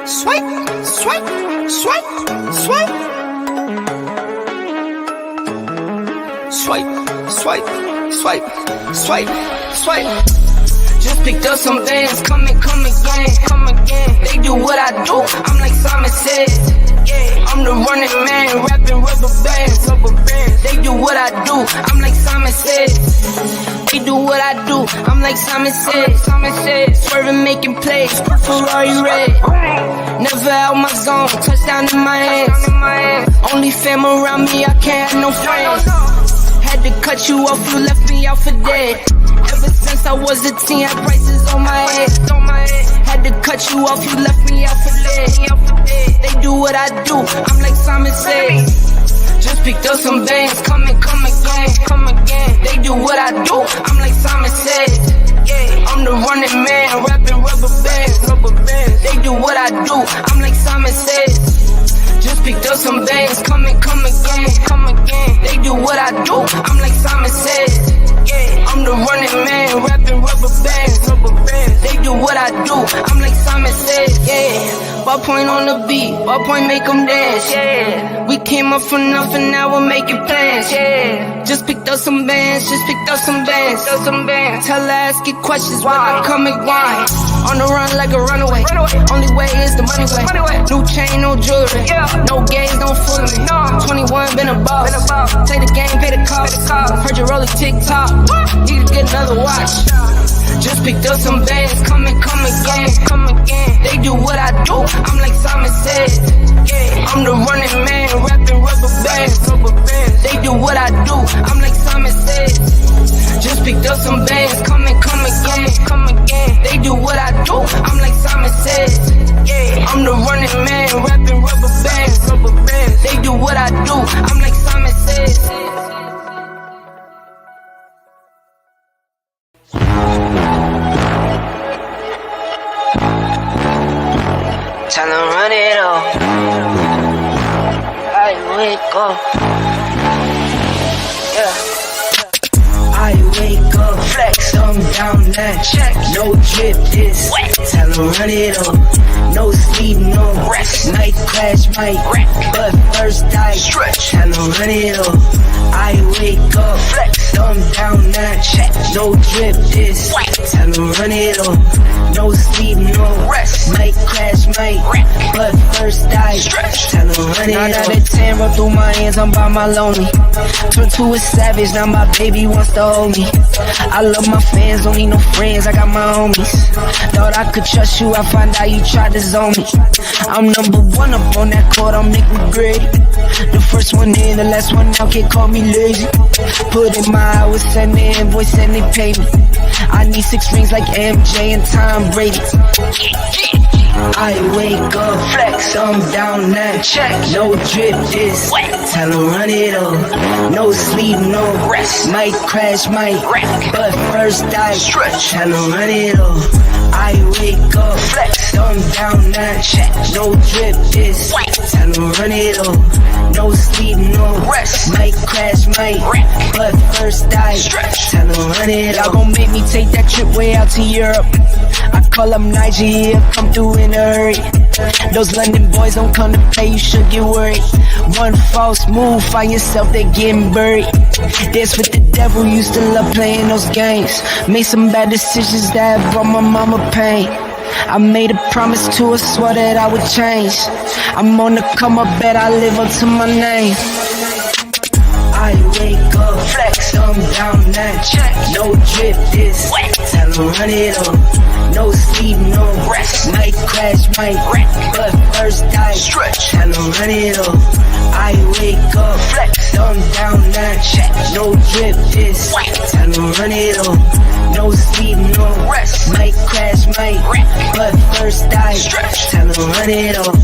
Swipe, swipe, swipe, swipe. Swipe, swipe. Swipe, swipe, swipe. Just picked up some bands, come again. They do what I do, I'm like Simon says. I'm the running man, rapping rubber bands. They do what I do, I'm like Simon says. They do what I do, I'm like Simon says. Swerving, making plays, Ferrari red. Never out my zone, touchdown in my hands. Only fam around me, I can't have no friends. Had to cut you off, you left me out for dead. Ever since I was a teen, had prices on my head. Had to cut you off, you left me out for dead. They do what I do, I'm like Simon says. Just picked up some bands, come again. They do what I do, I'm like Simon says. I'm the running man, rapping rubber bands. They do what I do, I'm like Simon says. Just picked up some bands, come again. They do what I do, I'm like Simon says. I'm the running man, rapping rubber bands. They do what I do, I'm like Simon says. Ballpoint on the beat, ballpoint make them dance. We came up from nothing, now we're making plans. Just picked up some bands, Tell her ask it questions while I come and grind. On the run like a runaway. Only way is the money way. New chain, no jewelry. No gays, don't fool me. 21, been a boss. Take the game, pay the cost. Heard you rolling TikTok. Need to get another watch. Just picked up some bands, come again. They do what I do, I'm like Simon says. I'm the running man, rapping rubber bands. They do what I do, I'm like Simon says. Just picked up some bands, come again. They do what I do, I'm like Simon says. I'm the running man, rapping rubber bands. They do what I do, I'm like Simon says. Tell them run it up. I wake up. Yeah. I wake up, flex, I'm down that check. No drip this. Tell them run it up. No sleep, no rest. Night crash, might wreck. But first I stretch. Tell them run it up. I wake up, flex, I'm down that check. No drip this. Tell them run it up. No sleep, no rest. Might crash, might wreck. But first I stretch. Tell them run it up. 9 out of 10 run through my hands, I'm by my lonely. Turn to a savage, now my baby wants to hold me. I love my fans, don't need no friends, I got my homies. Thought I could trust you, I find out you tried to zone me. I'm number one up on that court, I'm Nick McGrady. The first one in, the last one out, can't call me lazy. Put in my hours, send the invoice and they pay me. I need 6 rings like MJ and Tom Brady. I wake up, flex, I'm down that check. No drip this, tell them run it up. No sleep, no rest. Might crash, might wreck. But first I stretch, tell them run it up. I wake up, flex, I'm down that check. No drip this, tell them run it up. No sleep, no rest. Might crash, might wreck. But first I stretch, tell them run it up. Y'all gon' make me take that trip way out to Europe. I call up Nigeria, come through in a hurry. Those London boys don't come to play, you should get worried. One false move, find yourself, they getting buried. Dance with the devil, used to love playing those games. Made some bad decisions that brought my mama pain. I made a promise to her, swore that I would change. I'm on the come up, bet I live up to my name. I wake up, flex, I'm down that check. No drip this, tell them run it up. No sleep, no rest. Might crash, might wreck. But first I stretch, tell them run it up. I wake up, flex, I'm down that check. No drip this, tell them run it up. No sleep, no rest. Might crash, might wreck. But first I stretch, tell them run it up.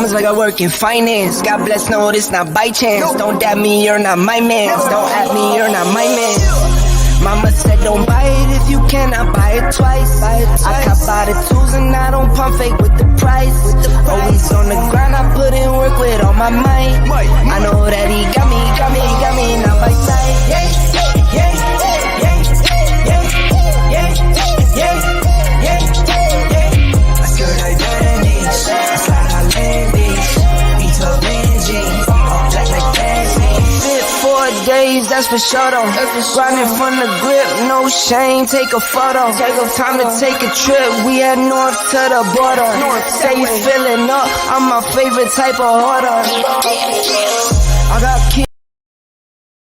Like I work in finance. God bless, no, this not by chance. Don't dab me, you're not my man. Don't at me, you're not my man. Mama said don't buy it if you cannot buy it twice. I cop by the tools and I don't pump fake with the price. Always on the grind, I put in work with all my might. I know that he got me, not by sight. Days, that's for sure though. Grinding from the grip, no shame, take a photo. Time to take a trip, we head north to the border. Say you feeling up, I'm my favorite type of order.